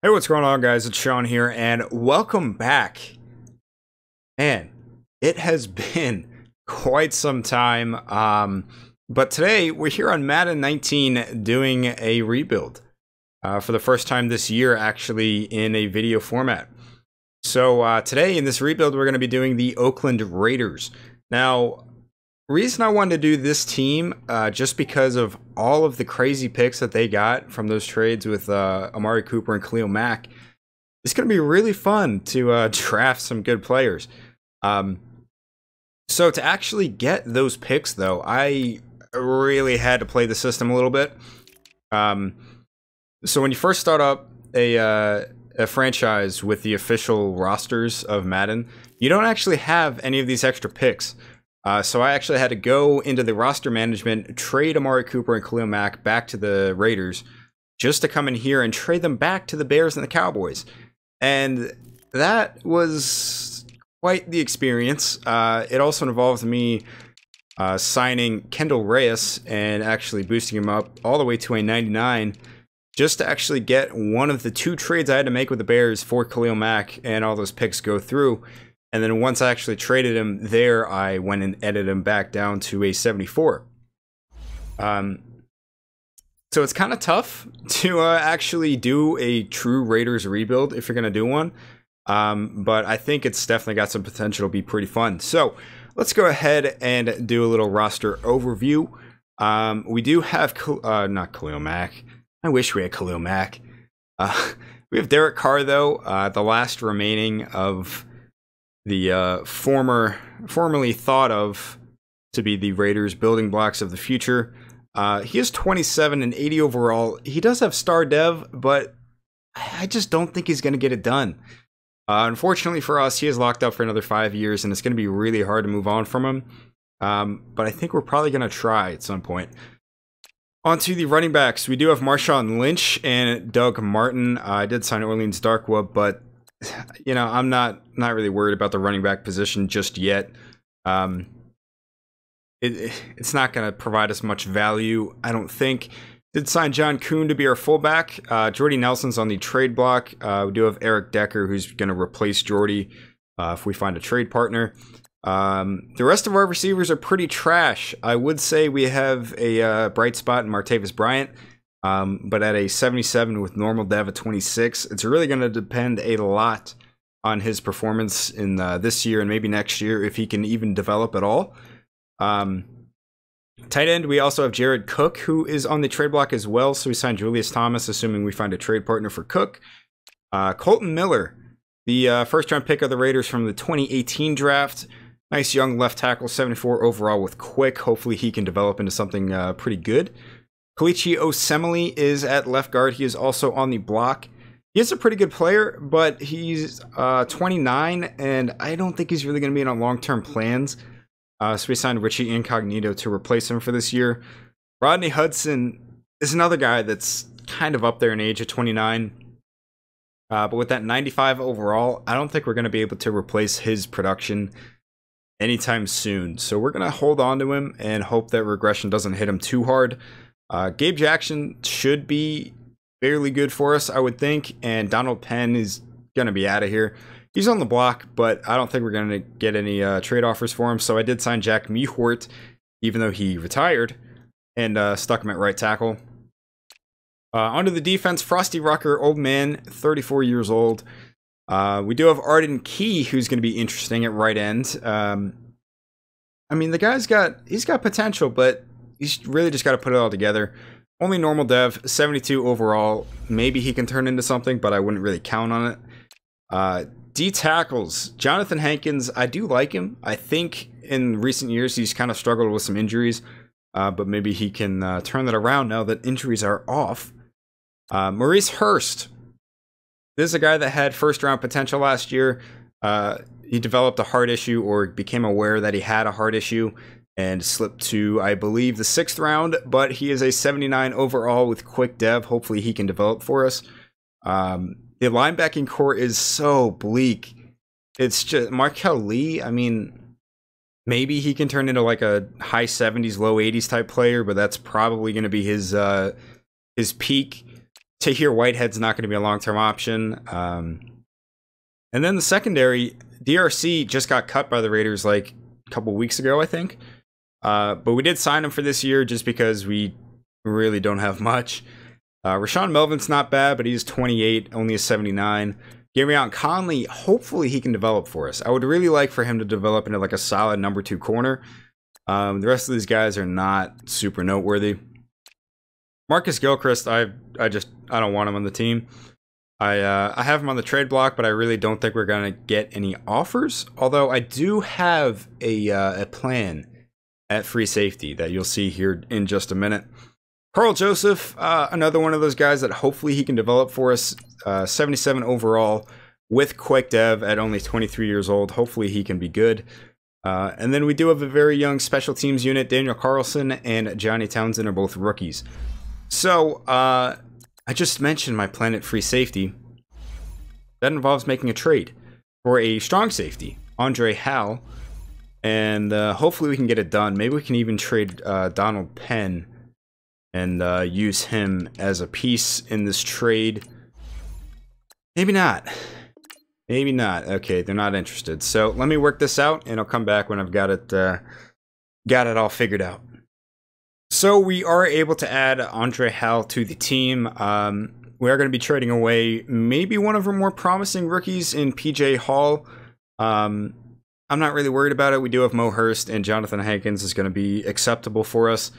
Hey, what's going on, guys? It's Sean here, and welcome back. Man, it has been quite some time, but today we're here on Madden 19 doing a rebuild for the first time this year, actually, in a video format. So today in this rebuild, we're going to be doing the Oakland Raiders. Now, reason I wanted to do this team, just because of all of the crazy picks that they got from those trades with Amari Cooper and KHALIL MACK. It's going to be really fun to draft some good players. So to actually get those picks, though, I really had to play the system a little bit. So when you first start up a franchise with the official rosters of Madden, you don't actually have any of these extra picks. So I actually had to go into the roster management, trade Amari Cooper and KHALIL MACK back to the Raiders, just to come in here and trade them back to the Bears and the Cowboys. And that was quite the experience. It also involved me signing Kendall Reyes and actually boosting him up all the way to a 99, just to actually get one of the two trades I had to make with the Bears for KHALIL MACK and all those picks go through. And then once I actually traded him there, I went and edited him back down to a 74. So it's kind of tough to actually do a true Raiders rebuild if you're going to do one. But I think it's definitely got some potential to be pretty fun. So let's go ahead and do a little roster overview. We do have, not KHALIL MACK. I wish we had KHALIL MACK. We have Derek Carr, though, the last remaining of the formerly thought of to be the Raiders building blocks of the future. He is 27 and 80 overall. He does have star dev, but I just don't think he's going to get it done. Unfortunately for us, he is locked up for another 5 years, and it's going to be really hard to move on from him. But I think we're probably going to try at some point. On to the running backs. We do have Marshawn Lynch and Doug Martin. I did sign Orleans Darkwa, but you know, I'm not really worried about the running back position just yet. It's not going to provide us much value, I don't think. Did sign John Kuhn to be our fullback. Jordy Nelson's on the trade block. We do have Eric Decker, who's going to replace Jordy if we find a trade partner. The rest of our receivers are pretty trash. I would say we have a bright spot in Martavis Bryant. But at a 77 with normal dev at 26, it's really going to depend a lot on his performance in this year and maybe next year, if he can even develop at all. Tight end, we also have Jared Cook, who is on the trade block as well. So we signed Julius Thomas, assuming we find a trade partner for Cook. Colton Miller, the first-round pick of the Raiders from the 2018 draft. Nice young left tackle, 74 overall with quick. Hopefully he can develop into something pretty good. Kalichi Osemele is at left guard. He is also on the block. He is a pretty good player, but he's 29, and I don't think he's really going to be in on long-term plans. So we signed Richie Incognito to replace him for this year. Rodney Hudson is another guy that's kind of up there in age at 29. But with that 95 overall, I don't think we're going to be able to replace his production anytime soon. So we're going to hold on to him and hope that regression doesn't hit him too hard. Gabe Jackson should be fairly good for us, I would think, and Donald Penn is going to be out of here. He's on the block, but I don't think we're going to get any trade offers for him, so I did sign Jack Mehort, even though he retired, and stuck him at right tackle. Onto the defense, Frosty Rucker, old man, 34 years old. We do have Arden Key, who's going to be interesting at right end. I mean, the guy's got potential, but he's really just got to put it all together. Only normal dev, 72 overall. Maybe he can turn into something, but I wouldn't really count on it. D tackles, Jonathan Hankins, I do like him. I think in recent years he's kind of struggled with some injuries, but maybe he can turn that around now that injuries are off. Maurice Hurst. This is a guy that had first-round potential last year. He developed a heart issue, or became aware that he had a heart issue, and slipped to, I believe, the 6th round, but he is a 79 overall with quick dev. Hopefully he can develop for us. The linebacking core is so bleak. It's just Markel Lee. I mean, maybe he can turn into like a high 70s, low 80s type player, but that's probably going to be his peak. Tahir Whitehead's not going to be a long-term option. And then the secondary, DRC just got cut by the Raiders like a couple weeks ago, I think. But we did sign him for this year just because we really don't have much. Rashawn Melvin's not bad, but he's 28, only a 79. Gabrion Conley, hopefully he can develop for us. I would really like for him to develop into like a solid number 2 corner. The rest of these guys are not super noteworthy. Marcus Gilchrist, I don't want him on the team. I have him on the trade block, but I really don't think we're gonna get any offers. Although I do have a plan at free safety that you'll see here in just a minute. Carl Joseph, another one of those guys that hopefully he can develop for us. 77 overall with quick dev at only 23 years old. Hopefully he can be good. And then we do have a very young special teams unit. Daniel Carlson and Johnny Townsend are both rookies. So I just mentioned my plan at free safety. That involves making a trade for a strong safety, Andre Hal. And hopefully we can get it done. Maybe we can even trade Donald Penn and use him as a piece in this trade. Maybe not. Maybe not. Okay, they're not interested. So let me work this out, and I'll come back when I've got it all figured out. So we are able to add Andre Hal to the team. We are going to be trading away maybe one of our more promising rookies in PJ Hall. I'm not really worried about it. We do have Mo Hurst, and Jonathan Hankins is going to be acceptable for us.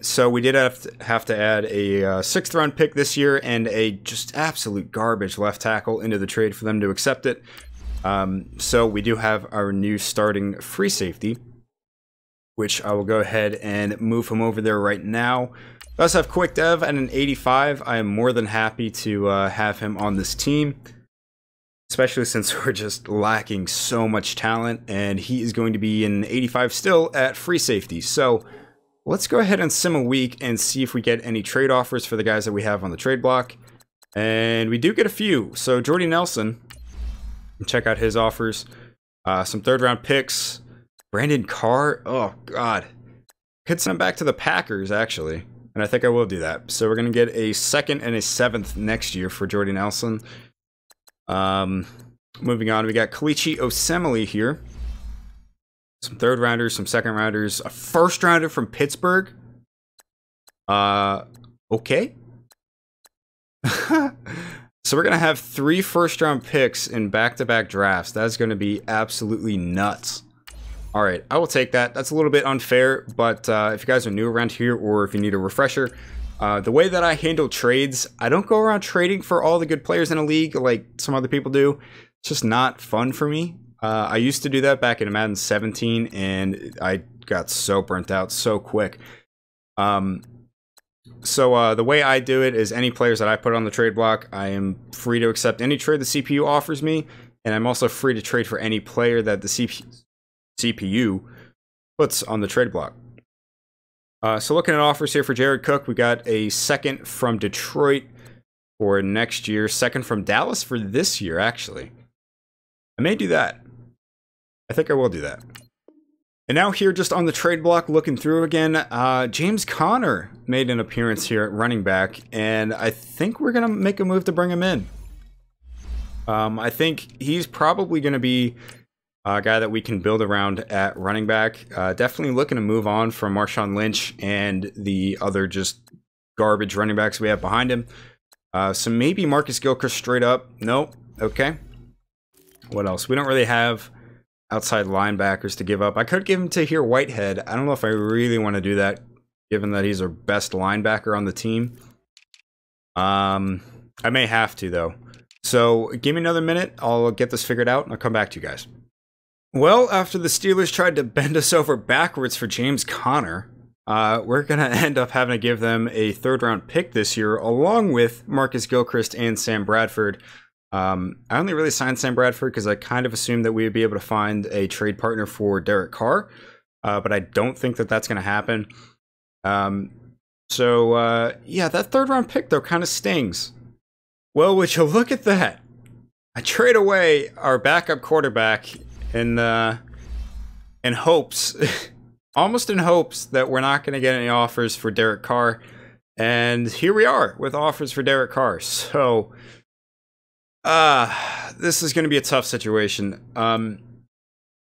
So we did have to add a 6th round pick this year and a just absolute garbage left tackle into the trade for them to accept it. So we do have our new starting free safety, which I will go ahead and move him over there right now. We also have quick dev at an 85. I am more than happy to have him on this team, especially since we're just lacking so much talent, and he is going to be an 85 still at free safety. So let's go ahead and sim a week and see if we get any trade offers for the guys that we have on the trade block. And we do get a few. So Jordy Nelson, check out his offers. Some 3rd round picks. Brandon Carr, oh god. Could send him back to the Packers actually. And I think I will do that. So we're going to get a 2nd and a 7th next year for Jordy Nelson. Moving on, we got Kalichi Osemele here. Some 3rd rounders, some 2nd rounders, a 1st rounder from Pittsburgh. Okay. So we're going to have 3 1st round picks in back-to-back drafts. That's going to be absolutely nuts. All right, I will take that. That's a little bit unfair, but if you guys are new around here or if you need a refresher, the way that I handle trades, I don't go around trading for all the good players in a league like some other people do. It's just not fun for me. I used to do that back in Madden 17, and I got so burnt out so quick. So the way I do it is any players that I put on the trade block, I am free to accept any trade the CPU offers me, and I'm also free to trade for any player that the CPU puts on the trade block. So looking at offers here for Jared Cook, we got a 2nd from Detroit for next year, 2nd from Dallas for this year, actually. I may do that. I think I will do that. And now here just on the trade block looking through again, James Conner made an appearance here at running back, and I think we're going to make a move to bring him in. I think he's probably going to be a guy that we can build around at running back. Definitely looking to move on from Marshawn Lynch and the other just garbage running backs we have behind him. So maybe Marcus Gilchrist straight up. Nope. Okay. What else? We don't really have outside linebackers to give up. I could give him to here Whitehead. I don't know if I really want to do that, given that he's our best linebacker on the team. I may have to, though. So give me another minute. I'll get this figured out, and I'll come back to you guys. Well, after the Steelers tried to bend us over backwards for James Conner, we're going to end up having to give them a 3rd round pick this year, along with Marcus Gilchrist and Sam Bradford. I only really signed Sam Bradford because I kind of assumed that we would be able to find a trade partner for Derek Carr, but I don't think that that's going to happen. Yeah, that 3rd round pick, though, kind of stings. Well, would you look at that? I trade away our backup quarterback in hopes, almost in hopes that we're not going to get any offers for Derek Carr. And here we are with offers for Derek Carr. So, this is going to be a tough situation.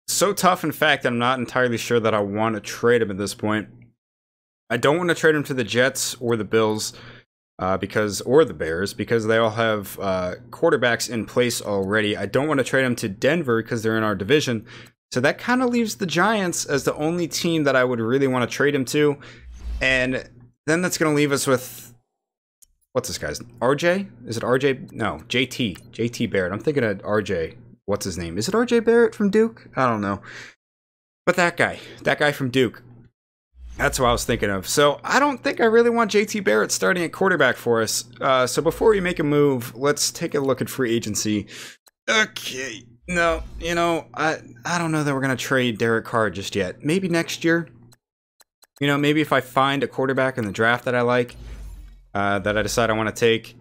So tough, in fact, I'm not entirely sure that I want to trade him at this point. I don't want to trade him to the Jets or the Bills, or the Bears, because they all have quarterbacks in place already. I don't want to trade him to Denver because they're in our division. So that kind of leaves the Giants as the only team that I would really want to trade him to. And then that's going to leave us with, what's this guy's? RJ? Is it RJ? No, JT. JT Barrett. I'm thinking of RJ. What's his name? Is it RJ Barrett from Duke? I don't know. But that guy from Duke. That's what I was thinking of. So I don't think I really want JT Barrett starting at quarterback for us. So before we make a move, let's take a look at free agency. Okay. No, you know, I don't know that we're going to trade Derek Carr just yet. Maybe next year. You know, maybe if I find a quarterback in the draft that I like, that I decide I want to take,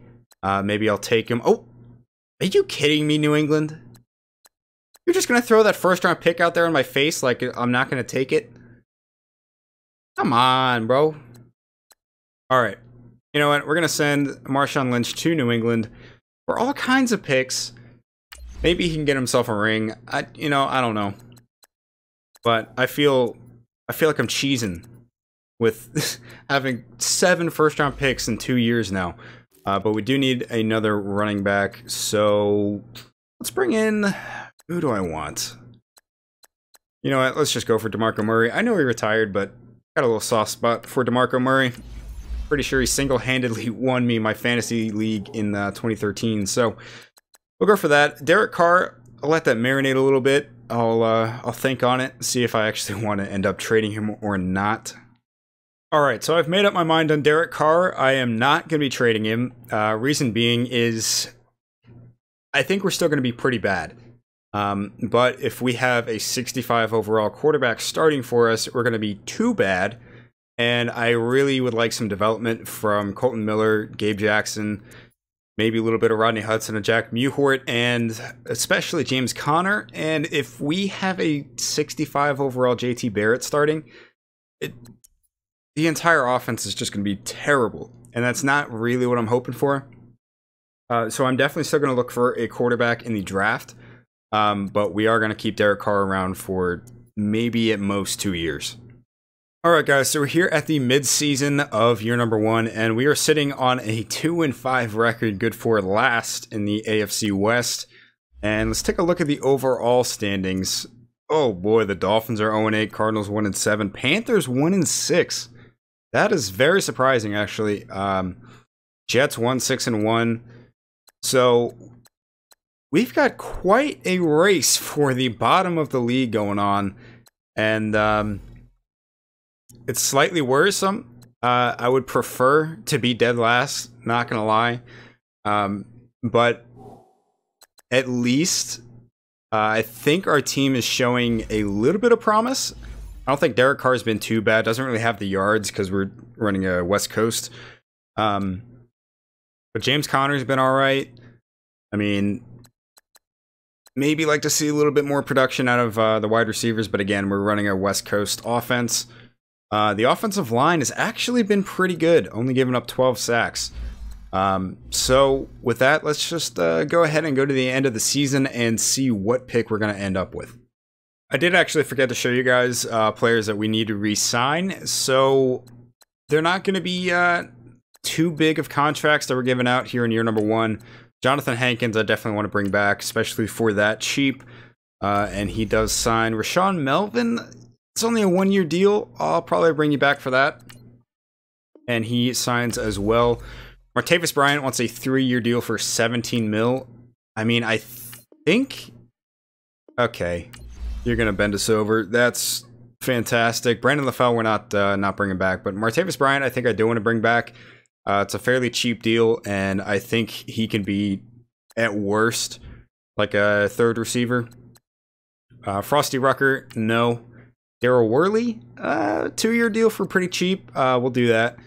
maybe I'll take him. Oh, are you kidding me, New England? You're just going to throw that first-round pick out there in my face like I'm not going to take it? Come on, bro. All right. You know what? We're going to send Marshawn Lynch to New England for all kinds of picks. Maybe he can get himself a ring. I don't know. But I feel like I'm cheesing with having 7 first-round picks in 2 years now. But we do need another running back. So let's bring in... Who do I want? You know what? Let's just go for DeMarco Murray. I know he retired, but got a little soft spot for DeMarco Murray. Pretty sure he single-handedly won me my fantasy league in 2013. So we'll go for that. Derek Carr, I'll let that marinate a little bit. I'll think on it, see if I actually want to end up trading him or not. All right, so I've made up my mind on Derek Carr. I am not going to be trading him. Reason being is I think we're still going to be pretty bad. But if we have a 65 overall quarterback starting for us, we're going to be too bad. And I really would like some development from Colton Miller, Gabe Jackson, maybe a little bit of Rodney Hudson and Jack Mewhort, and especially James Conner. And if we have a 65 overall JT Barrett starting, the entire offense is just going to be terrible. And that's not really what I'm hoping for. So I'm definitely still going to look for a quarterback in the draft. But we are going to keep Derek Carr around for maybe at most 2 years. Alright guys, so we're here at the mid-season of year number 1, and we are sitting on a 2-5 record, good for last in the AFC West. And let's take a look at the overall standings. Oh boy, the Dolphins are 0-8, Cardinals 1-7, Panthers 1-6. That is very surprising, actually. Jets 1-6-1. So we've got quite a race for the bottom of the league going on, and it's slightly worrisome. I would prefer to be dead last, not gonna lie, but at least I think our team is showing a little bit of promise. I don't think Derek Carr's been too bad. Doesn't really have the yards because we're running a West Coast, but James Conner's been all right. I mean, maybe like to see a little bit more production out of the wide receivers, but again, we're running a West Coast offense. The offensive line has actually been pretty good, only giving up 12 sacks. So with that, let's just go ahead and go to the end of the season and see what pick we're going to end up with. I did actually forget to show you guys players that we need to re-sign. So they're not going to be too big of contracts that we're giving out here in year number 1. Jonathan Hankins, I definitely want to bring back, especially for that cheap. And he does sign. Rashawn Melvin, it's only a 1-year deal. I'll probably bring you back for that. And he signs as well. Martavis Bryant wants a 3-year deal for 17 mil. I mean, I think... Okay, you're going to bend us over. That's fantastic. Brandon LaFell, we're not bringing back. But Martavis Bryant, I think I do want to bring back. It's a fairly cheap deal, and I think he can be, at worst, like a 3rd receiver. Frosty Rucker, no. Daryl Worley, 2-year deal for pretty cheap. We'll do that.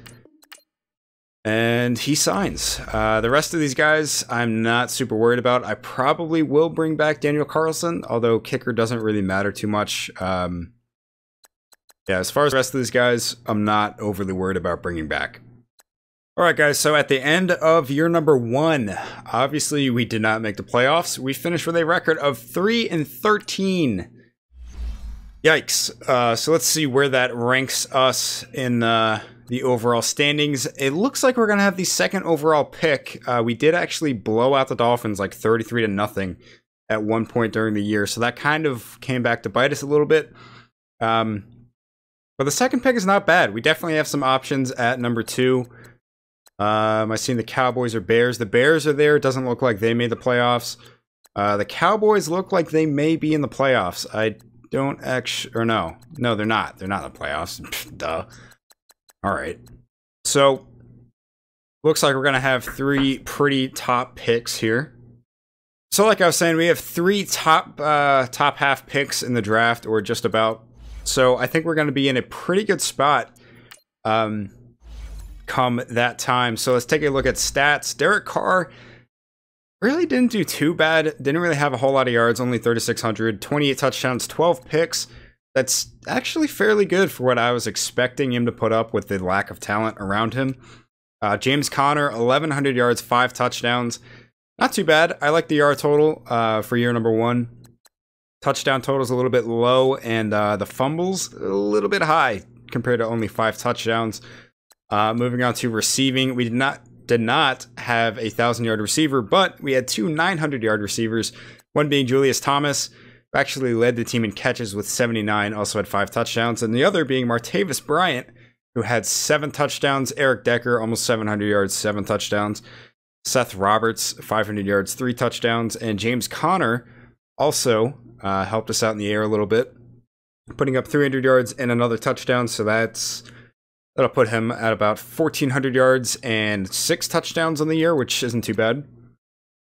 And he signs. The rest of these guys, I'm not super worried about. I probably will bring back Daniel Carlson, although kicker doesn't really matter too much. Yeah, as far as the rest of these guys, I'm not overly worried about bringing back. All right, guys, so at the end of year number 1, obviously we did not make the playoffs. We finished with a record of 3-13. Yikes. So let's see where that ranks us in the overall standings. It looks like we're going to have the second overall pick. We did actually blow out the Dolphins like 33-0 at one point during the year, so that kind of came back to bite us a little bit. But the second pick is not bad. We definitely have some options at number 2. I seen the Cowboys or Bears. The Bears are there. It doesn't look like they made the playoffs. The Cowboys look like they may be in the playoffs. I don't actually, or no, they're not. They're not in the playoffs. Duh. All right. So looks like we're gonna have 3 pretty top picks here. So like I was saying, we have 3 top half picks in the draft, or just about. So I think we're gonna be in a pretty good spot. Come that time. So let's take a look at stats. Derek Carr really didn't do too bad. Didn't really have a whole lot of yards, only 3,600, 28 touchdowns, 12 picks. That's actually fairly good for what I was expecting him to put up with the lack of talent around him. James Conner, 1,100 yards, 5 touchdowns. Not too bad. I like the yard total for year number 1. Touchdown total is a little bit low, and the fumbles a little bit high compared to only 5 touchdowns. Moving on to receiving, we did not have a 1,000-yard receiver, but we had 2 900-yard receivers, one being Julius Thomas, who actually led the team in catches with 79, also had 5 touchdowns, and the other being Martavis Bryant, who had 7 touchdowns, Eric Decker, almost 700 yards, 7 touchdowns, Seth Roberts, 500 yards, 3 touchdowns, and James Conner also helped us out in the air a little bit, putting up 300 yards and another touchdown, so that'll put him at about 1,400 yards and 6 touchdowns on the year, which isn't too bad.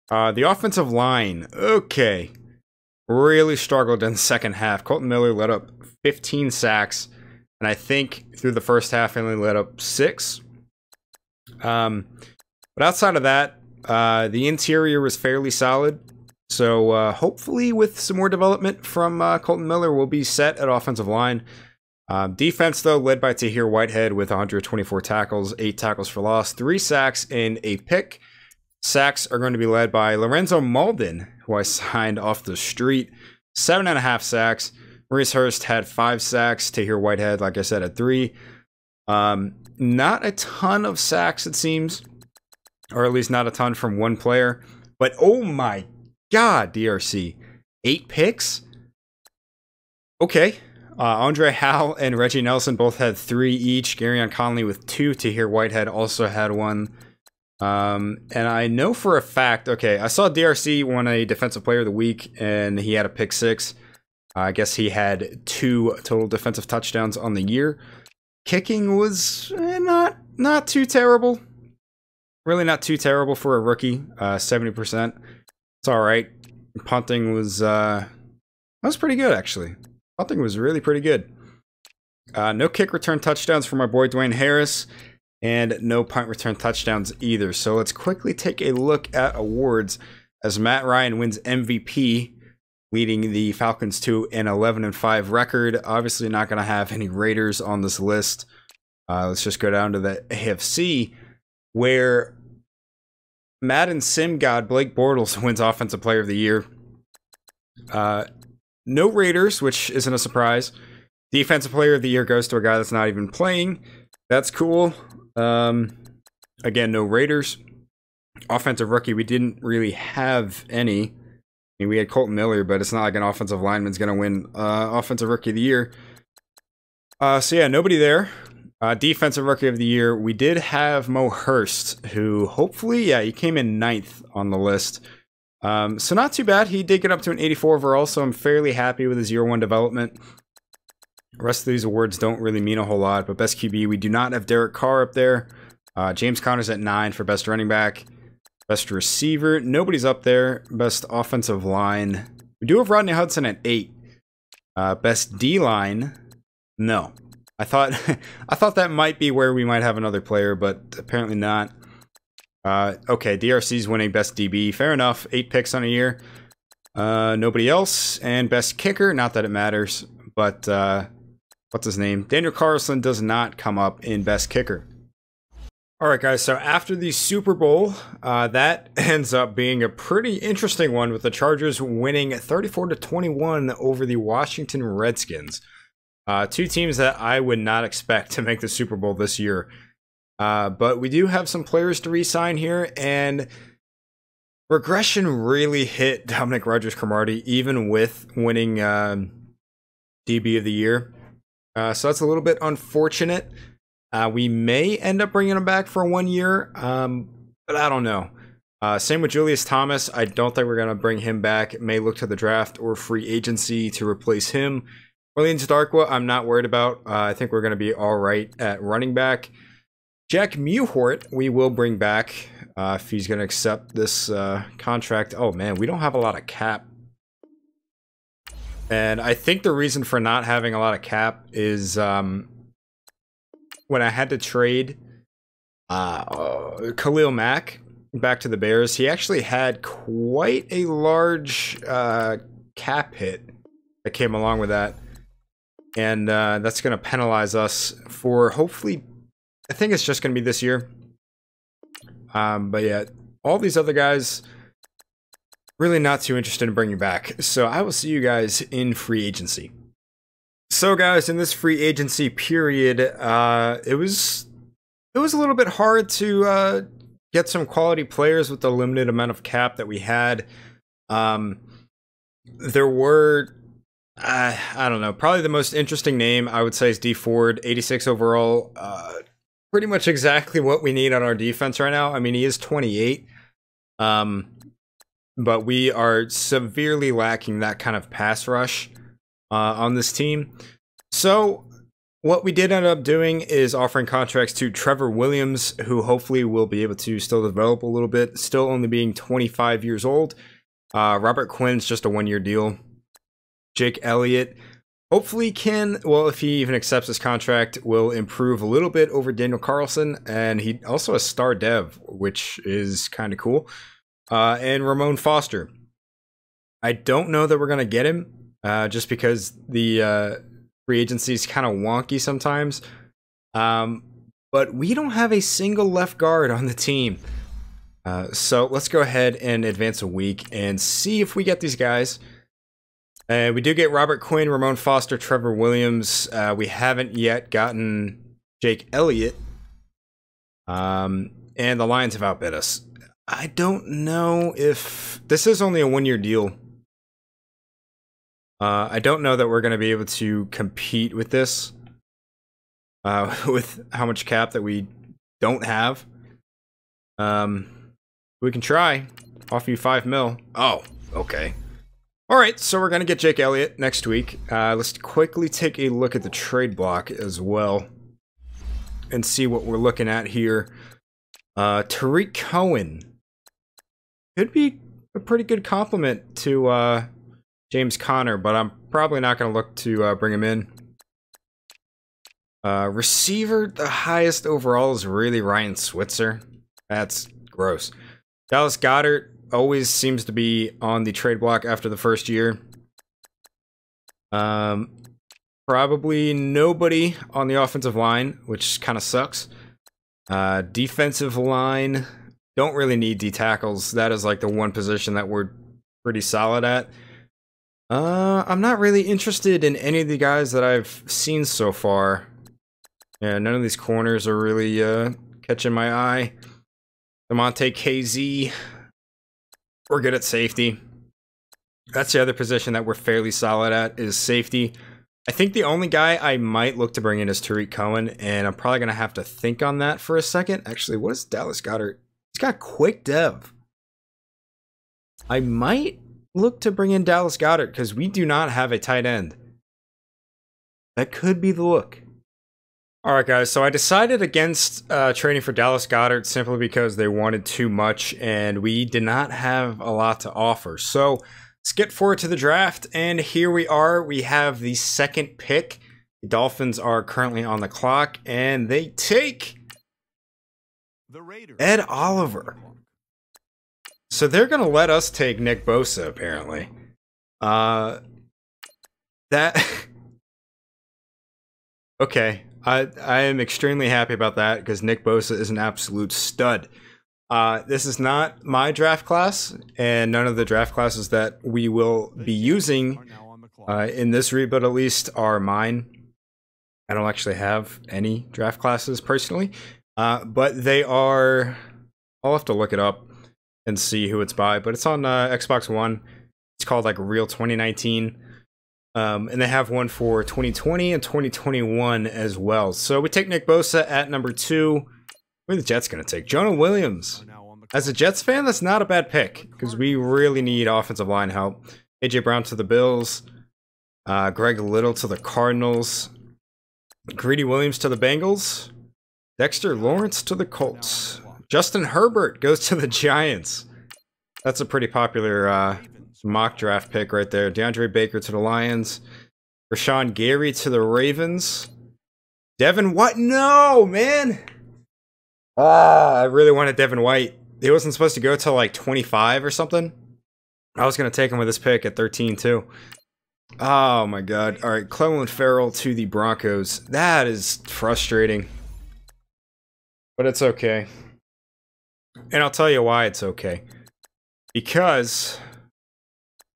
The offensive line, okay, really struggled in the second half. Colton Miller let up 15 sacks, and I think through the first half, he only let up 6. But outside of that, the interior was fairly solid. So hopefully with some more development from Colton Miller, we'll be set at offensive line. Defense, though, led by Tahir Whitehead with 124 tackles, 8 tackles for loss, 3 sacks, and a pick. Sacks are going to be led by Lorenzo Malden, who I signed off the street, 7.5 sacks. Maurice Hurst had 5 sacks. Tahir Whitehead, like I said, had 3. Not a ton of sacks, it seems, or at least not a ton from one player. But oh my God, DRC, 8 picks? Okay. Andre Howell and Reggie Nelson both had 3 each. Garyon Conley with 2. Tahir Whitehead also had 1. And I know for a fact, okay, I saw DRC won a Defensive Player of the Week, and he had a pick 6. I guess he had 2 total defensive touchdowns on the year. Kicking was not too terrible. Really not too terrible for a rookie. 70%. It's all right. Punting was that was pretty good, actually. Punting was really pretty good. No kick return touchdowns for my boy Dwayne Harris, and no punt return touchdowns either. So let's quickly take a look at awards as Matt Ryan wins MVP, leading the Falcons to an 11-5 record. Obviously not going to have any Raiders on this list. Let's just go down to the AFC, where Madden Sim God Blake Bortles wins Offensive Player of the Year. No Raiders, which isn't a surprise. Defensive Player of the Year goes to a guy that's not even playing. That's cool. Again, no Raiders. Offensive Rookie, we didn't really have any. I mean, we had Colton Miller, but it's not like an offensive lineman's going to win Offensive Rookie of the Year. So yeah, nobody there. Defensive Rookie of the Year, we did have Mo Hurst, who hopefully, yeah, he came in 9th on the list. So not too bad. He did get up to an 84 overall, so I'm fairly happy with his year 1 development. The rest of these awards don't really mean a whole lot, but best QB, we do not have Derek Carr up there. James Conner's at 9 for best running back. Best receiver, nobody's up there. Best offensive line, we do have Rodney Hudson at 8. Best D-line, no. I thought that might be where we might have another player, but apparently not. Okay, DRC's winning best DB. Fair enough. 8 picks on a year. Nobody else. And best kicker, not that it matters, but what's his name? Daniel Carlson does not come up in best kicker. All right, guys, so after the Super Bowl, that ends up being a pretty interesting one with the Chargers winning 34-21 over the Washington Redskins. Two teams that I would not expect to make the Super Bowl this year. But we do have some players to re-sign here, and regression really hit Dominic Rodgers-Cromartie, even with winning DB of the Year. So that's a little bit unfortunate. We may end up bringing him back for 1 year, but I don't know. Same with Julius Thomas. I don't think we're going to bring him back. It may look to the draft or free agency to replace him. Orleans Darkwa, I'm not worried about. I think we're going to be all right at running back. Jack Mewhort, we will bring back if he's going to accept this contract. Oh, man, we don't have a lot of cap. And I think the reason for not having a lot of cap is when I had to trade KHALIL MACK back to the Bears, he actually had quite a large cap hit that came along with that. And that's going to penalize us for hopefully, I think it's just going to be this year. But yeah, all these other guys, really not too interested in bringing back. So I will see you guys in free agency. So guys, in this free agency period, it was a little bit hard to get some quality players with the limited amount of cap that we had. There were, I don't know, probably the most interesting name I would say is D Ford, 86 overall. Pretty much exactly what we need on our defense right now. I mean, he is 28, but we are severely lacking that kind of pass rush on this team. So what we did end up doing is offering contracts to Trevor Williams, who hopefully will be able to still develop a little bit, still only being 25 years old. Robert Quinn's just a 1-year deal. Jake Elliott hopefully can, well, if he even accepts his contract, will improve a little bit over Daniel Carlson, and he also a star dev, which is kind of cool. And Ramon Foster. I don't know that we're going to get him, just because the free agency is kind of wonky sometimes. But we don't have a single left guard on the team. So let's go ahead and advance a week and see if we get these guys. We do get Robert Quinn, Ramon Foster, Trevor Williams. We haven't yet gotten Jake Elliott. And the Lions have outbid us. I don't know if... This is only a 1-year deal. I don't know that we're going to be able to compete with this. With how much cap that we don't have. We can try. Offer you $5 million. Oh, okay. Alright, so we're going to get Jake Elliott next week. Let's quickly take a look at the trade block as well. And see what we're looking at here. Tariq Cohen. Could be a pretty good compliment to James Conner, but I'm probably not going to look to bring him in. Receiver, the highest overall is really Ryan Switzer. That's gross. Dallas Goedert always seems to be on the trade block after the first year. Probably nobody on the offensive line, which kind of sucks. Defensive line, don't really need D tackles. That is like the one position that we're pretty solid at. I'm not really interested in any of the guys that I've seen so far. Yeah, none of these corners are really catching my eye. DeMonte KZ. We're good at safety. That's the other position that we're fairly solid at, is safety. I think the only guy I might look to bring in is Tariq Cohen, and I'm probably going to have to think on that for a second. Actually, what is Dallas Goedert? He's got quick dev. I might look to bring in Dallas Goedert, because we do not have a tight end. That could be the look. Alright guys, so I decided against trading for Dallas Goedert simply because they wanted too much and we did not have a lot to offer. So let's get forward to the draft, and here we are. We have the second pick. The Dolphins are currently on the clock and they take the Raiders. Ed Oliver. So they're going to let us take Nick Bosa apparently. That... Okay. I am extremely happy about that because Nick Bosa is an absolute stud. This is not my draft class, and none of the draft classes that we will be using in this read, but at least are mine. I don't actually have any draft classes personally, but they are. I'll have to look it up and see who it's by, but it's on Xbox One. It's called like Real 2019. And they have one for 2020 and 2021 as well. So we take Nick Bosa at number 2. Who are the Jets going to take? Jonah Williams. As a Jets fan, that's not a bad pick because we really need offensive line help. AJ Brown to the Bills. Greg Little to the Cardinals. Greedy Williams to the Bengals. Dexter Lawrence to the Colts. Justin Herbert goes to the Giants. That's a pretty popular mock draft pick right there. DeAndre Baker to the Lions. Rashawn Gary to the Ravens. Devin White. No, man. I really wanted Devin White. He wasn't supposed to go till like 25 or something. I was going to take him with this pick at 13 too. Oh my god. Alright, Clelin Ferrell to the Broncos. That is frustrating. But it's okay. And I'll tell you why it's okay. Because...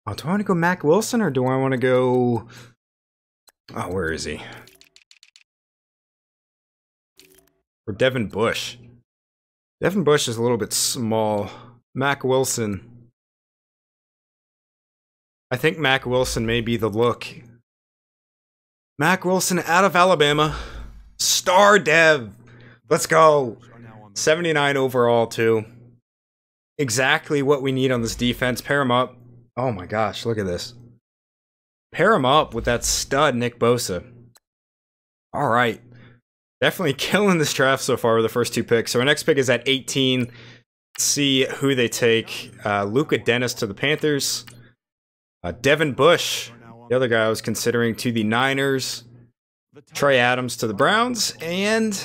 oh, do I want to go Mack Wilson or do I want to go... oh, where is he? Or Devin Bush. Devin Bush is a little bit small. Mack Wilson. I think Mack Wilson may be the look. Mack Wilson out of Alabama. Star Dev. Let's go. 79 overall, too. Exactly what we need on this defense. Pair him up. Oh my gosh, look at this. Pair him up with that stud Nick Bosa. Alright. Definitely killing this draft so far with the first 2 picks. So our next pick is at 18. Let's see who they take. Luka Dennis to the Panthers. Devin Bush, the other guy I was considering, to the Niners. Trey Adams to the Browns. And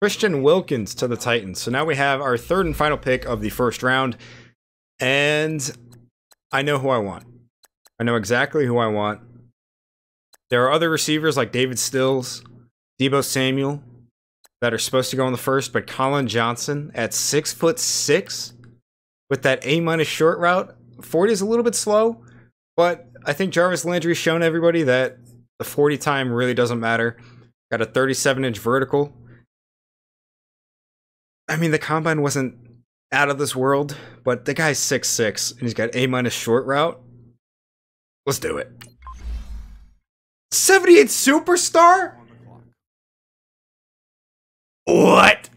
Christian Wilkins to the Titans. So now we have our 3rd and final pick of the first round. And I know who I want. I know exactly who I want. There are other receivers like David Stills, Deebo Samuel, that are supposed to go in the first, but Colin Johnson at 6'6" with that A- short route. 40 is a little bit slow, but I think Jarvis Landry's shown everybody that the 40 time really doesn't matter. Got a 37-inch vertical. I mean, the combine wasn't out of this world, but the guy's 6'6", and he's got A- short route. Let's do it. 78 superstar? What?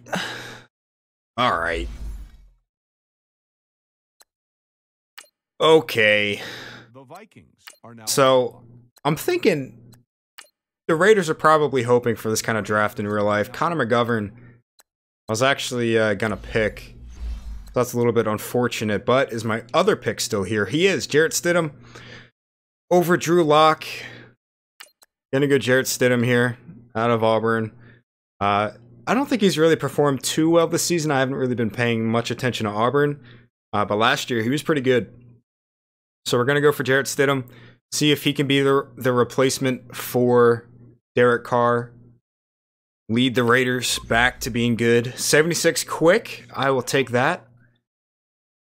Alright. Okay. So, I'm thinking the Raiders are probably hoping for this kind of draft in real life. Connor McGovern, I was actually gonna pick. That's a little bit unfortunate, but is my other pick still here? He is. Jarrett Stidham over Drew Lock. Gonna go Jarrett Stidham here out of Auburn. I don't think he's really performed too well this season. I haven't really been paying much attention to Auburn, but last year he was pretty good. So we're gonna go for Jarrett Stidham. See if he can be the replacement for Derek Carr. Lead the Raiders back to being good. 76 quick. I will take that.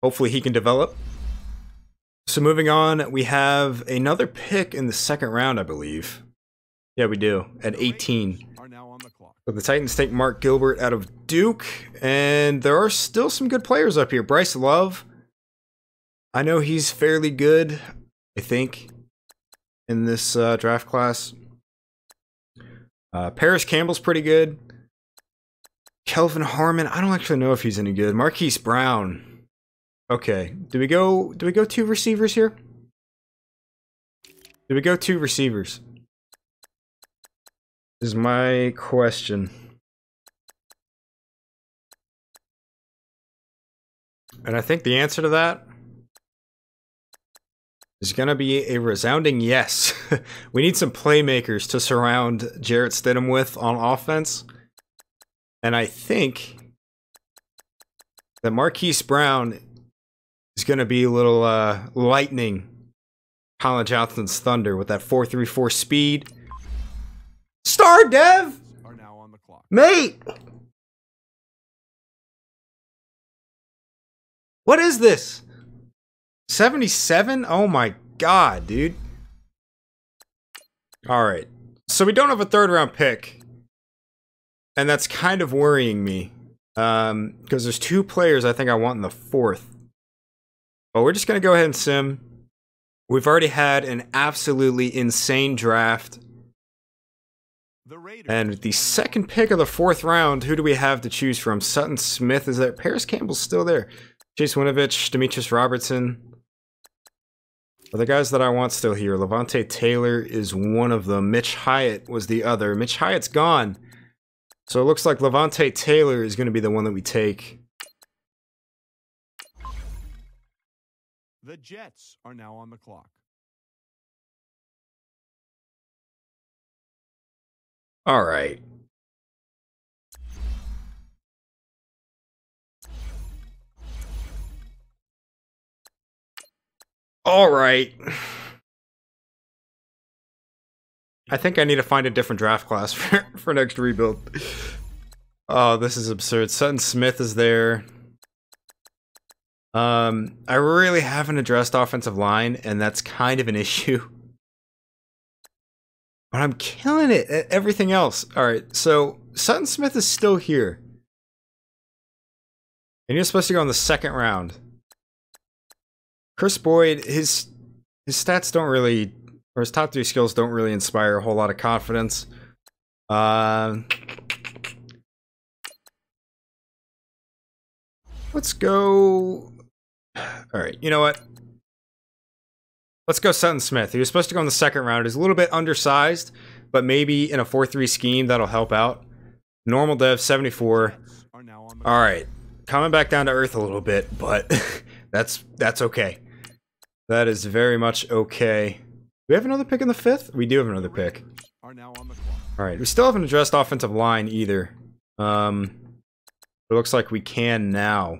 Hopefully he can develop. So moving on, we have another pick in the 2nd round, I believe. Yeah, we do. At 18. So the Titans take Mark Gilbert out of Duke. And there are still some good players up here. Bryce Love. I know he's fairly good, I think, in this draft class. Paris Campbell's pretty good. Kelvin Harmon, I don't actually know if he's any good. Marquise Brown. Okay, do we go 2 receivers here? Do we go 2 receivers? Is my question. And I think the answer to that is going to be a resounding yes. We need some playmakers to surround Jarrett Stidham with on offense. And I think that Marquise Brown is going to be a little lightning Colin Johnson's thunder with that 4.34 speed. Star Dev! Mate! What is this? 77? Oh my god, dude. Alright. So we don't have a third round pick. And that's kind of worrying me. Because there's 2 players I think I want in the 4th. But we're just going to go ahead and sim. We've already had an absolutely insane draft. And the second pick of the 4th round, who do we have to choose from? Sutton Smith is there. Paris Campbell's still there. Chase Winovich, Demetrius Robertson. Are the guys that I want still here? Levante Taylor is one of them. Mitch Hyatt was the other. Mitch Hyatt's gone. So it looks like Levante Taylor is going to be the one that we take. The Jets are now on the clock. All right. All right. I think I need to find a different draft class for next rebuild. Oh, this is absurd. Sutton Smith is there. I really haven't addressed offensive line, and that's kind of an issue. But I'm killing it at everything else. Alright, so Sutton Smith is still here. And he's supposed to go in the 2nd round. Chris Boyd, his stats don't really, or his top 3 skills don't really inspire a whole lot of confidence. Let's go. Alright, you know what? Let's go Sutton Smith. He was supposed to go in the 2nd round. He's a little bit undersized, but maybe in a 4-3 scheme that'll help out. Normal dev, 74. Alright, coming back down to earth a little bit, but that's okay. That is very much okay. Do we have another pick in the 5th? We do have another pick. Alright, we still haven't addressed offensive line either. It looks like we can now.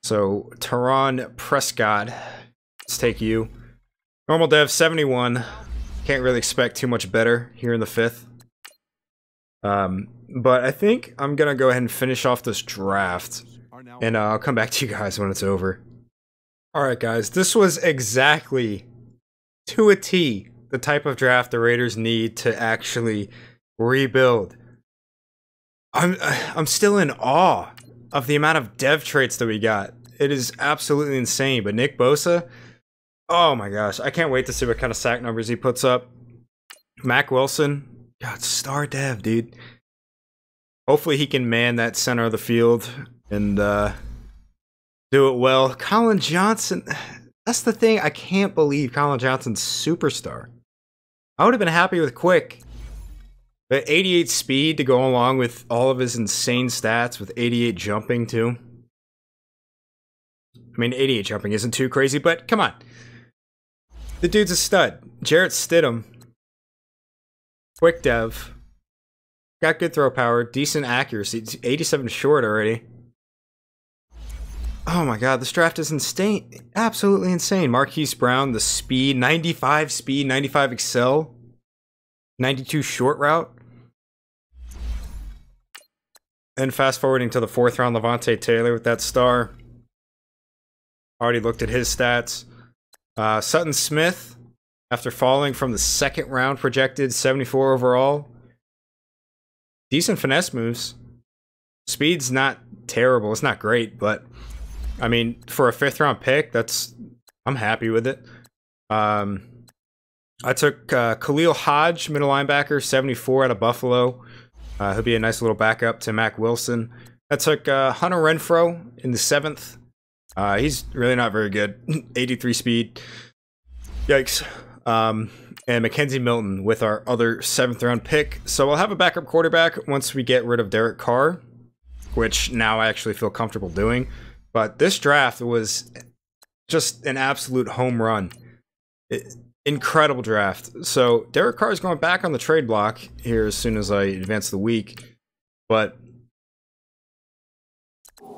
So, Teron Prescott, let's take you. Normal dev, 71. Can't really expect too much better here in the 5th. But I think I'm gonna go ahead and finish off this draft. And I'll come back to you guys when it's over. Alright guys, this was exactly, to a T, the type of draft the Raiders need to actually rebuild. I'm still in awe of the amount of dev traits that we got. It is absolutely insane. But Nick Bosa, oh my gosh, I can't wait to see what kind of sack numbers he puts up. Mack Wilson, God, star dev, dude. Hopefully he can man that center of the field and do it well. Colin Johnson, that's the thing. I can't believe Colin Johnson's superstar. I would have been happy with Quick. But 88 speed to go along with all of his insane stats with 88 jumping too. I mean, 88 jumping isn't too crazy, but come on. The dude's a stud. Jarrett Stidham. Quick dev. Got good throw power, decent accuracy. It's 87 short already. Oh my god, this draft is insane. Absolutely insane. Marquise Brown, the speed, 95 speed, 95 excel, 92 short route. And fast forwarding to the 4th round, Levante Taylor with that star. Already looked at his stats. Sutton Smith, after falling from the 2nd round, projected 74 overall. Decent finesse moves. Speed's not terrible. It's not great, but I mean, for a 5th round pick, I'm happy with it. I took KHALIL Hodge, middle linebacker, 74 out of Buffalo. He'll be a nice little backup to Mack Wilson. I took Hunter Renfrow in the 7th. He's really not very good. 83 speed. Yikes. And Mackenzie Milton with our other 7th round pick. So we'll have a backup quarterback once we get rid of Derek Carr, which now I actually feel comfortable doing. But this draft was just an absolute home run. Incredible draft. So Derek Carr is going back on the trade block here as soon as I advance the week. But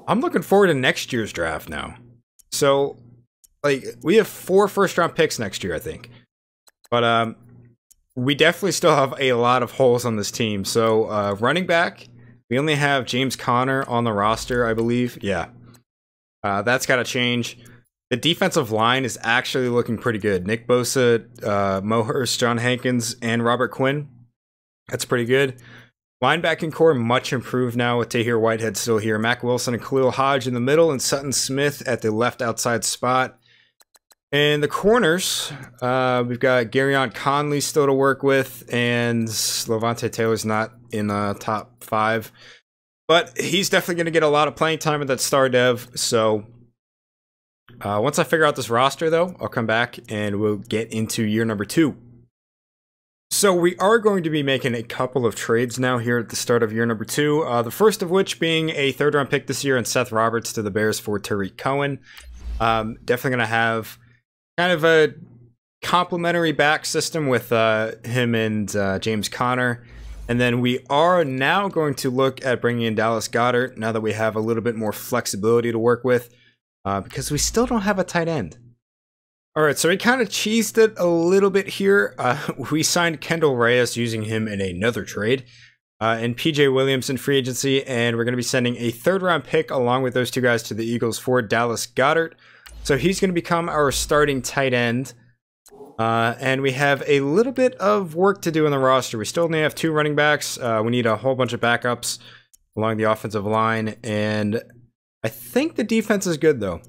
I'm looking forward to next year's draft now. So, like, we have 4 first-round picks next year, I think. But we definitely still have a lot of holes on this team. So running back, We only have James Conner on the roster, I believe. Yeah. That's got to change. The defensive line is actually looking pretty good. Nick Bosa, Mo Hurst, John Hankins, and Robert Quinn. That's pretty good. Linebacking core much improved now with Tahir Whitehead still here. Mack Wilson and Khalil Hodge in the middle, and Sutton Smith at the left outside spot. And the corners, we've got Garyon Conley still to work with, and Levante Taylor's not in the top 5. But he's definitely going to get a lot of playing time at that star dev, so once I figure out this roster, though, I'll come back and we'll get into year number 2. So we are going to be making a couple of trades now here at the start of year number 2. The first of which being a 3rd round pick this year and Seth Roberts to the Bears for Tariq Cohen. Definitely going to have kind of a complementary back system with him and James Conner. And then we are now going to look at bringing in Dallas Goedert now that we have a little bit more flexibility to work with because we still don't have a tight end. All right, so we kind of cheesed it a little bit here. We signed Kendall Reyes using him in another trade and PJ Williams in free agency, and we're going to be sending a 3rd round pick along with those 2 guys to the Eagles for Dallas Goedert. So he's going to become our starting tight end. And we have a little bit of work to do in the roster. We still only have 2 running backs. We need a whole bunch of backups along the offensive line. And I think the defense is good, though.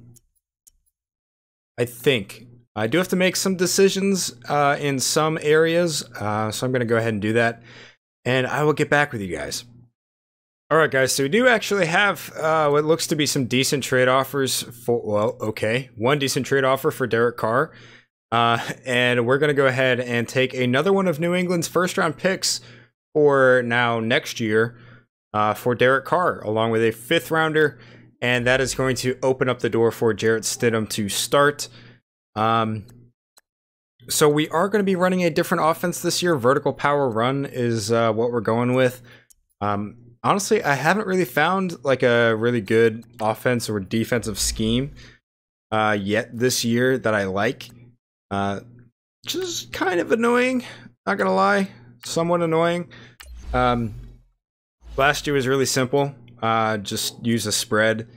I think. I do have to make some decisions in some areas. So I'm going to go ahead and do that. And I will get back with you guys. All right, guys. So we do actually have what looks to be some decent trade offers for, well, okay. 1 decent trade offer for Derek Carr. And we're going to go ahead and take another one of New England's 1st round picks for now next year for Derek Carr, along with a 5th rounder. And that is going to open up the door for Jarrett Stidham to start. So we are going to be running a different offense this year. Vertical power run is what we're going with. Honestly, I haven't really found like a really good offense or defensive scheme yet this year that I like. Just kind of annoying, not gonna lie, somewhat annoying. Last year was really simple. Just use a spread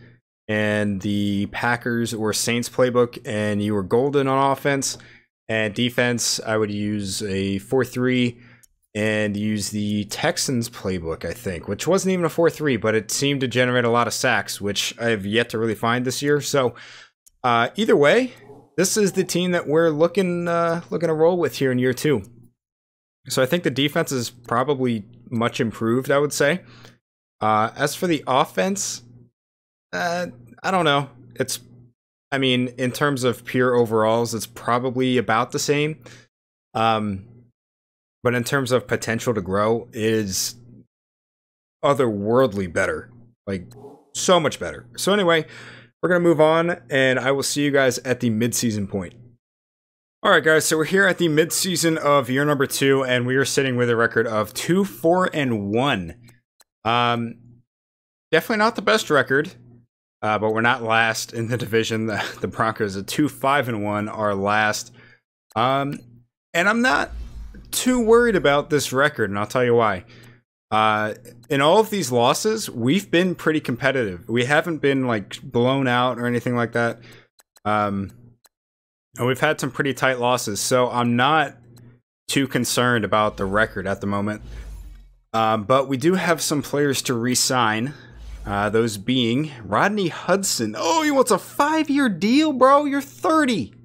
and the Packers or Saints playbook and you were golden on offense. And defense, I would use a 4-3 and use the Texans playbook, I think, which wasn't even a 4-3, but it seemed to generate a lot of sacks, which I have yet to really find this year. So either way, this is the team that we're looking to roll with here in year 2. So I think the defense is probably much improved, I would say. As for the offense, I don't know. I mean, in terms of pure overalls, it's probably about the same. But in terms of potential to grow, it is otherworldly better. Like, so much better. So anyway, we're going to move on, and I will see you guys at the midseason point. All right, guys, so we're here at the midseason of year number 2, and we are sitting with a record of 2-4-1. Definitely not the best record, but we're not last in the division. The Broncos at 2-5-1 are last. And I'm not too worried about this record, and I'll tell you why. In all of these losses, we've been pretty competitive. We haven't been like blown out or anything like that. And we've had some pretty tight losses, so I'm not too concerned about the record at the moment. But we do have some players to re-sign. Those being Rodney Hudson. Oh, he wants a 5-year deal, bro. You're 30.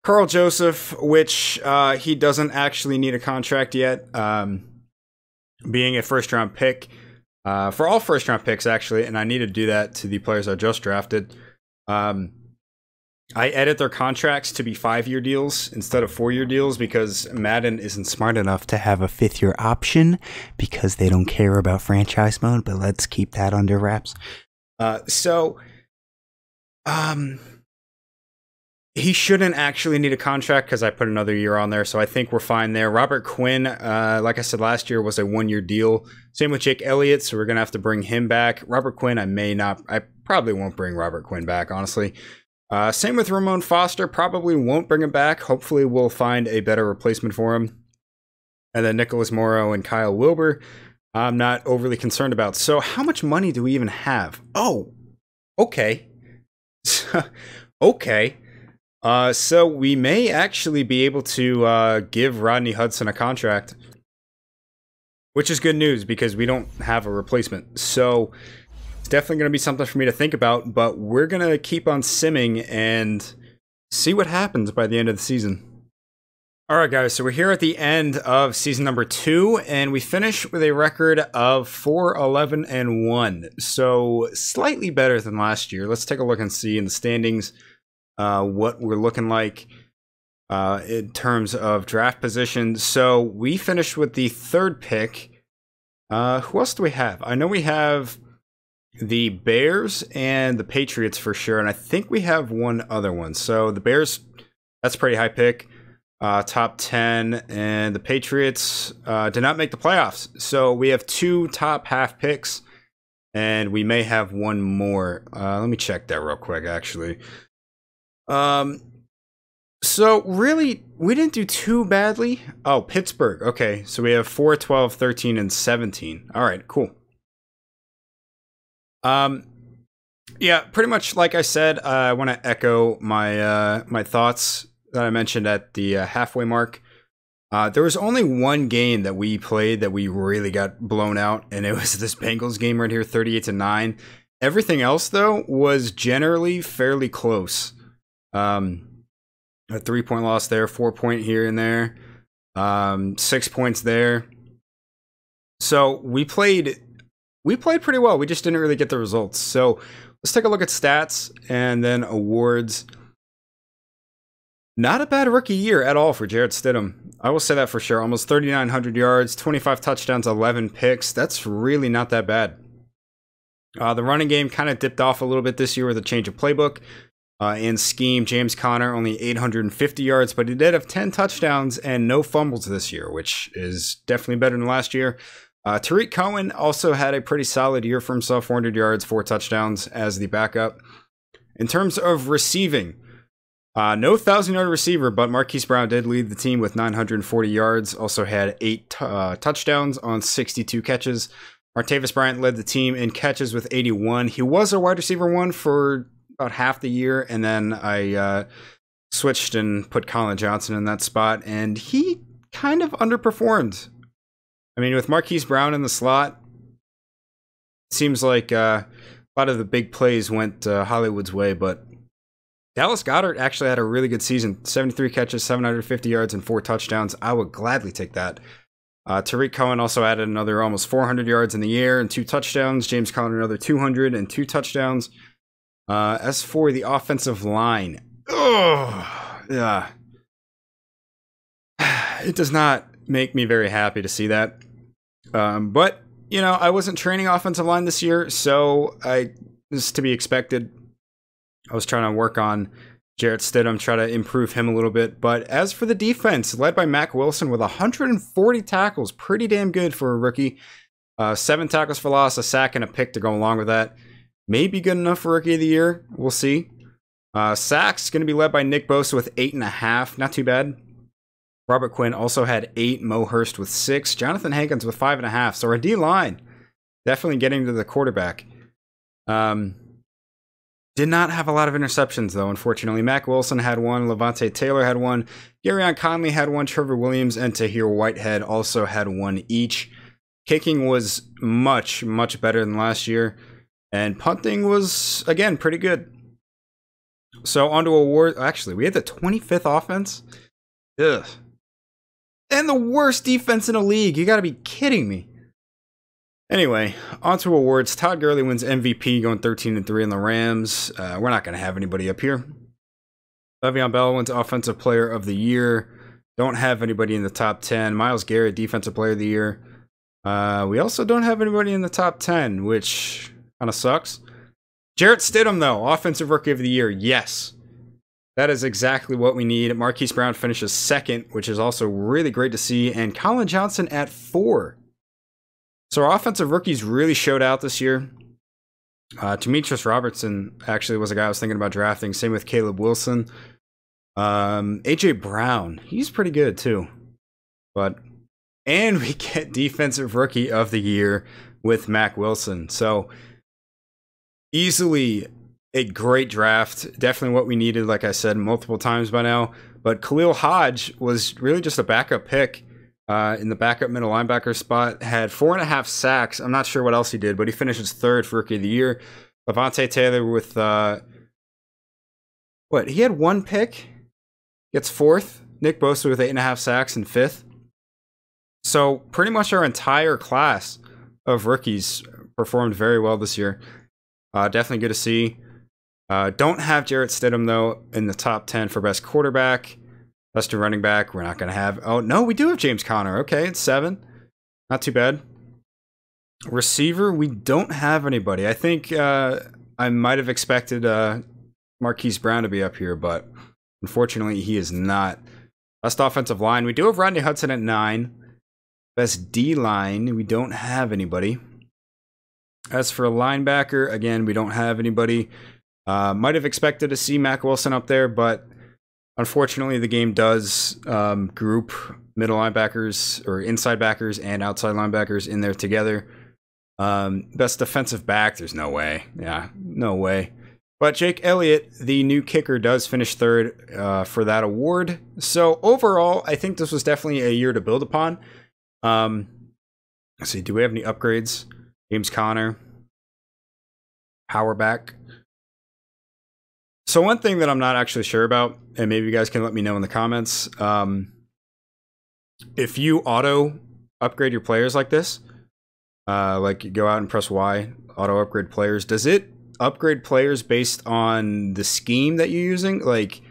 Carl Joseph, which he doesn't actually need a contract yet. Being a 1st round pick. For all 1st round picks, actually. And I need to do that to the players I just drafted. I edit their contracts to be 5-year deals instead of 4-year deals because Madden isn't smart enough to have a 5th-year option because they don't care about franchise mode, but let's keep that under wraps. He shouldn't actually need a contract because I put another year on there, so I think we're fine there. Robert Quinn, like I said last year, was a 1-year deal. Same with Jake Elliott, so we're going to have to bring him back. Robert Quinn, I probably won't bring Robert Quinn back, honestly. Same with Ramon Foster, probably won't bring him back. Hopefully we'll find a better replacement for him. And then Nicholas Morrow and Kyle Wilbur. I'm not overly concerned about. So how much money do we even have? Oh, okay. Okay. So we may actually be able to give Rodney Hudson a contract, which is good news because we don't have a replacement. So it's definitely going to be something for me to think about, but we're going to keep on simming and see what happens by the end of the season. Alright guys, so we're here at the end of season number 2, and we finish with a record of 4-11-1. So slightly better than last year. Let's take a look and see in the standings what we're looking like in terms of draft position. So we finished with the 3rd pick. Who else do we have? I know we have the Bears and the Patriots for sure, and I think we have one other one. So the Bears, that's a pretty high pick. Top 10, and the Patriots did not make the playoffs. So we have 2 top half picks, and we may have one more. Let me check that real quick, actually. So really, we didn't do too badly. Oh, Pittsburgh. Okay, so we have 4, 12, 13, and 17. All right, cool. Yeah, pretty much like I said, I want to echo my my thoughts that I mentioned at the halfway mark. There was only one game that we played that we really got blown out, and it was this Bengals game right here, 38-9. Everything else, though, was generally fairly close. A 3-point loss there, 4-point here and there, 6 points there. So we played pretty well. We just didn't really get the results. So let's take a look at stats and then awards. Not a bad rookie year at all for Jarrett Stidham. I will say that for sure. Almost 3,900 yards, 25 touchdowns, 11 picks. That's really not that bad. The running game kind of dipped off a little bit this year with a change of playbook and scheme. James Conner only 850 yards, but he did have 10 touchdowns and no fumbles this year, which is definitely better than last year. Tariq Cohen also had a pretty solid year for himself, 400 yards, 4 touchdowns as the backup. In terms of receiving, no 1,000-yard receiver, but Marquise Brown did lead the team with 940 yards. Also had 8 touchdowns on 62 catches. Martavis Bryant led the team in catches with 81. He was a wide receiver 1 for about half the year, and then I switched and put Colin Johnson in that spot, and he kind of underperformed. I mean, with Marquise Brown in the slot, it seems like a lot of the big plays went Hollywood's way, but Dallas Goedert actually had a really good season. 73 catches, 750 yards, and 4 touchdowns. I would gladly take that. Tariq Cohen also added another almost 400 yards in the air and 2 touchdowns. James Conner another 200 and 2 touchdowns. As for the offensive line, yeah, it does not make me very happy to see that. But, you know, I wasn't training offensive line this year, so this is to be expected. I was trying to work on Jarrett Stidham, try to improve him a little bit. But as for the defense, led by Mack Wilson with 140 tackles, pretty damn good for a rookie. 7 tackles for loss, a sack, and a pick to go along with that. Maybe good enough for Rookie of the Year. We'll see. Sacks going to be led by Nick Bosa with 8.5. Not too bad. Robert Quinn also had 8. Mo Hurst with 6. Jonathan Hankins with 5.5. So our D-line definitely getting to the quarterback. Did not have a lot of interceptions, though, unfortunately. Mack Wilson had 1. Levante Taylor had 1. Garyon Conley had 1. Trevor Williams and Tahir Whitehead also had 1 each. Kicking was much, much better than last year. And punting was, again, pretty good. So on to award. Actually, we had the 25th offense. Ugh. And the worst defense in the league. You got to be kidding me. Anyway, on to awards. Todd Gurley wins MVP, going 13-3 in the Rams. We're not going to have anybody up here. Le'Veon Bell wins Offensive Player of the Year. Don't have anybody in the top 10. Myles Garrett, Defensive Player of the Year. We also don't have anybody in the top 10, which kind of sucks. Jarrett Stidham, though, Offensive Rookie of the Year. Yes. That is exactly what we need. Marquise Brown finishes 2nd, which is also really great to see. And Colin Johnson at 4. So our offensive rookies really showed out this year. Demetrius Robertson actually was a guy I was thinking about drafting. Same with Caleb Wilson. A.J. Brown, he's pretty good too. But And we get Defensive Rookie of the Year with Mack Wilson. So easily a great draft. Definitely what we needed, like I said, multiple times by now. But KHALIL Hodge was really just a backup pick in the backup middle linebacker spot. Had 4.5 sacks. I'm not sure what else he did, but he finishes 3rd for Rookie of the Year. Levante Taylor with, he had 1 pick. Gets 4th. Nick Bosa with 8.5 sacks and 5th. So pretty much our entire class of rookies performed very well this year. Definitely good to see. Don't have Jarrett Stidham, though, in the top 10 for best quarterback. Best running back, we're not going to have. Oh, no, we do have James Conner. Okay, it's 7. Not too bad. Receiver, we don't have anybody. I think I might have expected Marquise Brown to be up here, but unfortunately, he is not. Best offensive line, we do have Rodney Hudson at 9. Best D-line, we don't have anybody. As for a linebacker, again, we don't have anybody. Might have expected to see Mack Wilson up there, but unfortunately, the game does group middle linebackers or inside backers and outside linebackers in there together. Best defensive back, there's no way. Yeah, no way. But Jake Elliott, the new kicker, does finish 3rd for that award. So overall, I think this was definitely a year to build upon. Let's see, do we have any upgrades? James Conner, power back. So one thing that I'm not actually sure about, and maybe you guys can let me know in the comments, if you auto upgrade your players like this, like you go out and press Y, auto upgrade players, does it upgrade players based on the scheme that you're using? Like,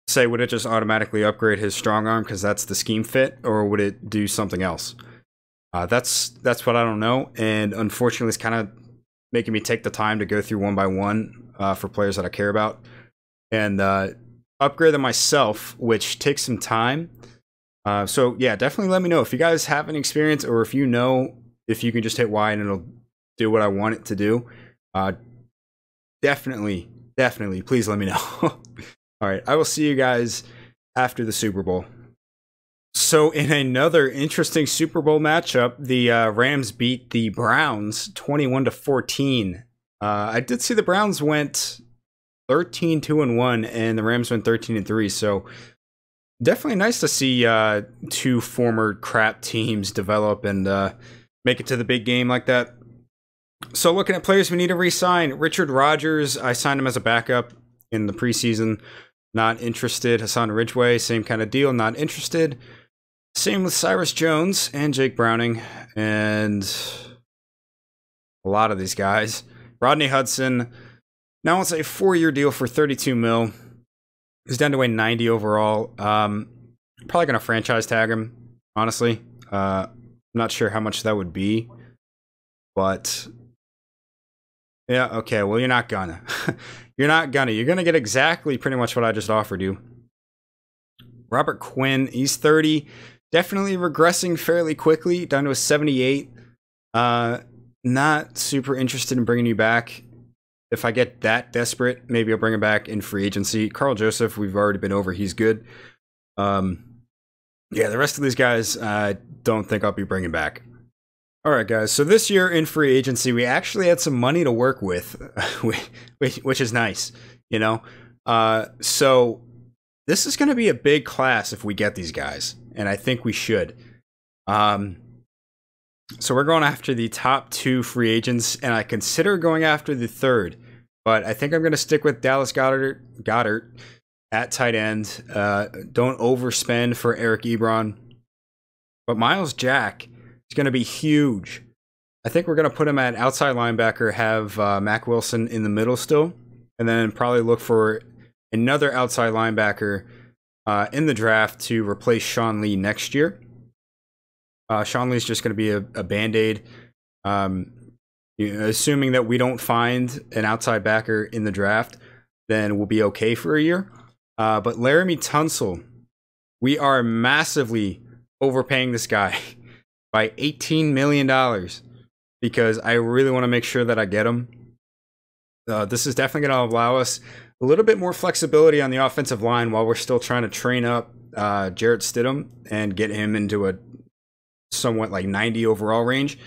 say, would it just automatically upgrade his strong arm because that's the scheme fit, or would it do something else? That's what I don't know, and unfortunately, it's kind of making me take the time to go through one by one for players that I care about and upgrade them myself, which takes some time. So yeah, definitely let me know if you guys have any experience, or if you know if you can just hit Y and it'll do what I want it to do. Definitely, please let me know. All right, I will see you guys after the Super Bowl. So in another interesting Super Bowl matchup, the Rams beat the Browns 21-14. I did see the Browns went 13-2-1 and the Rams went 13-3. So definitely nice to see 2 former crap teams develop and make it to the big game like that. So looking at players we need to re-sign, Richard Rodgers, I signed him as a backup in the preseason. Not interested. Hassan Ridgeway, same kind of deal. Not interested. Same with Cyrus Jones and Jake Browning and a lot of these guys. Rodney Hudson. Now it's a 4-year deal for $32 million. He's down to a 90 overall. Probably going to franchise tag him, honestly. I'm not sure how much that would be. But yeah, okay, well, you're not gonna. You're gonna get exactly pretty much what I just offered you. Robert Quinn, he's 30. Definitely regressing fairly quickly, down to a 78. Not super interested in bringing you back. If I get that desperate, maybe I'll bring him back in free agency. Carl Joseph, we've already been over. He's good. Yeah, the rest of these guys, I don't think I'll be bringing back. All right, guys. So this year in free agency, we actually had some money to work with, which is nice, you know? So this is going to be a big class if we get these guys, and I think we should. So we're going after the top 2 free agents, and I consider going after the 3rd, but I think I'm going to stick with Dallas Goedert at tight end. Don't overspend for Eric Ebron. But Miles Jack is going to be huge. I think we're going to put him at outside linebacker, have Mack Wilson in the middle still, and then probably look for another outside linebacker in the draft to replace Sean Lee next year. Sean Lee's just going to be a Band-Aid. Assuming that we don't find an outside backer in the draft, then we'll be okay for a year. But Laramie Tunsil, we are massively overpaying this guy by $18 million because I really want to make sure that I get him. This is definitely going to allow us a little bit more flexibility on the offensive line while we're still trying to train up Jarrett Stidham and get him into a somewhat like 90 overall range.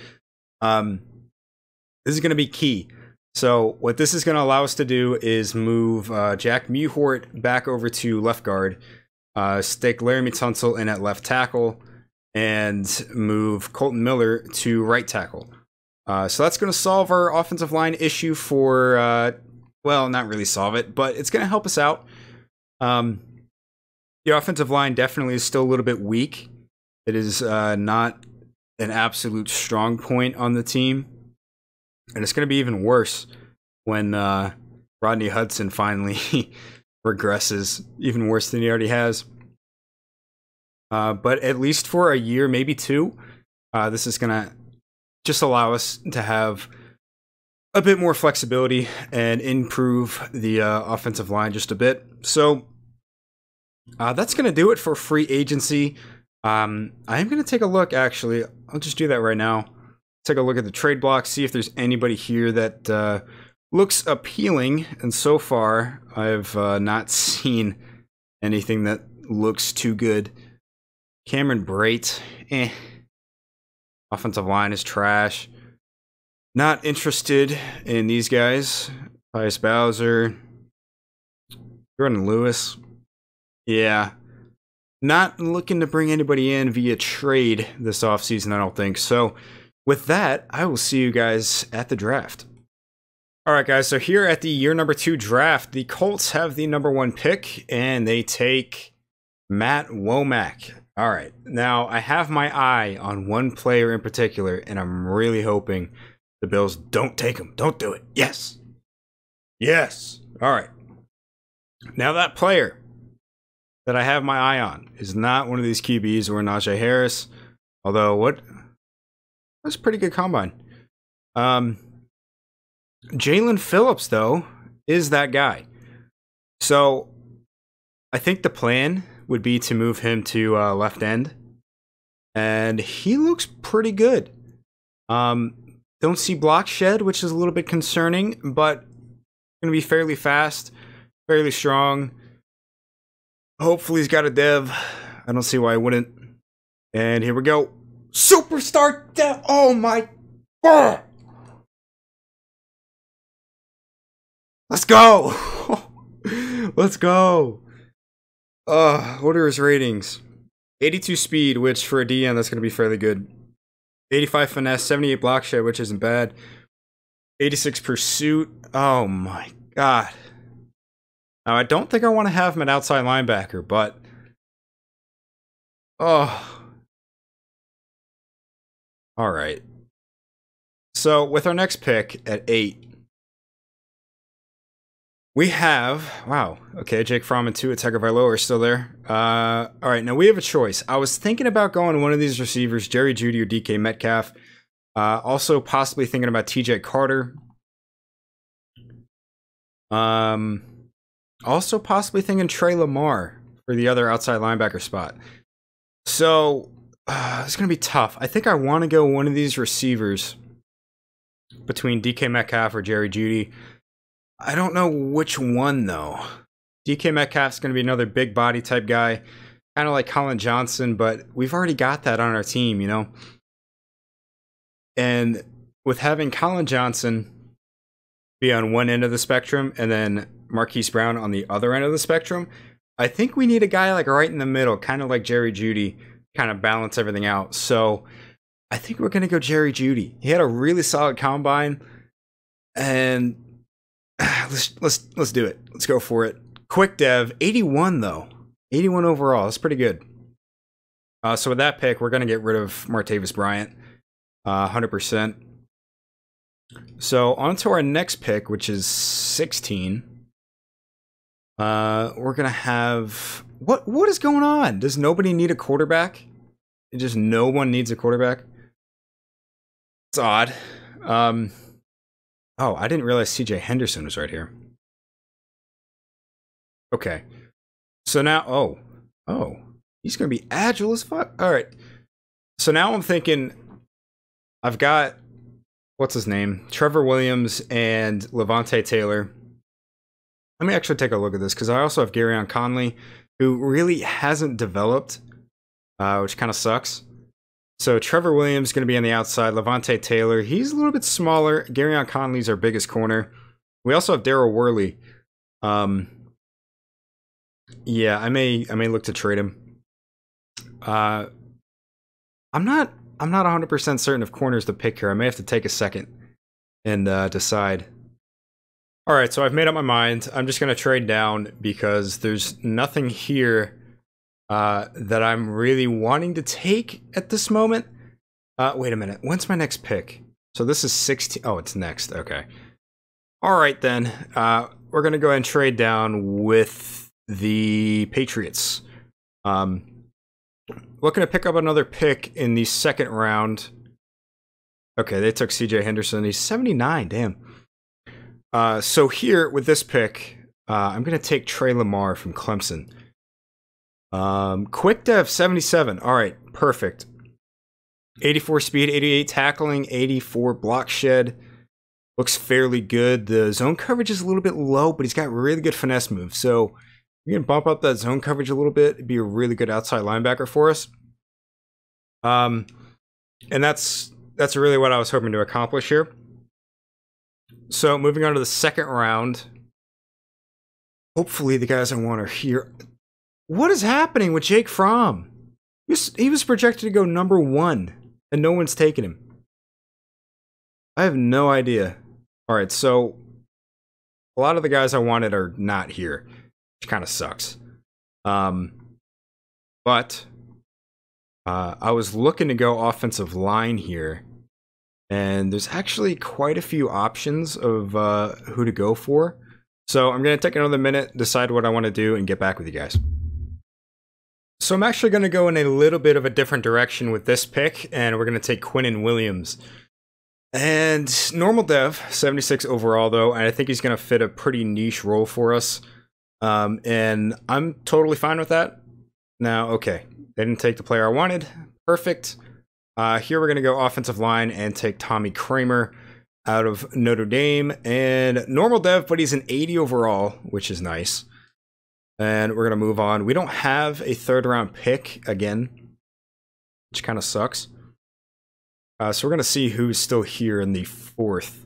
This is going to be key. So what this is going to allow us to do is move Jack Mewhort back over to left guard, stick Laramie Tunsil in at left tackle, and move Colton Miller to right tackle. So that's going to solve our offensive line issue for, well, not really solve it, but it's going to help us out. The offensive line definitely is still a little bit weak. It is not an absolute strong point on the team. And it's going to be even worse when Rodney Hudson finally regresses, even worse than he already has. But at least for a year, maybe two, this is going to just allow us to have a bit more flexibility and improve the offensive line just a bit. So that's going to do it for free agency. I am going to take a look, actually. I'll just do that right now. Take a look at the trade block, see if there's anybody here that looks appealing. And so far, I've not seen anything that looks too good. Cameron Brate, offensive line is trash. Not interested in these guys. Pius Bowser. Jordan Lewis. Yeah. Not looking to bring anybody in via trade this offseason, I don't think. So with that, I will see you guys at the draft. All right, guys. So here at the year number 2 draft, the Colts have the number 1 pick, and they take Matt Womack. All right. Now, I have my eye on one player in particular, and I'm really hoping the Bills don't take him. Don't do it. Yes. Yes. All right. Now, that player that I have my eye on is not one of these QBs or Najee Harris, although that's a pretty good combine. Jalen Phillips, though, is that guy. So I think the plan would be to move him to left end, and he looks pretty good. Don't see block shed, which is a little bit concerning, but going to be fairly fast, fairly strong. Hopefully he's got a dev. I don't see why I wouldn't. And here we go. Superstar dev. Oh my God. Let's go. Let's go. What are his ratings? 82 speed, which for a DN, that's going to be fairly good. 85 finesse, 78 block shed, which isn't bad. 86 pursuit. Oh my God. Now, I don't think I want to have him at outside linebacker, but oh. All right. So with our next pick at 8, we have, wow, okay, Jake Fromm and Tua Tagovailoa are still there. All right, now we have a choice. I was thinking about going one of these receivers, Jerry Jeudy or DK Metcalf. Also possibly thinking about TJ Carter. Also possibly thinking Trey Lamar for the other outside linebacker spot. So it's going to be tough. I think I want to go one of these receivers between DK Metcalf or Jerry Jeudy. I don't know which one, though. DK Metcalf's going to be another big body type guy, kind of like Colin Johnson, but we've already got that on our team, you know? And with having Colin Johnson be on one end of the spectrum and then Marquise Brown on the other end of the spectrum, I think we need a guy like right in the middle, kind of like Jerry Jeudy, kind of balance everything out. So I think we're going to go Jerry Jeudy. He had a really solid combine, and let's do it. Let's go for it. Quick dev, 81 though. 81 overall. That's pretty good. So with that pick, we're going to get rid of Martavis Bryant. 100%. So on to our next pick, which is 16. We're going to have... What is going on? Does nobody need a quarterback? Just no one needs a quarterback? It's odd. Oh, I didn't realize CJ Henderson was right here. Okay. So now, oh, he's going to be agile as fuck. All right. So now I'm thinking, I've got, what's his name? Trevor Williams and Levante Taylor. Let me actually take a look at this, because I also have Garyon Conley. who really hasn't developed, which kind of sucks. So Trevor Williams going to be on the outside. Levante Taylor, he's a little bit smaller. Garyon Conley's our biggest corner. We also have Daryl Worley. Yeah, I may look to trade him. I'm not 100% certain of corners to pick here. I may have to take a second and decide. All right, so I've made up my mind. I'm just going to trade down because there's nothing here that I'm really wanting to take at this moment. Wait a minute. When's my next pick? So this is 16. Oh, it's next. Okay. All right, then. We're going to go ahead and trade down with the Patriots. Looking to pick up another pick in the second round. Okay, they took CJ Henderson. He's 79. Damn. So here with this pick, I'm going to take Trey Lamar from Clemson. Quick dev 77. All right, perfect. 84 speed, 88 tackling, 84 block shed. Looks fairly good. The zone coverage is a little bit low, but he's got really good finesse moves. So you can bump up that zone coverage a little bit. It'd be a really good outside linebacker for us. And that's really what I was hoping to accomplish here. So moving on to the second round. Hopefully the guys I want are here. What is happening with Jake Fromm? He was projected to go number 1, and no one's taken him. I have no idea. All right, so a lot of the guys I wanted are not here, which kind of sucks. But I was looking to go offensive line here, and there's actually quite a few options of who to go for. So I'm going to take another minute, decide what I want to do, and get back with you guys. So I'm actually going to go in a little bit of a different direction with this pick, and we're going to take Quinnen Williams. And normal dev, 76 overall though, and I think he's going to fit a pretty niche role for us. And I'm totally fine with that. Now, okay, they didn't take the player I wanted. Perfect. Here we're going to go offensive line and take Tommy Kramer out of Notre Dame. And normal dev, but he's an 80 overall, which is nice. And we're going to move on. We don't have a third round pick again, which kind of sucks. So we're going to see who's still here in the fourth.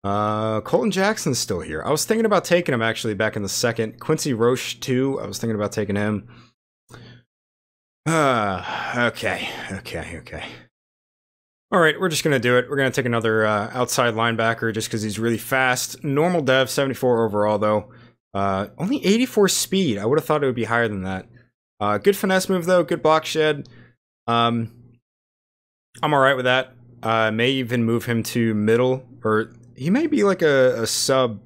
Colton Jackson's still here. I was thinking about taking him actually back in the second. Quincy Roche too. I was thinking about taking him. Okay. All right, we're just going to do it. We're going to take another outside linebacker just because he's really fast. Normal dev, 74 overall though. Only 84 speed. I would have thought it would be higher than that. Good finesse move though. Good block shed. I'm all right with that. May even move him to middle, or he may be like a sub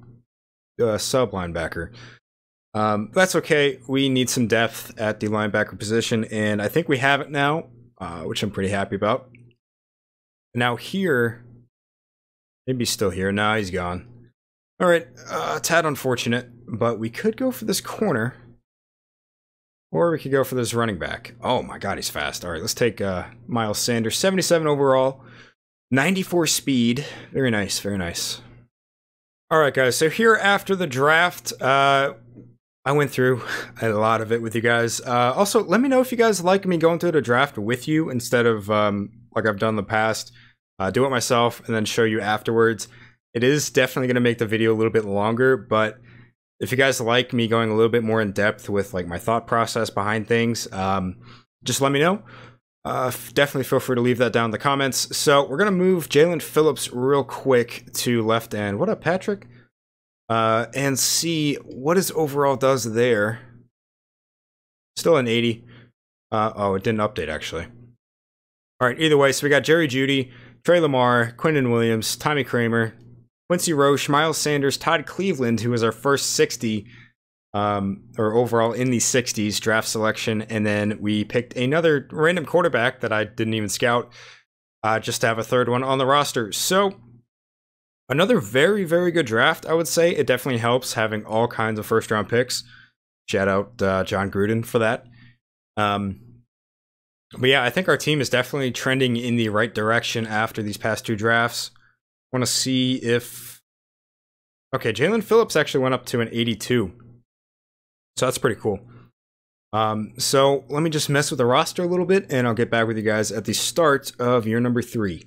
linebacker. That's okay. We need some depth at the linebacker position, and I think we have it now, which I'm pretty happy about. Now here, maybe he's still here. Nah, he's gone. All right, tad unfortunate, but we could go for this corner. Or we could go for this running back. Oh my god, he's fast. All right, let's take Miles Sanders. 77 overall, 94 speed. Very nice, very nice. All right, guys, so here after the draft, I went through a lot of it with you guys. Also, let me know if you guys like me going through the draft with you instead of like I've done in the past. Do it myself and then show you afterwards. It is definitely going to make the video a little bit longer, but if you guys like me going a little bit more in depth with like my thought process behind things, just let me know. Definitely feel free to leave that down in the comments. So we're going to move Jalen Phillips real quick to left end. What up, Patrick? And see what his overall does there. Still an 80. Oh, it didn't update actually. All right, either way, so we got Jerry Jeudy, Trey Lamar, Quinnen Williams, Tommy Kramer, Quincy Roche, Miles Sanders, Todd Cleveland, who was our first 60, or overall in the 60s draft selection, and then we picked another random quarterback that I didn't even scout, just to have a third one on the roster. So another very, very good draft, I would say. It definitely helps having all kinds of first-round picks. Shout out John Gruden for that. But yeah, I think our team is definitely trending in the right direction after these past two drafts. Want to see if... Okay, Jalen Phillips actually went up to an 82. So that's pretty cool. So let me just mess with the roster a little bit, and I'll get back with you guys at the start of year number 3.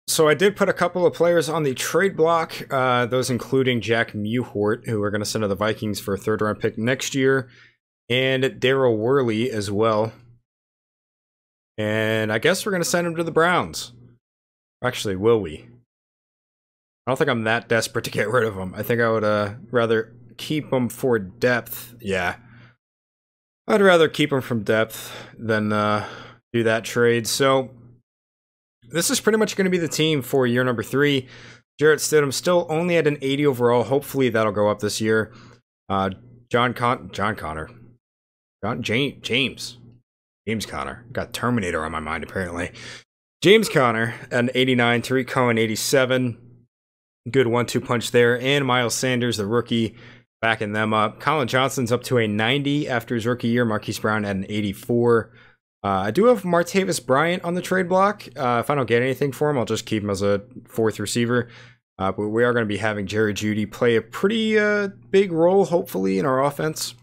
So I did put a couple of players on the trade block, those including Jack Mewhort, who we're going to send to the Vikings for a 3rd-round pick next year, and Daryl Worley as well. And I guess we're going to send him to the Browns. Actually, will we? I don't think I'm that desperate to get rid of him. I think I would rather keep him for depth. Yeah. I'd rather keep him from depth than do that trade. So this is pretty much going to be the team for year number 3. Jarrett Stidham still only at an 80 overall. Hopefully that'll go up this year. James Conner. Got Terminator on my mind, apparently. James Conner at an 89. Tariq Cohen, 87. Good 1-2 punch there. And Miles Sanders, the rookie, backing them up. Colin Johnson's up to a 90 after his rookie year. Marquise Brown at an 84. I do have Martavis Bryant on the trade block. If I don't get anything for him, I'll just keep him as a 4th receiver. But we are going to be having Jerry Jeudy play a pretty big role, hopefully, in our offense.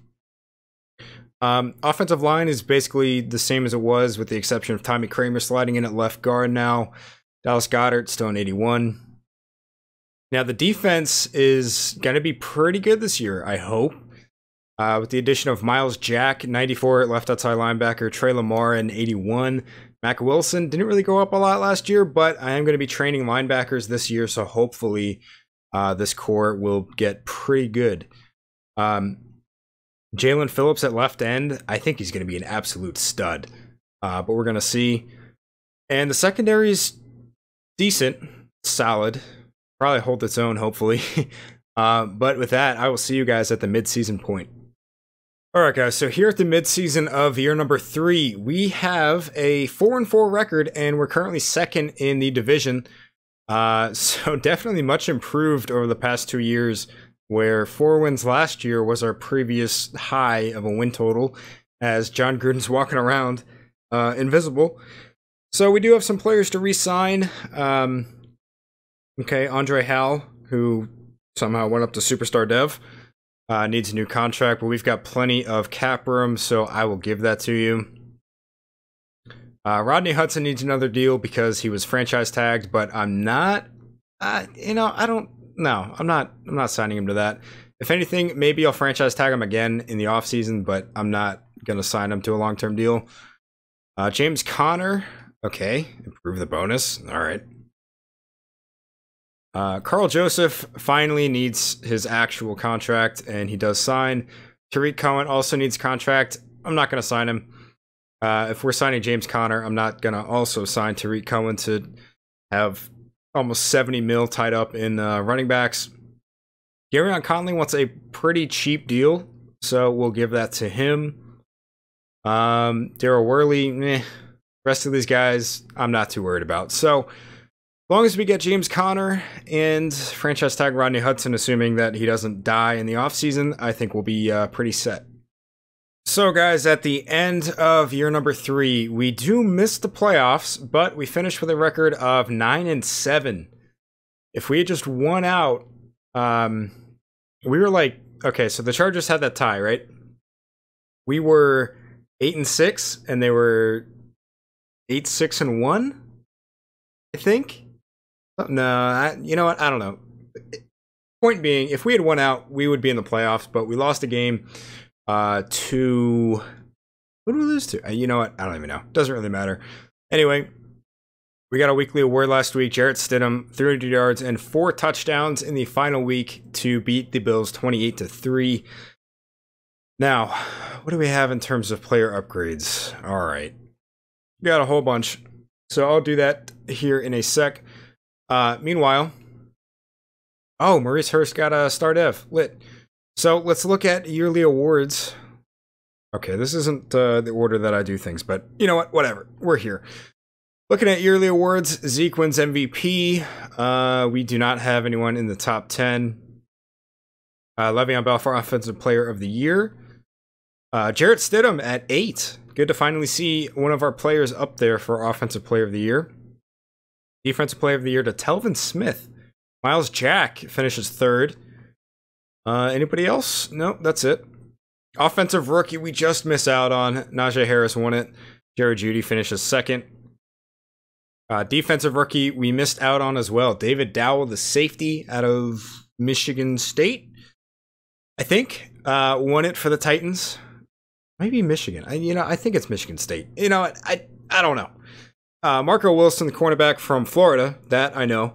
Offensive line is basically the same as it was, with the exception of Tommy Kramer sliding in at left guard now. Dallas Goedert still an 81. Now, the defense is going to be pretty good this year, I hope. With the addition of Miles Jack, 94 left outside linebacker, Trey Lamar, and 81. Mack Wilson didn't really go up a lot last year, but I am going to be training linebackers this year, so hopefully this core will get pretty good. Jalen Phillips at left end, I think he's going to be an absolute stud, but we're going to see. And the secondary's decent, solid, probably hold its own, hopefully. But with that, I will see you guys at the mid-season point. Alright guys, so here at the midseason of year number 3, we have a 4-4 record, and we're currently 2nd in the division. So definitely much improved over the past 2 years, where 4 wins last year was our previous high of a win total, as John Gruden's walking around invisible. So we do have some players to re-sign. Okay, Andre Hal, who somehow went up to Superstar Dev. Needs a new contract, but we've got plenty of cap room, so I will give that to you. Rodney Hudson needs another deal because he was franchise tagged, but I'm not, I'm not signing him to that. If anything, maybe I'll franchise tag him again in the offseason, but I'm not going to sign him to a long-term deal. James Conner, okay, improve the bonus, all right. Carl Joseph finally needs his actual contract, and he does sign. Tariq Cohen also needs contract. I'm not going to sign him. If we're signing James Conner, I'm not going to also sign Tariq Cohen to have almost 70 mil tied up in running backs. Garyon Conley wants a pretty cheap deal, so we'll give that to him. Daryl Worley, meh. Rest of these guys, I'm not too worried about. So, as long as we get James Conner and franchise tag Rodney Hudson, assuming that he doesn't die in the offseason, I think we'll be pretty set. So guys, at the end of year number 3, we do miss the playoffs, but we finished with a record of 9-7. If we had just won out, we were like, okay, so the Chargers had that tie, right? We were 8-6, and they were 8-6-1, I think. No, you know what? I don't know. Point being, if we had won out, we would be in the playoffs, but we lost a game to... Who did we lose to? You know what? I don't even know. Doesn't really matter. Anyway, we got a weekly award last week. Jarrett Stidham, 300 yards and 4 touchdowns in the final week to beat the Bills 28-3. Now, what do we have in terms of player upgrades? All right. We got a whole bunch, so I'll do that here in a sec. Meanwhile, oh, Maurice Hurst got a star dev, lit. So let's look at yearly awards. Okay, this isn't the order that I do things, but you know what? Whatever. We're here. Looking at yearly awards, Zeke wins MVP. We do not have anyone in the top 10. Le'Veon Bell for Offensive Player of the Year. Jarrett Stidham at 8. Good to finally see one of our players up there for Offensive Player of the Year. Defensive Player of the Year to Telvin Smith. Miles Jack finishes 3rd. Anybody else? No, that's it. Offensive rookie, we just miss out on. Najee Harris won it. Jerry Jeudy finishes second. Defensive rookie, we missed out on as well. David Dowell, the safety out of Michigan State, I think, won it for the Titans. Maybe Michigan. I think it's Michigan State. I don't know. Marco Wilson, the cornerback from Florida, that I know,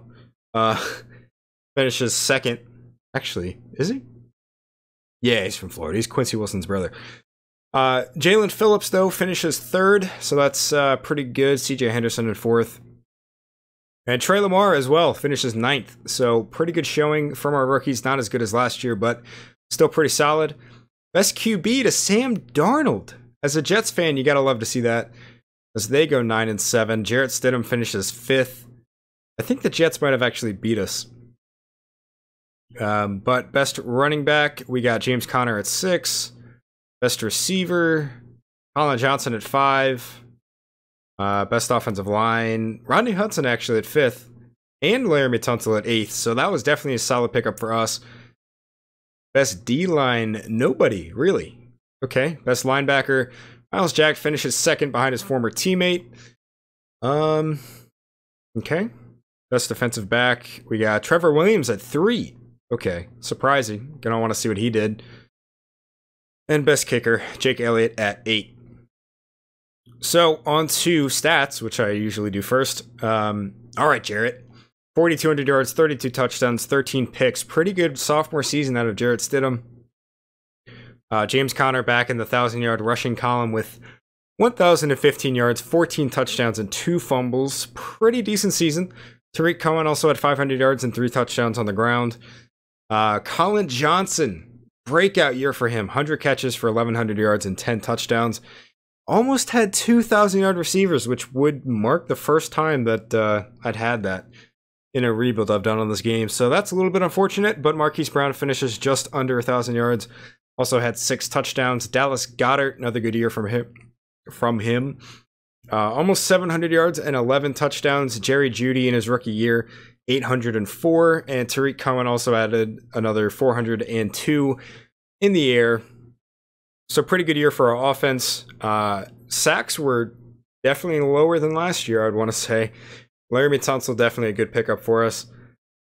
finishes second. Actually, is he? Yeah, he's from Florida. He's Quincy Wilson's brother. Jalen Phillips, though, finishes third, so that's pretty good. CJ Henderson in fourth. And Trey Lamar as well finishes ninth, so pretty good showing from our rookies. Not as good as last year, but still pretty solid. Best QB to Sam Darnold. As a Jets fan, you gotta love to see that, as they go 9-7. Jarrett Stidham finishes fifth. I think the Jets might have actually beat us. But best running back, we got James Conner at 6. Best receiver, Colin Johnson at 5. Best offensive line, Rodney Hudson actually at 5th. And Laramie Tunsil at 8th. So that was definitely a solid pickup for us. Best D-line, nobody, really. Okay, best linebacker, Miles Jack finishes second behind his former teammate. Okay. Best defensive back, we got Trevor Williams at 3. Okay, surprising. Gonna want to see what he did. And best kicker, Jake Elliott at 8. So, on to stats, which I usually do first. Alright, Jarrett. 4,200 yards, 32 touchdowns, 13 picks. Pretty good sophomore season out of Jarrett Stidham. James Conner back in the 1,000-yard rushing column with 1,015 yards, 14 touchdowns, and 2 fumbles. Pretty decent season. Tariq Cohen also had 500 yards and 3 touchdowns on the ground. Colin Johnson, breakout year for him. 100 catches for 1,100 yards and 10 touchdowns. Almost had 2,000-yard receivers, which would mark the first time that I'd had that in a rebuild I've done on this game. So that's a little bit unfortunate, but Marquise Brown finishes just under 1,000 yards. Also had 6 touchdowns. Dallas Goedert, another good year from him. Almost 700 yards and 11 touchdowns. Jerry Jeudy in his rookie year, 804. And Tariq Cohen also added another 402 in the air. So pretty good year for our offense. Sacks were definitely lower than last year, I'd want to say. Laramie Tunsil, definitely a good pickup for us.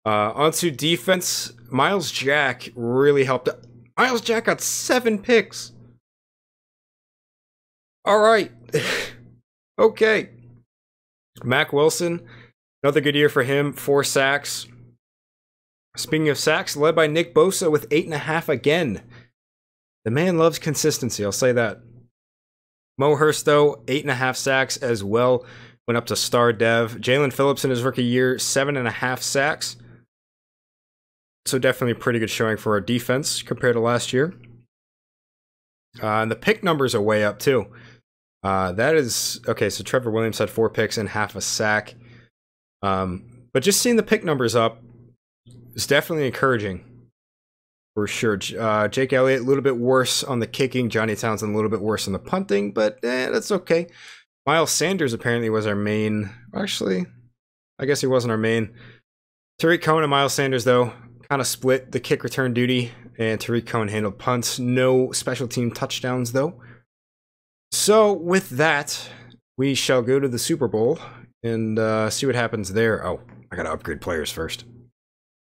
Onto defense, Miles Jack really helped. Miles Jack got 7 picks. All right. Okay. Mack Wilson, another good year for him, 4 sacks. Speaking of sacks, led by Nick Bosa with 8.5 again. The man loves consistency, I'll say that. Mo Hurst, though, 8.5 sacks as well. Went up to star dev. Jalen Phillips in his rookie year, 7.5 sacks. So definitely a pretty good showing for our defense compared to last year. And the pick numbers are way up, too. That is... Okay, so Trevor Williams had 4 picks and half a sack. But just seeing the pick numbers up is definitely encouraging. For sure. Jake Elliott, a little bit worse on the kicking. Johnny Townsend, a little bit worse on the punting. But that's okay. Miles Sanders apparently was our main. Actually, I guess he wasn't our main. Tariq Cohen and Miles Sanders, though, kind of split the kick return duty. And Tariq Cohen handled punts. No special team touchdowns, though. So, with that, we shall go to the Super Bowl and see what happens there. Oh, I gotta upgrade players first.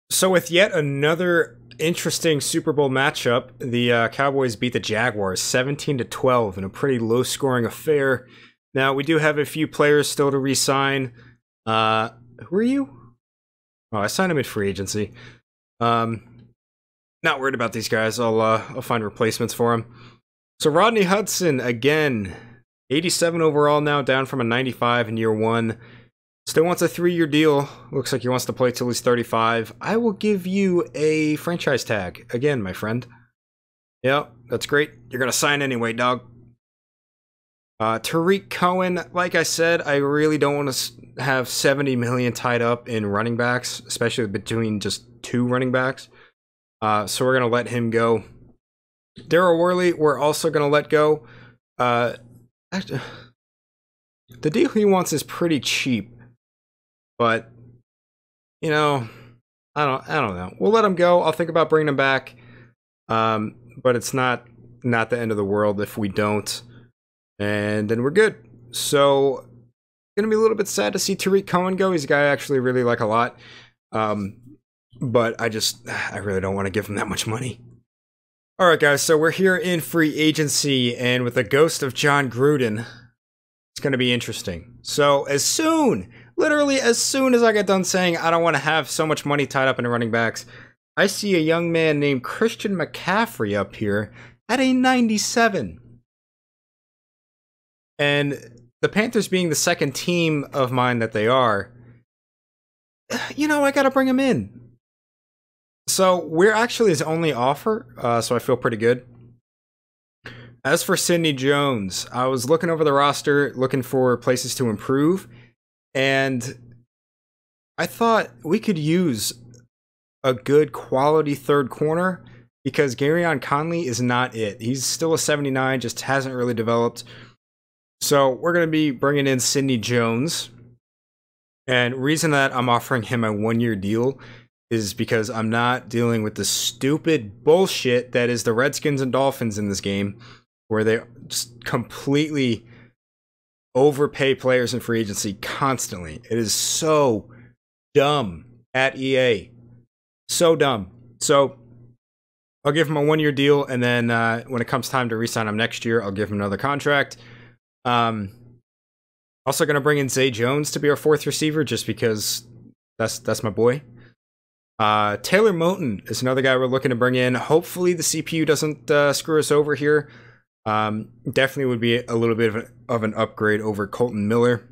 So, with yet another interesting Super Bowl matchup, the Cowboys beat the Jaguars 17-12 in a pretty low-scoring affair. Now, we do have a few players still to re-sign. Who are you? Oh, I signed him in free agency. Not worried about these guys. I'll find replacements for them. So Rodney Hudson, again, 87 overall now, down from a 95 in year 1. Still wants a 3-year deal. Looks like he wants to play till he's 35. I will give you a franchise tag. Again, my friend. Yep, that's great. You're going to sign anyway, dog. Tariq Cohen, like I said, I really don't want to have $70 million tied up in running backs, especially between just 2 running backs. So we're going to let him go. Daryl Worley, we're also going to let go. The deal he wants is pretty cheap. But, you know, I don't know. We'll let him go. I'll think about bringing him back. But it's not not the end of the world if we don't. And then we're good. So, gonna be a little bit sad to see Tariq Cohen go. He's a guy I actually really like a lot. But I really don't want to give him that much money. Alright guys, so we're here in free agency, and with the ghost of John Gruden, it's gonna be interesting. So literally as soon as I get done saying I don't want to have so much money tied up in running backs, I see a young man named Christian McCaffrey up here at a 97. And the Panthers being the second team of mine that they are, you know, I gotta bring him in. So we're actually his only offer, so I feel pretty good. As for Sidney Jones, I was looking over the roster, looking for places to improve, and I thought we could use a good quality third corner because Garyon Conley is not it. He's still a 79, just hasn't really developed. So we're going to be bringing in Sidney Jones, and reason that I'm offering him a one-year deal is because I'm not dealing with the stupid bullshit that is the Redskins and Dolphins in this game, where they just completely overpay players in free agency constantly. It is so dumb at EA. So dumb. So I'll give him a one-year deal, and then when it comes time to re-sign him next year, I'll give him another contract. Also going to bring in Zay Jones to be our fourth receiver, just because that's my boy. Taylor Moton is another guy we're looking to bring in. Hopefully the CPU doesn't screw us over here. Definitely would be a little bit of an upgrade over Kolton Miller,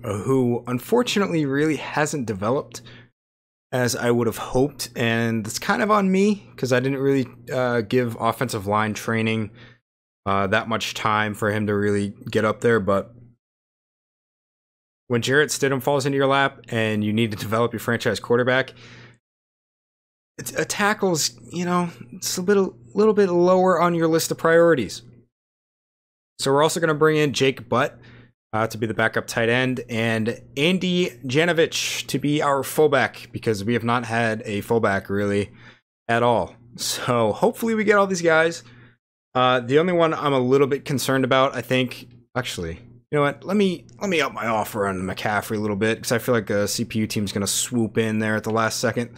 who unfortunately really hasn't developed as I would have hoped, and it's kind of on me because I didn't really give offensive line training that much time for him to really get up there. But when Jarrett Stidham falls into your lap and you need to develop your franchise quarterback, a tackle's, you know, it's a little bit lower on your list of priorities. So we're also going to bring in Jake Butt to be the backup tight end, and Andy Janovich to be our fullback, because we have not had a fullback really at all. So hopefully we get all these guys. The only one I'm a little bit concerned about, I think, actually, you know what? Let me up my offer on McCaffrey a little bit, because I feel like the CPU team's going to swoop in there at the last second.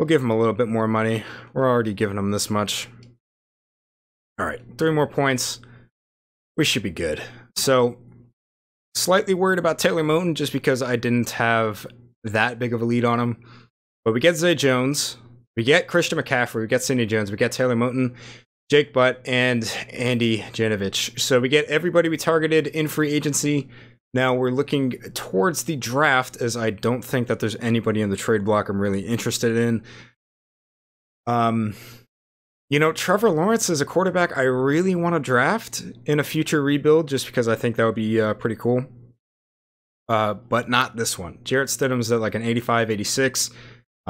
We'll give him a little bit more money. We're already giving him this much. All right, 3 more points. We should be good. So, slightly worried about Taylor Moton just because I didn't have that big of a lead on him. But we get Zay Jones, we get Christian McCaffrey, we get Sidney Jones, we get Taylor Moton, Jake Butt, and Andy Janovich. So we get everybody we targeted in free agency. Now we're looking towards the draft, as I don't think that there's anybody in the trade block I'm really interested in. You know, Trevor Lawrence is a quarterback I really want to draft in a future rebuild, just because I think that would be pretty cool. But not this one. Jarrett Stidham's at like an 85, 86.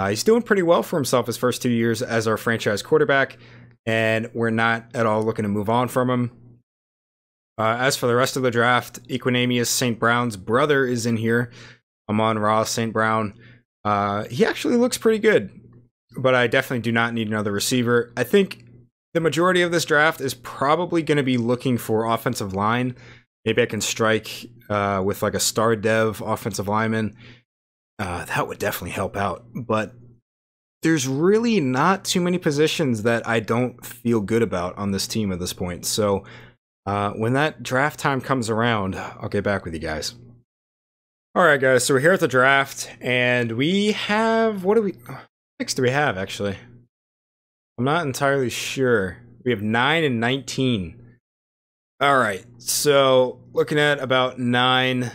He's doing pretty well for himself his first 2 years as our franchise quarterback, and we're not at all looking to move on from him. As for the rest of the draft, Equanimeous St. Brown's brother is in here. Amon-Ra St. Brown. He actually looks pretty good, but I definitely do not need another receiver. I think the majority of this draft is probably going to be looking for offensive line. Maybe I can strike with like a star dev offensive lineman. That would definitely help out. But there's really not too many positions that I don't feel good about on this team at this point. So when that draft time comes around, I'll get back with you guys. Alright guys, so we're here at the draft, and we have, what picks do we have actually? I'm not entirely sure. We have 9 and 19. Alright, so looking at about 9,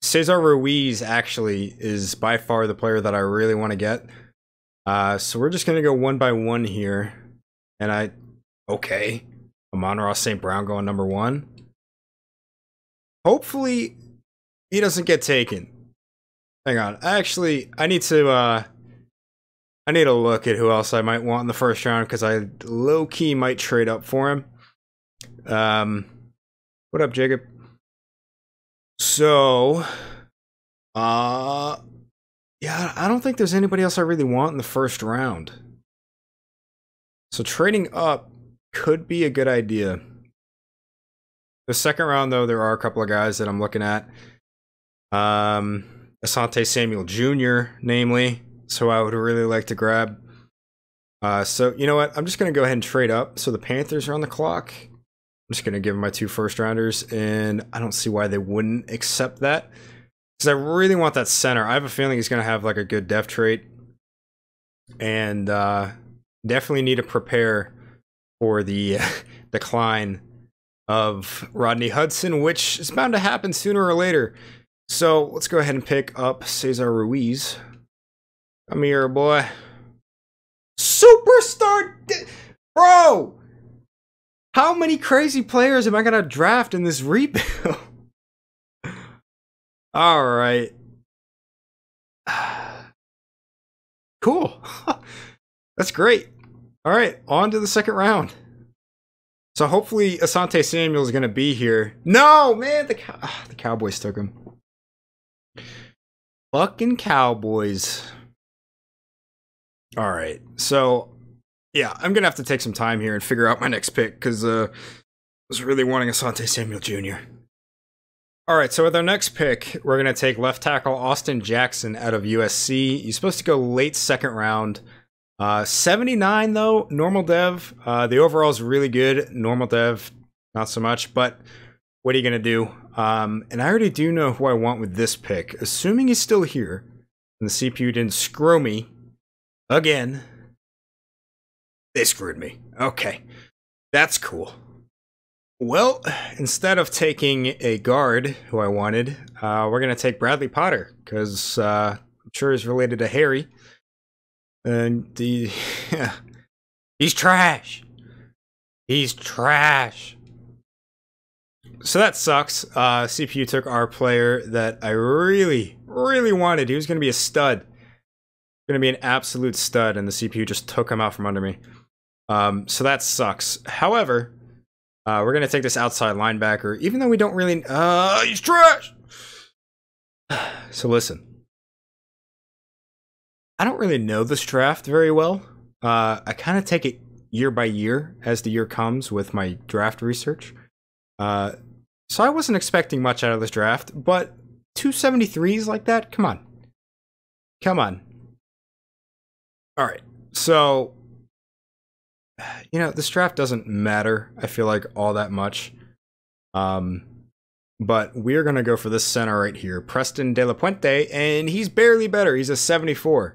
Cesar Ruiz actually is by far the player that I really want to get. So we're just going to go one by one here. And okay. Amon-Ra St. Brown going number 1. Hopefully he doesn't get taken. Hang on. Actually, I need to look at who else I might want in the first round, because I low-key might trade up for him. What up, Jacob? So, yeah, I don't think there's anybody else I really want in the first round. So trading up could be a good idea. The second round, though, there are a couple of guys that I'm looking at. Asante Samuel Jr., namely. So I would really like to grab. So, you know what? I'm just going to go ahead and trade up. So the Panthers are on the clock. I'm just going to give them my 2 first-rounders, and I don't see why they wouldn't accept that. Because I really want that center. I have a feeling he's going to have like a good depth trait. And definitely need to prepare for the decline of Rodney Hudson, which is bound to happen sooner or later. So let's go ahead and pick up Cesar Ruiz. Come here, boy. Superstar! Bro! How many crazy players am I going to draft in this rebuild? Alright. Cool. That's great. Alright, on to the second round. So hopefully Asante Samuel is going to be here. No, man, the Cowboys took him. Fucking Cowboys. Alright, so yeah, I'm going to have to take some time here and figure out my next pick because I was really wanting Asante Samuel Jr. Alright, so with our next pick, we're going to take left tackle Austin Jackson out of USC. He's supposed to go late second round. 79 though, normal dev. The overall is really good. Normal dev, not so much, but what are you going to do? And I already do know who I want with this pick. Assuming he's still here, and the CPU didn't screw me again. They screwed me. Okay, that's cool. Well, instead of taking a guard, who I wanted, we're going to take Bradley Potter, because I'm sure he's related to Harry. And he's trash. He's trash. So that sucks. CPU took our player that I really, really wanted. He was going to be a stud. Going to be an absolute stud, and the CPU just took him out from under me. So that sucks. However, we're going to take this outside linebacker, even though we don't really... he's trash! So listen. I don't really know this draft very well. I kind of take it year by year as the year comes with my draft research. So I wasn't expecting much out of this draft, but 273s like that? Come on. Come on. Alright, so... You know, this draft doesn't matter, I feel like, all that much. But we're going to go for this center right here, Preston De La Puente, and he's barely better. He's a 74.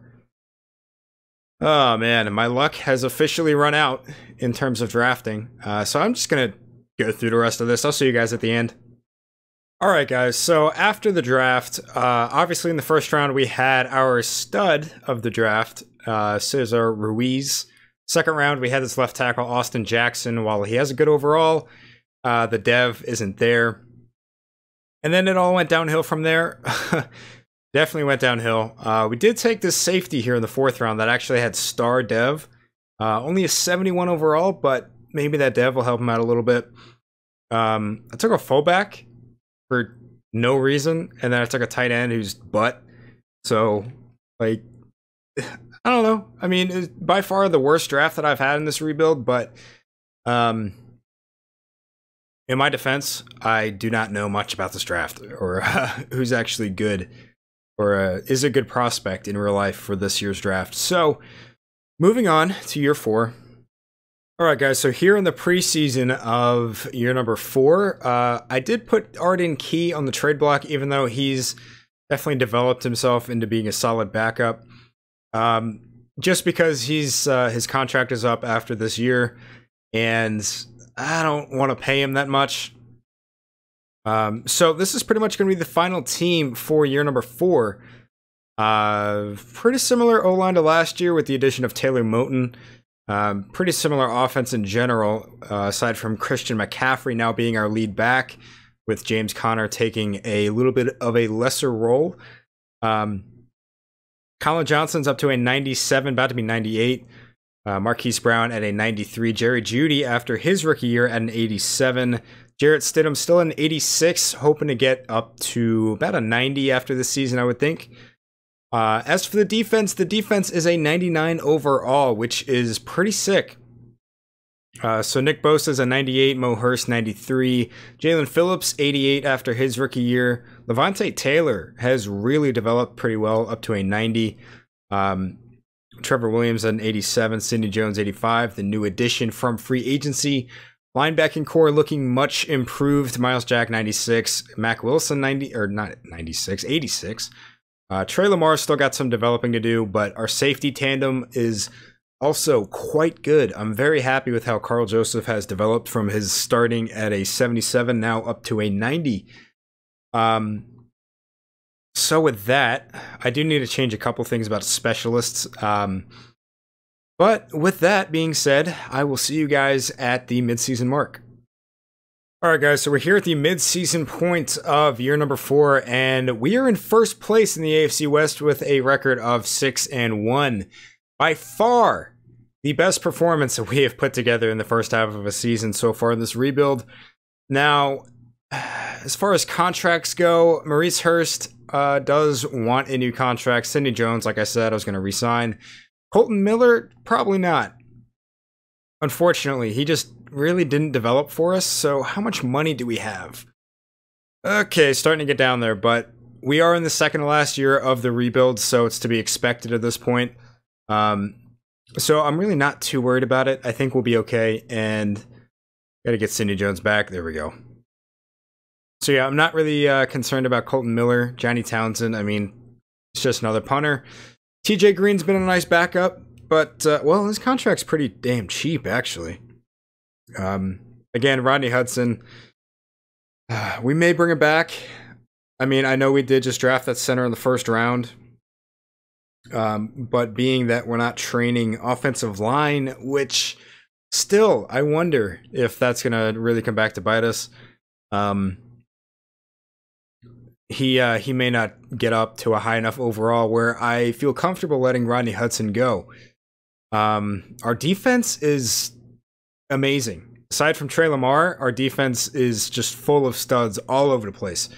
Oh, man, my luck has officially run out in terms of drafting. So I'm just going to go through the rest of this. I'll see you guys at the end. Alright, guys, so after the draft, obviously in the first round we had our stud of the draft, Cesar Ruiz. Second round, we had this left tackle, Austin Jackson. While he has a good overall, the dev isn't there. And then it all went downhill from there. Definitely went downhill. We did take this safety here in the fourth round that actually had star dev. Only a 71 overall, but maybe that dev will help him out a little bit. I took a fullback for no reason, and then I took a tight end who's butt. So, like... I don't know. I mean, it's by far the worst draft that I've had in this rebuild, but in my defense, I do not know much about this draft or who's actually good or is a good prospect in real life for this year's draft. So, moving on to year 4. All right, guys, so here in the preseason of year number 4, I did put Arden Key on the trade block, even though he's definitely developed himself into being a solid backup. Just because he's his contract is up after this year, and I don't want to pay him that much. So this is pretty much going to be the final team for year number 4. Pretty similar O-line to last year with the addition of Taylor Moton. Pretty similar offense in general, aside from Christian McCaffrey now being our lead back, with James Conner taking a little bit of a lesser role. Colin Johnson's up to a 97, about to be 98. Marquise Brown at a 93. Jerry Jeudy, after his rookie year, at an 87. Jarrett Stidham still an 86, hoping to get up to about a 90 after this season, I would think. As for the defense is a 99 overall, which is pretty sick. So Nick Bosa's a 98, Mo Hurst 93, Jalen Phillips 88 after his rookie year. Levante Taylor has really developed pretty well, up to a 90. Trevor Williams an 87, Sidney Jones 85, the new addition from free agency. Linebacking core looking much improved. Miles Jack 96, Mack Wilson 90, or not 96, 86. Trey Lamar still got some developing to do, but our safety tandem is also quite good. I'm very happy with how Carl Joseph has developed from his starting at a 77 now up to a 90. So with that, I do need to change a couple things about specialists. But with that being said, I will see you guys at the midseason mark. All right, guys, so we're here at the midseason point of year number 4, and we are in first place in the AFC West with a record of 6-1. By far, the best performance that we have put together in the first half of a season so far in this rebuild. Now, as far as contracts go, Maurice Hurst does want a new contract. Sidney Jones, like I said, I was going to re-sign. Colton Miller, probably not. Unfortunately, he just really didn't develop for us, so how much money do we have? Okay, starting to get down there, but we are in the second to last year of the rebuild, so it's to be expected at this point. So I'm really not too worried about it. I think we'll be okay, and gotta get Sidney Jones back. There we go. So yeah, I'm not really concerned about Colton Miller. Johnny Townsend, I mean, it's just another punter. TJ Green's been a nice backup, but, well, his contract's pretty damn cheap, actually. Again, Rodney Hudson, we may bring him back. I mean, I know we did just draft that center in the first round. But being that we're not training offensive line, which still, I wonder if that's going to really come back to bite us. He may not get up to a high enough overall where I feel comfortable letting Rodney Hudson go. Our defense is amazing. Aside from Trey Lamar, our defense is just full of studs all over the place.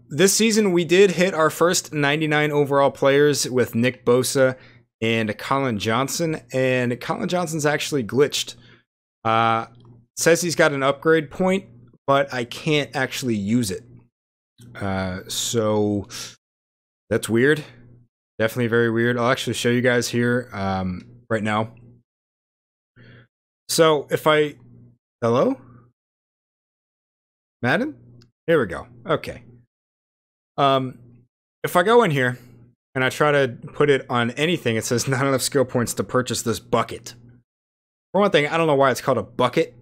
This season, we did hit our first 99 overall players with Nick Bosa and Colin Johnson, and Colin Johnson's actually glitched. Says he's got an upgrade point, but I can't actually use it. So that's weird. Definitely very weird. I'll actually show you guys here right now. So if I... Hello? Madden? Here we go. Okay. If I go in here and I try to put it on anything, it says not enough skill points to purchase this bucket. For one thing, I don't know why it's called a bucket,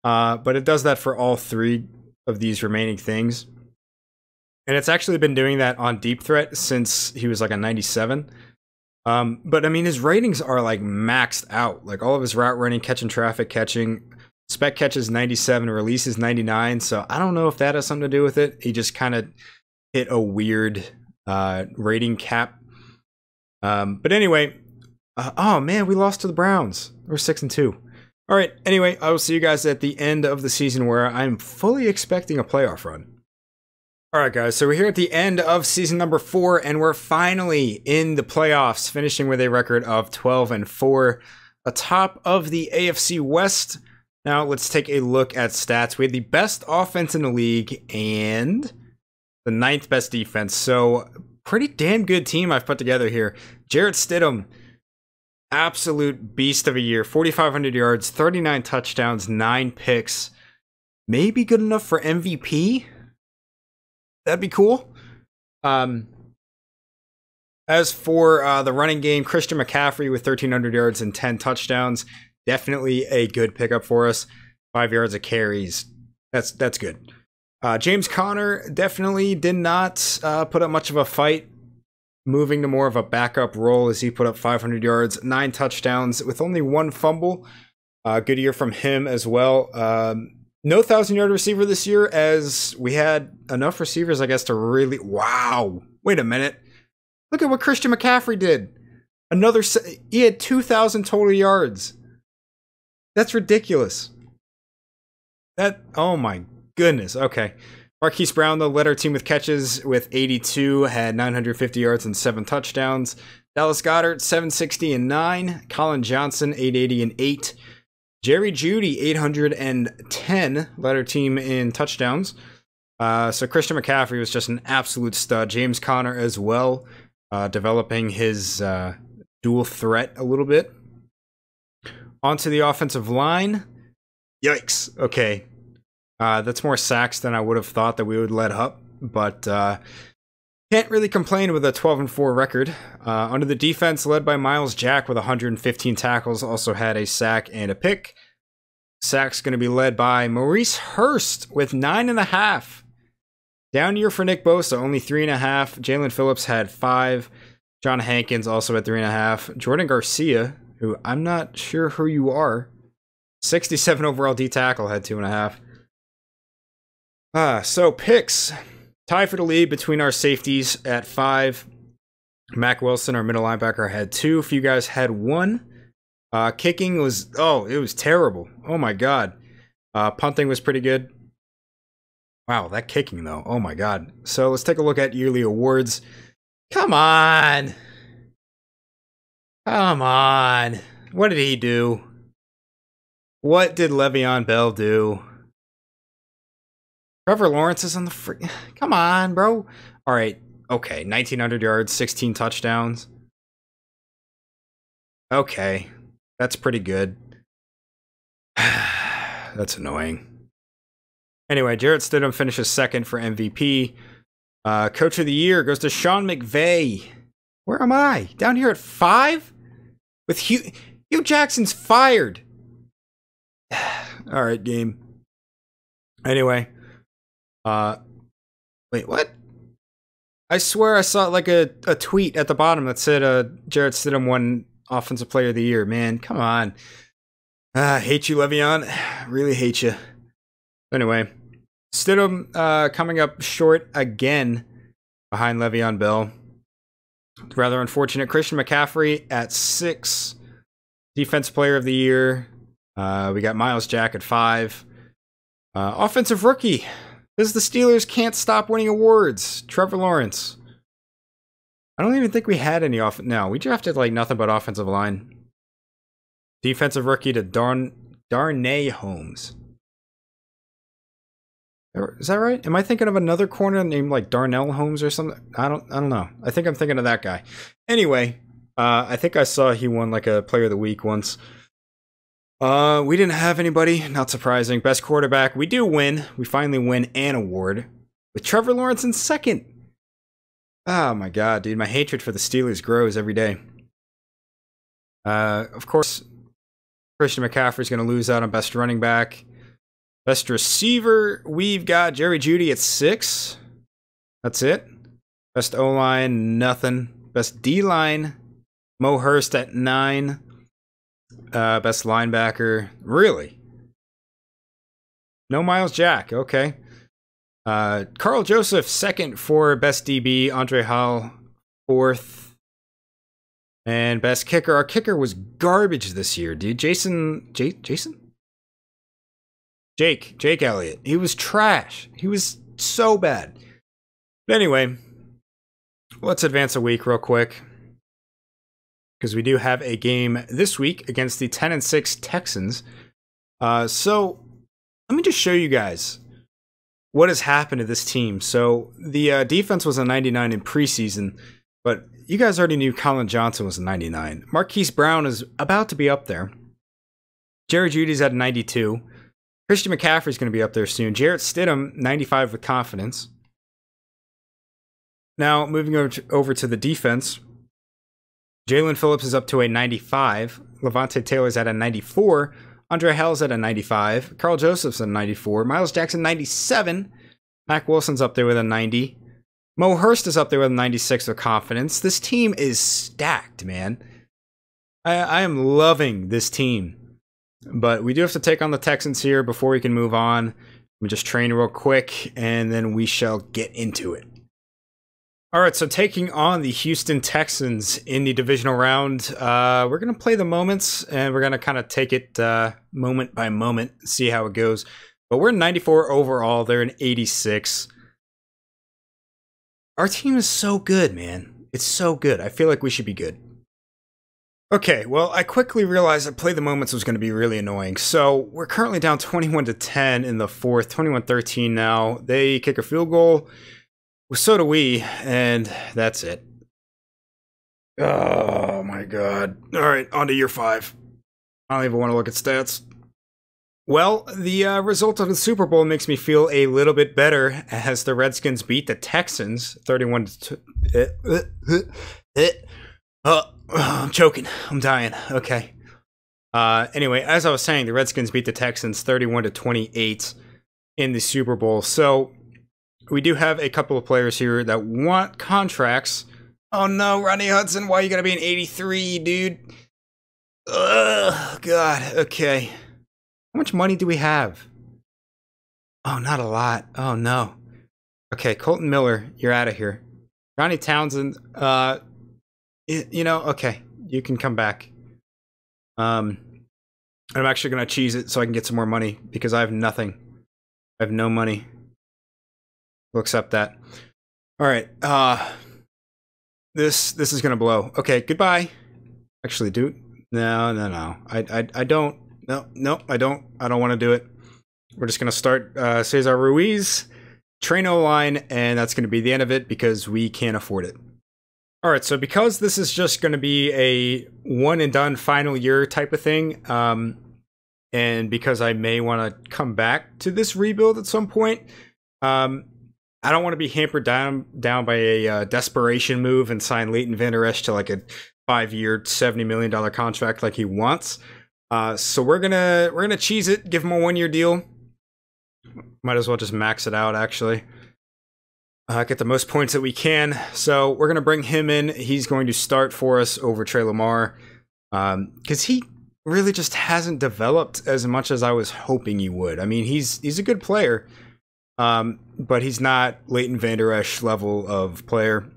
but it does that for all 3 of these remaining things. And it's actually been doing that on Deep Threat since he was like a 97. But I mean, his ratings are like maxed out. Like all of his route running, catching traffic, catching, spec catches 97, releases 99. So I don't know if that has something to do with it. He just kind of hit a weird rating cap. But anyway, oh man, we lost to the Browns. We're 6-2. All right. Anyway, I will see you guys at the end of the season where I'm fully expecting a playoff run. All right, guys, so we're here at the end of season number 4, and we're finally in the playoffs, finishing with a record of 12-4, atop of the AFC West. Now, let's take a look at stats. We had the best offense in the league and the 9th best defense, so pretty damn good team I've put together here. Jarrett Stidham, absolute beast of a year, 4,500 yards, 39 touchdowns, 9 picks. Maybe good enough for MVP? That'd be cool. As for the running game, Christian McCaffrey with 1,300 yards and 10 touchdowns. Definitely a good pickup for us. 5 yards of carries. That's good. James Conner definitely did not put up much of a fight. Moving to more of a backup role as he put up 500 yards, 9 touchdowns with only 1 fumble. Good year from him as well. No 1,000-yard receiver this year, as we had enough receivers, I guess, to really... Wow. Wait a minute. Look at what Christian McCaffrey did. He had 2,000 total yards. That's ridiculous. Oh my goodness. Okay. Marquise Brown, though, led our team with catches with 82, had 950 yards and 7 touchdowns. Dallas Goedert, 760 and 9. Colin Johnson, 880 and 8. Jerry Jeudy, 810, led our team in touchdowns. So Christian McCaffrey was just an absolute stud. James Conner as well, developing his dual threat a little bit. Onto the offensive line. Yikes. Okay. That's more sacks than I would have thought that we would let up, but can't really complain with a 12-4 record. Under the defense, led by Miles Jack with 115 tackles, also had a sack and a pick. Sacks going to be led by Maurice Hurst with 9.5. Down year for Nick Bosa, only 3.5. Jalen Phillips had 5. John Hankins also at 3.5. Jordan Garcia, who I'm not sure who you are, 67 overall D tackle, had 2.5. So picks. Tie for the lead between our safeties at 5. Mack Wilson, our middle linebacker, had 2. If you guys had 1. Kicking was, it was terrible. Oh my god. Punting was pretty good. Wow, that kicking though. Oh my god. So let's take a look at yearly awards. Come on. Come on. What did he do? What did Le'Veon Bell do? Trevor Lawrence is on the free. Come on, bro. All right. Okay. 1,900 yards, 16 touchdowns. Okay. That's pretty good. That's annoying. Anyway, Jarrett Stidham finishes second for MVP. Coach of the Year goes to Sean McVay. Where am I? Down here at 5? With Hugh Jackson's fired. All right, game. Anyway. Wait, what? I swear I saw like a tweet at the bottom that said Jarrett Stidham won Offensive Player of the Year. Man, come on. Hate you, Le'Veon. Really hate you. Anyway, Stidham coming up short again behind Le'Veon Bell. Rather unfortunate. Christian McCaffrey at 6. Defense Player of the Year. We got Miles Jack at 5. Offensive Rookie. Because the Steelers can't stop winning awards. Trevor Lawrence. I don't even think we had any No, we drafted like nothing but offensive line. Defensive Rookie to Darnay Holmes. Is that right? Am I thinking of another corner named like Darnell Holmes or something? I don't know. I think I'm thinking of that guy. Anyway, I think I saw he won like a Player of the Week once. We didn't have anybody, not surprising. Best quarterback, we do win. We finally win an award with Trevor Lawrence in second. Oh my god, dude, my hatred for the Steelers grows every day. Of course, Christian McCaffrey's going to lose out on best running back. Best receiver, we've got Jerry Jeudy at 6. That's it. Best O-line, nothing. Best D-line, Mo Hurst at 9. Best linebacker, really? No Miles Jack, okay. Carl Joseph, 2nd for best DB. Andre Hall, 4th. And best kicker. Our kicker was garbage this year, dude. Jake Elliott. He was trash. He was so bad. But anyway, let's advance a week real quick. Because we do have a game this week against the 10-6 Texans. So let me just show you guys what has happened to this team. So the defense was a 99 in preseason, but you guys already knew Colin Johnson was a 99. Marquise Brown is about to be up there. Jerry Jeudy's at a 92. Christian McCaffrey's going to be up there soon. Jarrett Stidham, 95 with confidence. Now, moving over to the defense. Jalen Phillips is up to a 95. Levante Taylor's at a 94. Andre Hell's at a 95. Carl Joseph's at a 94. Miles Jackson, 97. Mack Wilson's up there with a 90. Mo Hurst is up there with a 96 with confidence. This team is stacked, man. I am loving this team. But we do have to take on the Texans here before we can move on. Let me just train real quick, and then we shall get into it. All right, so taking on the Houston Texans in the divisional round, we're going to play the moments, and we're going to kind of take it moment by moment, see how it goes. But we're 94 overall. They're an 86. Our team is so good, man. It's so good. I feel like we should be good. Okay, well, I quickly realized that play the moments was going to be really annoying. So we're currently down 21-10 in the fourth, 21-13 now. They kick a field goal. Well, so do we, and that's it. Oh my god. All right, on to year 5. I don't even want to look at stats. Well, the result of the Super Bowl makes me feel a little bit better as the Redskins beat the Texans 31-2. I'm choking. I'm dying. Okay. Anyway, as I was saying, the Redskins beat the Texans 31-28 in the Super Bowl. So we do have a couple of players here that want contracts. Oh no, Ronnie Hudson, why are you gonna be an 83, dude? Ugh, God. Okay. How much money do we have? Oh, not a lot. Oh no. Okay, Colton Miller, you're out of here. Ronnie Townsend, you know, okay, you can come back. I'm actually gonna cheese it so I can get some more money because I have nothing. I have no money. We'll accept that. All right. This is gonna blow. Okay, goodbye. Actually, dude. No. I don't. No, I don't want to do it. We're just gonna start Cesar Ruiz, train O-line, and that's gonna be the end of it because we can't afford it. All right, so because this is just going to be a one and done final year type of thing, and because I may want to come back to this rebuild at some point, I don't want to be hampered down by a desperation move and sign Leighton Vander Esch to like a 5-year, $70 million contract like he wants. So we're gonna cheese it, give him a 1-year deal. Might as well just max it out, actually. Get the most points that we can. So we're going to bring him in. He's going to start for us over Trey Lamar. Because he really just hasn't developed as much as I was hoping he would. I mean, he's a good player. But he's not Leighton Vander Esch level of player.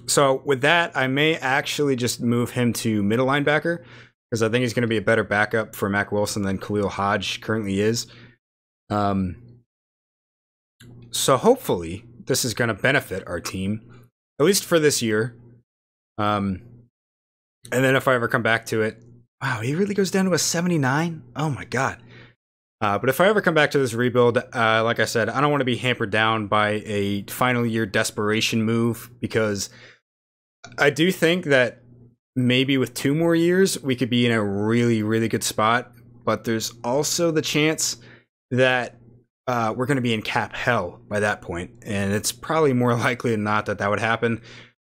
So with that, I may actually just move him to middle linebacker. Because I think he's going to be a better backup for Mack Wilson than Khalil Hodge currently is. So hopefully this is going to benefit our team, at least for this year. And then if I ever come back to it, wow, he really goes down to a 79? Oh my god. But if I ever come back to this rebuild, like I said, I don't want to be hampered down by a final year desperation move, because I do think that maybe with 2 more years, we could be in a really, really good spot. But there's also the chance that we're going to be in cap hell by that point, and it's probably more likely than not that that would happen.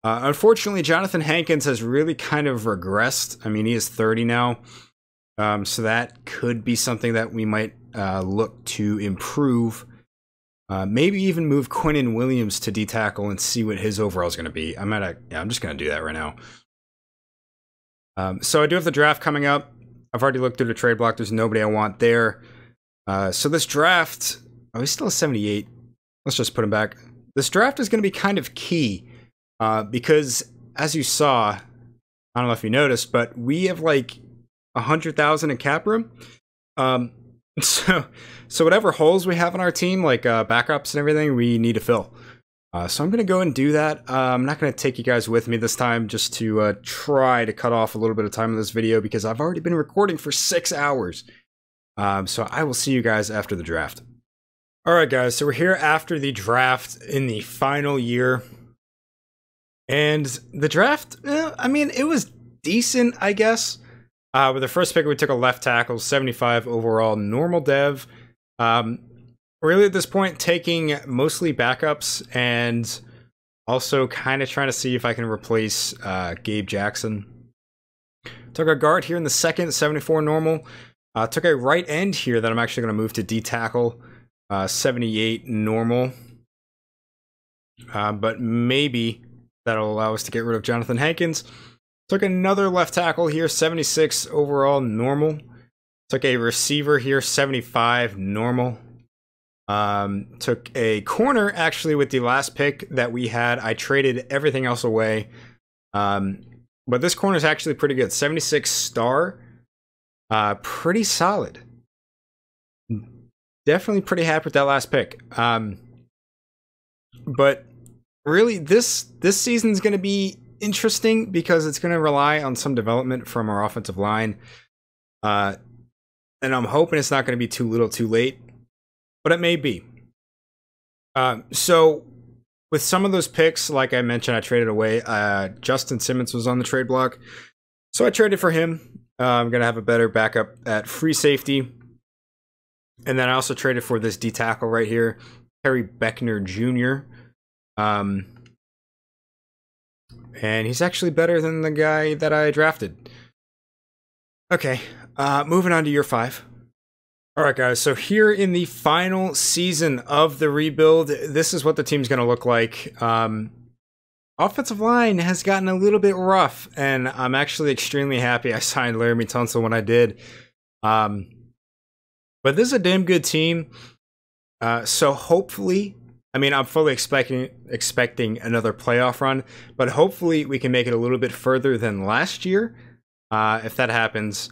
Unfortunately, Jonathan Hankins has really kind of regressed. I mean, he is 30 now, so that could be something that we might look to improve. Maybe even move Quinnen Williams to D-tackle and see what his overall is going to be. I'm just going to do that right now. So I do have the draft coming up. I've already looked through the trade block. There's nobody I want there. So this draft, oh, he's still a 78. Let's just put him back. This draft is going to be kind of key because, as you saw, I don't know if you noticed, but we have like 100,000 in cap room. So whatever holes we have on our team, like backups and everything, we need to fill. So I'm going to go and do that. I'm not going to take you guys with me this time, just to try to cut off a little bit of time in this video because I've already been recording for 6 hours. So I will see you guys after the draft. Alright guys, so we're here after the draft in the final year. And the draft, I mean, it was decent, I guess. With the first pick, we took a left tackle, 75 overall, normal dev. Really at this point, taking mostly backups and also kind of trying to see if I can replace Gabe Jackson. Took a guard here in the second, 74 normal. Took a right end here that I'm actually going to move to D-tackle, 78 normal. But maybe that'll allow us to get rid of Jonathan Hankins. Took another left tackle here, 76 overall normal. Took a receiver here, 75 normal. Took a corner actually with the last pick that we had. I traded everything else away. But this corner is actually pretty good, 76 star. Pretty solid. Definitely pretty happy with that last pick. But really, this season's going to be interesting because it's going to rely on some development from our offensive line. And I'm hoping it's not going to be too little too late, but it may be. So with some of those picks, like I mentioned, I traded away. Justin Simmons was on the trade block, so I traded for him. I'm going to have a better backup at free safety. And then I also traded for this D tackle right here, Harry Beckner Jr. And he's actually better than the guy that I drafted. Okay, moving on to year 5. All right, guys, so here in the final season of the rebuild, this is what the team's going to look like. Offensive line has gotten a little bit rough, and I'm actually extremely happy I signed Laremy Tunsil when I did. But this is a damn good team. So hopefully, I mean, I'm fully expecting another playoff run, but hopefully we can make it a little bit further than last year. If that happens,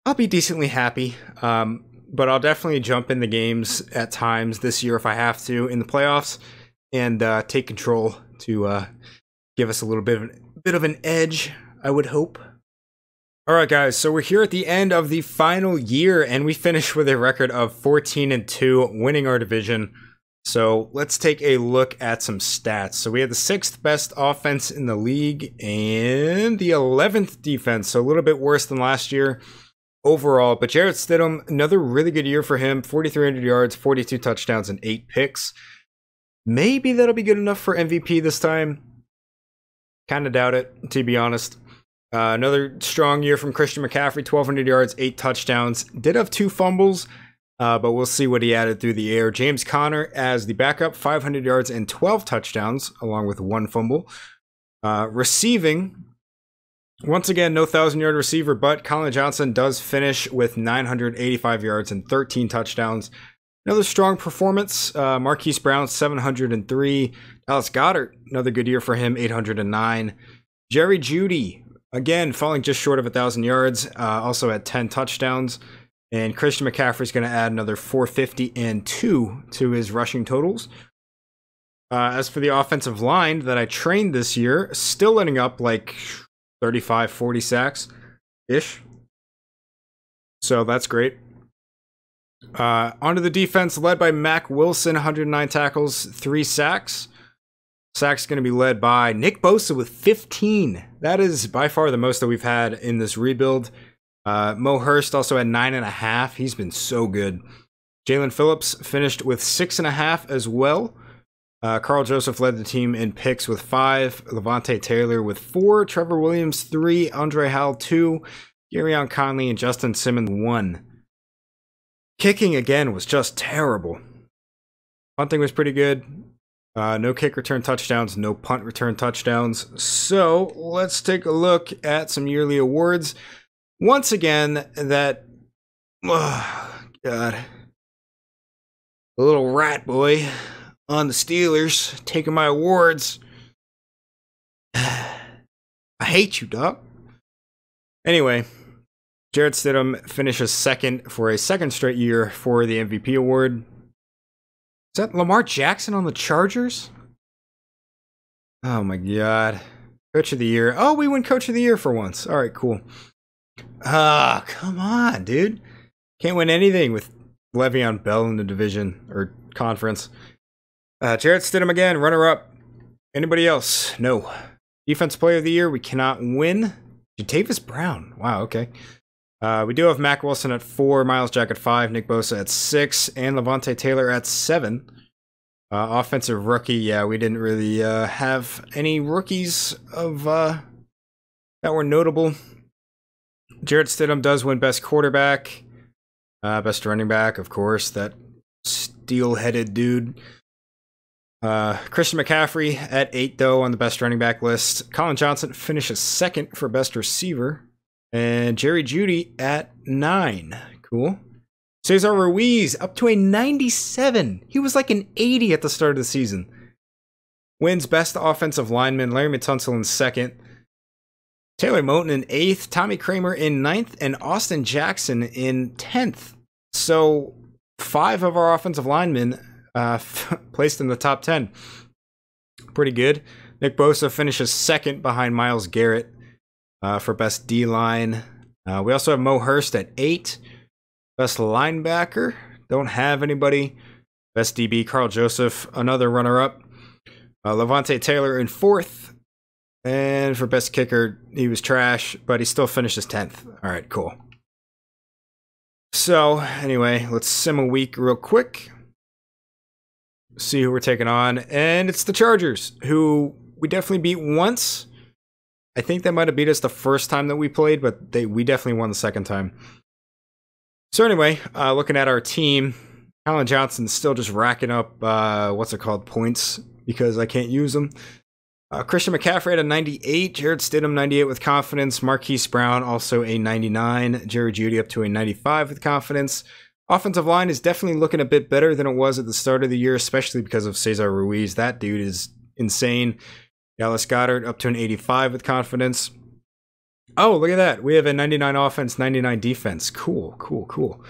I'll be decently happy. But I'll definitely jump in the games at times this year if I have to in the playoffs and take control to give us a little bit of an edge, I would hope. All right, guys, so we're here at the end of the final year, and we finished with a record of 14-2, winning our division. So let's take a look at some stats. So we had the 6th best offense in the league and the 11th defense, so a little bit worse than last year overall. But Jarrett Stidham, another really good year for him, 4,300 yards, 42 touchdowns, and 8 picks. Maybe that'll be good enough for MVP this time. Kind of doubt it, to be honest. Another strong year from Christian McCaffrey, 1,200 yards, 8 touchdowns. Did have 2 fumbles, but we'll see what he added through the air. James Conner as the backup, 500 yards and 12 touchdowns, along with 1 fumble. Receiving, once again, no 1,000-yard receiver, but Colin Johnson does finish with 985 yards and 13 touchdowns. Another strong performance. Marquise Brown, 703. Dallas Goedert, another good year for him, 809. Jerry Jeudy, again, falling just short of 1,000 yards, also had 10 touchdowns. And Christian McCaffrey is going to add another 450 and 2 to his rushing totals. As for the offensive line that I trained this year, still letting up like 35, 40 sacks-ish. So that's great. Onto the defense, led by Mack Wilson, 109 tackles, 3 sacks. Sacks going to be led by Nick Bosa with 15. That is by far the most that we've had in this rebuild. Mo Hurst also had 9.5. He's been so good. Jalen Phillips finished with 6.5 as well. Carl Joseph led the team in picks with 5. Levante Taylor with 4. Trevor Williams 3. Andre Howell 2. Garyon Conley and Justin Simmons 1. Kicking again was just terrible. Punting was pretty good. No kick return touchdowns, no punt return touchdowns. So let's take a look at some yearly awards. Once again, that, oh God, the little rat boy on the Steelers taking my awards. I hate you, dog. Anyway, Jarrett Stidham finishes 2nd for a 2nd straight year for the MVP award. Is that Lamar Jackson on the Chargers? Oh my God. Coach of the Year. Oh, we win Coach of the Year for once. All right, cool. Come on, dude. Can't win anything with Le'Veon Bell in the division or conference. Jarrett Stidham again, runner-up. Anybody else? No. Defensive Player of the Year, we cannot win. Jatavis Brown. Wow, okay. We do have Mack Wilson at 4, Myles Jack at 5, Nick Bosa at 6, and Levante Taylor at 7. Offensive rookie, yeah, we didn't really have any rookies of that were notable. Jarrett Stidham does win Best Quarterback. Best Running Back, of course, that steel-headed dude. Christian McCaffrey at 8, though, on the Best Running Back list. Colin Johnson finishes 2nd for Best Receiver. And Jerry Jeudy at 9. Cool. Cesar Ruiz up to a 97. He was like an 80 at the start of the season. Wins Best Offensive Lineman. Laremy Tunsil in 2nd. Taylor Moton in 8th. Tommy Kramer in 9th. And Austin Jackson in 10th. So 5 of our offensive linemen placed in the top 10. Pretty good. Nick Bosa finishes second behind Myles Garrett for best D-line. We also have Mo Hurst at 8. Best linebacker, don't have anybody. Best DB, Carl Joseph, another runner-up. Levante Taylor in 4th. And for best kicker, he was trash, but he still finishes 10th. All right, cool. So, anyway, let's sim a week real quick. See who we're taking on. And it's the Chargers, who we definitely beat once. I think they might have beat us the first time that we played, but we definitely won the second time. So anyway, looking at our team, Colin Johnson's still just racking up, points, because I can't use them. Christian McCaffrey at a 98, Jared Stidham 98 with confidence, Marquise Brown also a 99, Jerry Jeudy up to a 95 with confidence. Offensive line is definitely looking a bit better than it was at the start of the year, especially because of Cesar Ruiz. That dude is insane. Dallas Goedert up to an 85 with confidence. Oh, look at that. We have a 99 offense, 99 defense. Cool, cool, cool.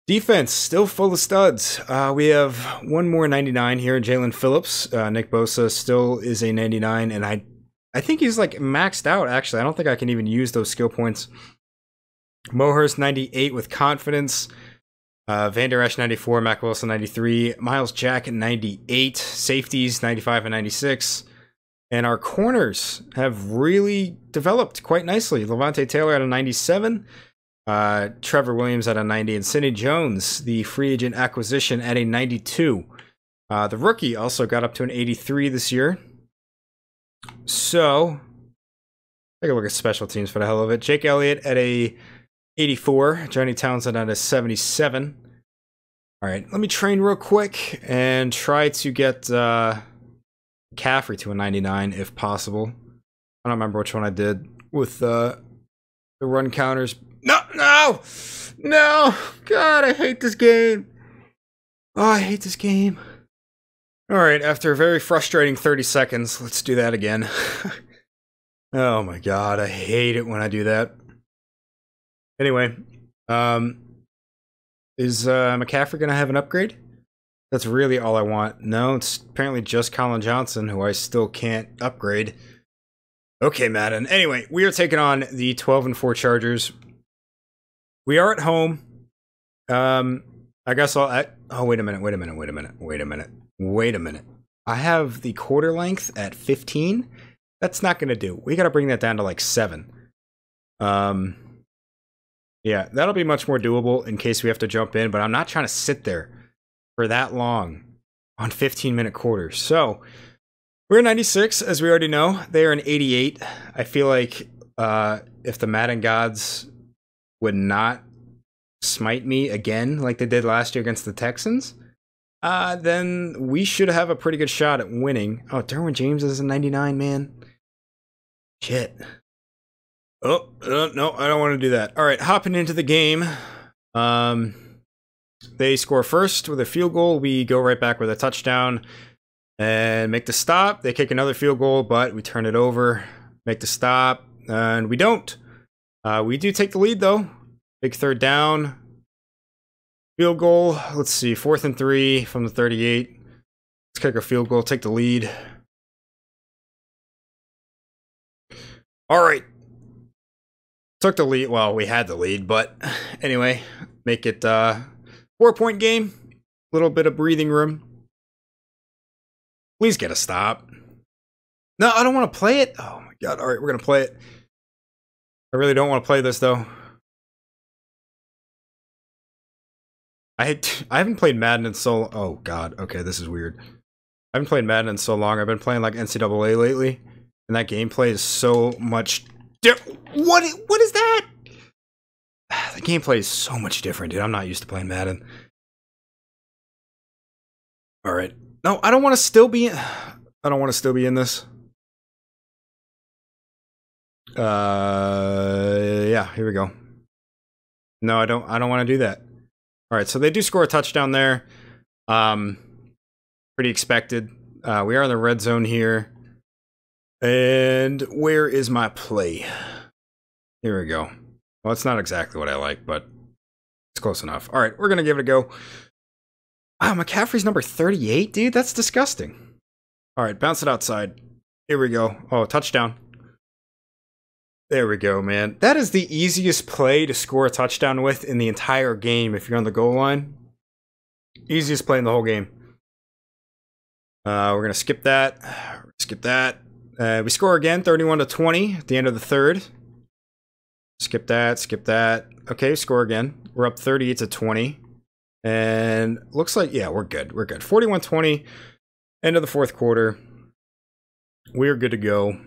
Defense, still full of studs. We have one more 99 here, Jalen Phillips. Nick Bosa still is a 99, and I think he's like maxed out, actually. I don't think I can even use those skill points. Mo Hurst, 98 with confidence. Van Der Esch, 94. Mack Wilson, 93. Miles Jack, 98. Safeties, 95 and 96. And our corners have really developed quite nicely. Levante Taylor at a 97. Trevor Williams at a 90, and Sidney Jones, the free agent acquisition, at a 92. The rookie also got up to an 83 this year. So, take a look at special teams for the hell of it. Jake Elliott at a 84. Johnny Townsend at a 77. All right, let me train real quick and try to get McCaffrey to a 99 if possible. I don't remember which one I did with the run counters. No! God, I hate this game. Oh, I hate this game. Alright, after a very frustrating 30 seconds, let's do that again. Oh my god, I hate it when I do that. Anyway, is McCaffrey gonna have an upgrade? That's really all I want. No, it's apparently just Colin Johnson, who I still can't upgrade. Okay, Madden. Anyway, we are taking on the 12-4 Chargers. We are at home. I guess I'll... oh, wait a minute. I have the quarter length at 15. That's not going to do. We got to bring that down to like 7. Yeah, that'll be much more doable in case we have to jump in, but I'm not trying to sit there for that long on 15-minute quarters. So, we're 96, as we already know. They are an 88. I feel like if the Madden gods would not smite me again like they did last year against the Texans, then we should have a pretty good shot at winning. Oh, Derwin James is a 99, man. Shit. Oh, no, I don't want to do that. All right, hopping into the game. They score first with a field goal. We go right back with a touchdown and make the stop. They kick another field goal, but we turn it over, make the stop, and we don't. We do take the lead, though. Big third down. Field goal. Let's see. 4th and 3 from the 38. Let's kick a field goal. Take the lead. All right. Took the lead. Well, we had the lead, but anyway, make it 4-point game. Little bit of breathing room. Please get a stop. No, I don't want to play it. Oh my god. All right, we're going to play it. I really don't want to play this, though. I haven't played Madden in so... Oh, God. Okay, this is weird. I haven't played Madden in so long. I've been playing, like, NCAA lately. And that gameplay is so much... What is that? The gameplay is so much different, dude. I'm not used to playing Madden. Alright. No, I don't want to still be in... I don't want to still be in this. Yeah, here we go. No, I don't want to do that. All right, so they do score a touchdown there. Pretty expected. We are in the red zone here. And where is my play? Here we go. Well, it's not exactly what I like, but it's close enough. All right, we're going to give it a go. Wow, McCaffrey's number 38, dude. That's disgusting. All right, bounce it outside. Here we go. Oh, touchdown. There we go, man. That is the easiest play to score a touchdown with in the entire game if you're on the goal line. Easiest play in the whole game. We're going to skip that. Skip that. We score again, 31-20 at the end of the third. Skip that, skip that. Okay, score again. We're up 38-20. And looks like, yeah, we're good. We're good. 41-20, end of the fourth quarter. We're good to go.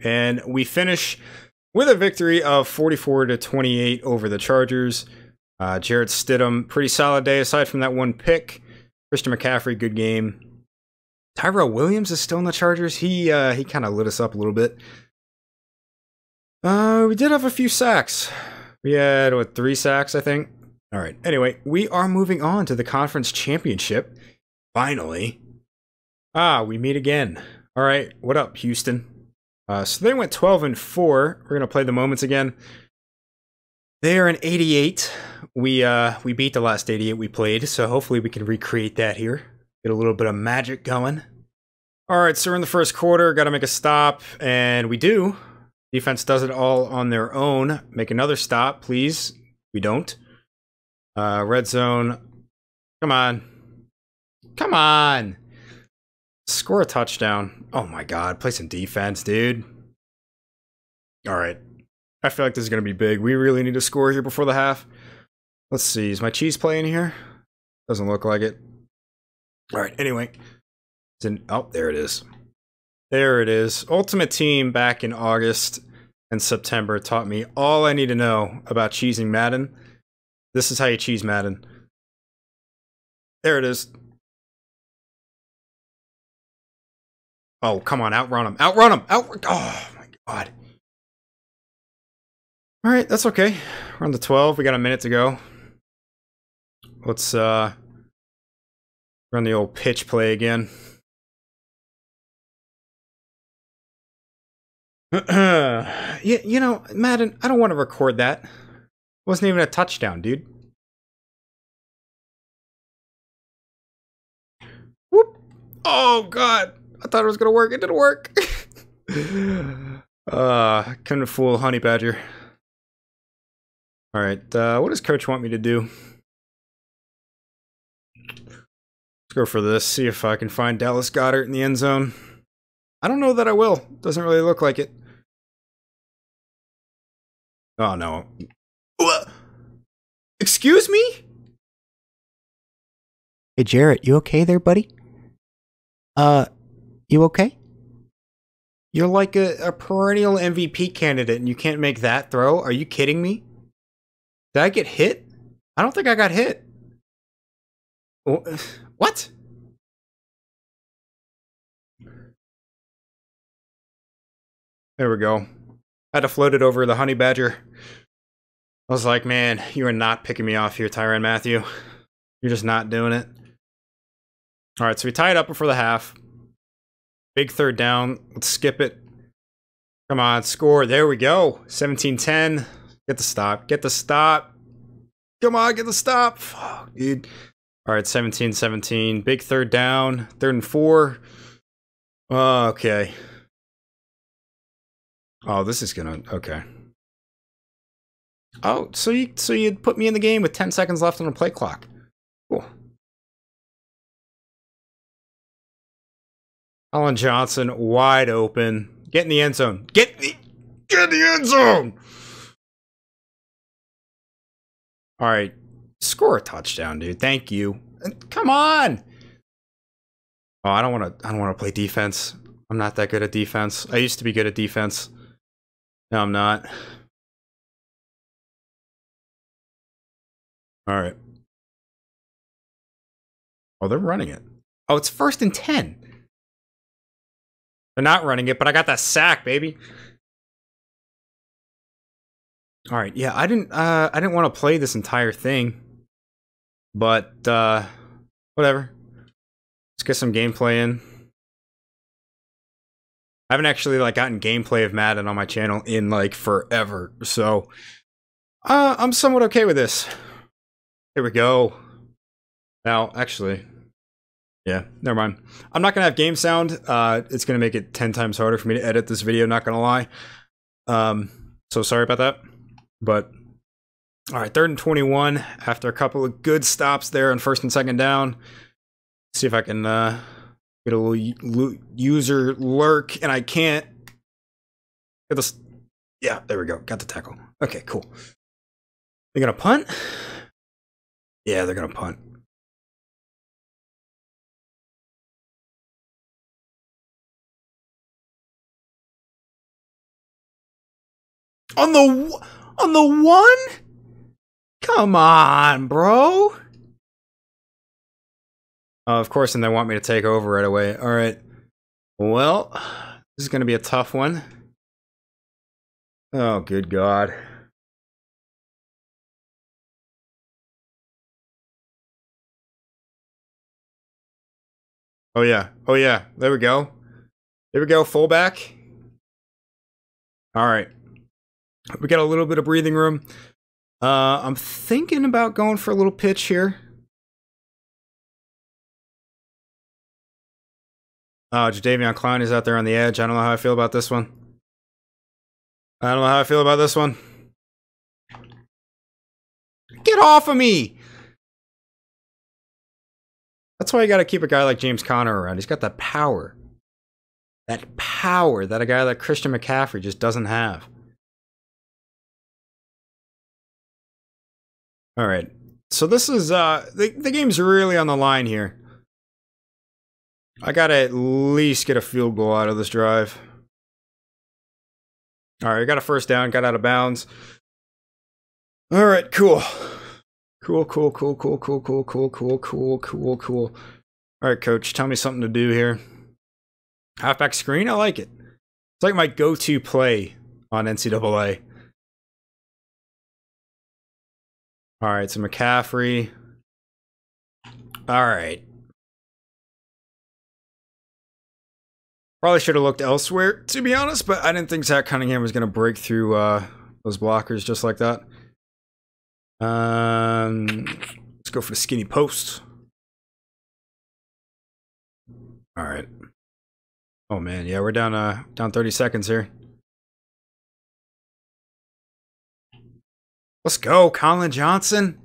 And we finish with a victory of 44-28 over the Chargers. Jarrett Stidham, pretty solid day aside from that one pick. Christian McCaffrey, good game. Tyrell Williams is still in the Chargers. He kind of lit us up a little bit. We did have a few sacks. We had, what, 3 sacks, I think? All right. Anyway, we are moving on to the conference championship. Finally. We meet again. All right. What up, Houston? So they went 12-4. We're going to play the Moments again. They are an 88. We beat the last 88 we played, so hopefully we can recreate that here. Get a little bit of magic going. All right, so we're in the first quarter. Got to make a stop, and we do. Defense does it all on their own. Make another stop, please. We don't. Red zone. Come on. Come on. Score a touchdown. Oh my god, play some defense, dude. Alright. I feel like this is going to be big. We really need to score here before the half. Let's see, is my cheese playing here? Doesn't look like it. Alright, anyway. It's in, oh, there it is. There it is. Ultimate Team back in August and September taught me all I need to know about cheesing Madden. This is how you cheese Madden. There it is. Oh, come on, outrun him. Outrun him! Oh, my God. Alright, that's okay. We're on the 12. We got a minute to go. Let's, run the old pitch play again. You know, Madden, I don't want to record that. Wasn't even a touchdown, dude. Whoop! Oh, God! I thought it was gonna work. It didn't work. Couldn't fool Honey Badger. All right, what does Coach want me to do? Let's go for this. See if I can find Dallas Goedert in the end zone. I don't know that I will. Doesn't really look like it. Oh no. Excuse me? Hey Jarrett, you okay there, buddy? You okay? You're like a perennial MVP candidate and you can't make that throw? Are you kidding me? Did I get hit? I don't think I got hit. What? There we go. I had to float it over the Honey Badger. I was like, man, you are not picking me off here, Tyrann Mathieu. You're just not doing it. All right, so we tie it up before the half. Big third down. Let's skip it. Come on, score. There we go. 17-10. Get the stop. Get the stop. Come on, get the stop. Fuck, dude. All right, 17-17. Big third down. 3rd and 4. Okay. Oh, this is gonna... Okay. Oh, so you'd put me in the game with 10 seconds left on the play clock. Cool. Colin Johnson wide open. Get in the end zone. Get in the end zone. All right. Score a touchdown, dude. Thank you. Come on. Oh, I don't want to play defense. I'm not that good at defense. I used to be good at defense. No, I'm not. All right. Oh, they're running it. Oh, it's 1st and 10. They're not running it, but I got that sack, baby. All right, yeah, I didn't want to play this entire thing, but whatever. Let's get some gameplay in. I haven't actually gotten gameplay of Madden on my channel in forever, so I'm somewhat okay with this. Here we go. Now, actually, Yeah, never mind. I'm not gonna have game sound. It's gonna make it 10 times harder for me to edit this video, not gonna lie. So sorry about that. But all right, 3rd and 21 after a couple of good stops there on 1st and 2nd down. See if I can get a little user lurk, and I can't get this. Yeah, there we go. Got the tackle. Okay, cool. They're gonna punt? Yeah, they're gonna punt. On the 1? Come on, bro. Of course, and they want me to take over right away. All right. Well, this is going to be a tough one. Oh, good God. Oh, yeah. Oh, yeah. There we go. There we go. Fullback. All right. We got a little bit of breathing room. I'm thinking about going for a little pitch here. Jadeveon Clowney's out there on the edge. I don't know how I feel about this one. I don't know how I feel about this one. Get off of me! That's why you gotta keep a guy like James Conner around. He's got that power. That power that a guy like Christian McCaffrey just doesn't have. Alright. So this is, the game's really on the line here. I gotta at least get a field goal out of this drive. Alright, I got a 1st down, got out of bounds. Alright, cool. Cool. Alright, coach, tell me something to do here. Halfback screen, I like it. It's like my go-to play on NCAA. Alright, so McCaffrey. Alright. Probably should have looked elsewhere, to be honest, but I didn't think Zach Cunningham was going to break through those blockers just like that. Let's go for the skinny post. All right. Oh man, yeah, we're down 30 seconds here. Let's go, Colin Johnson.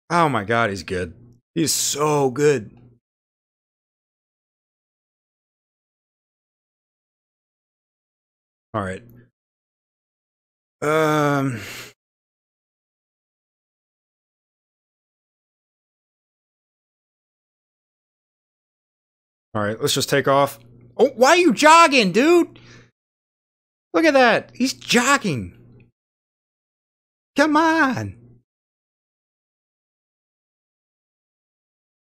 Oh my God, he's good. He's so good. All right. All right, let's just take off. Oh, why are you jogging, dude? Look at that. He's jogging. Come on.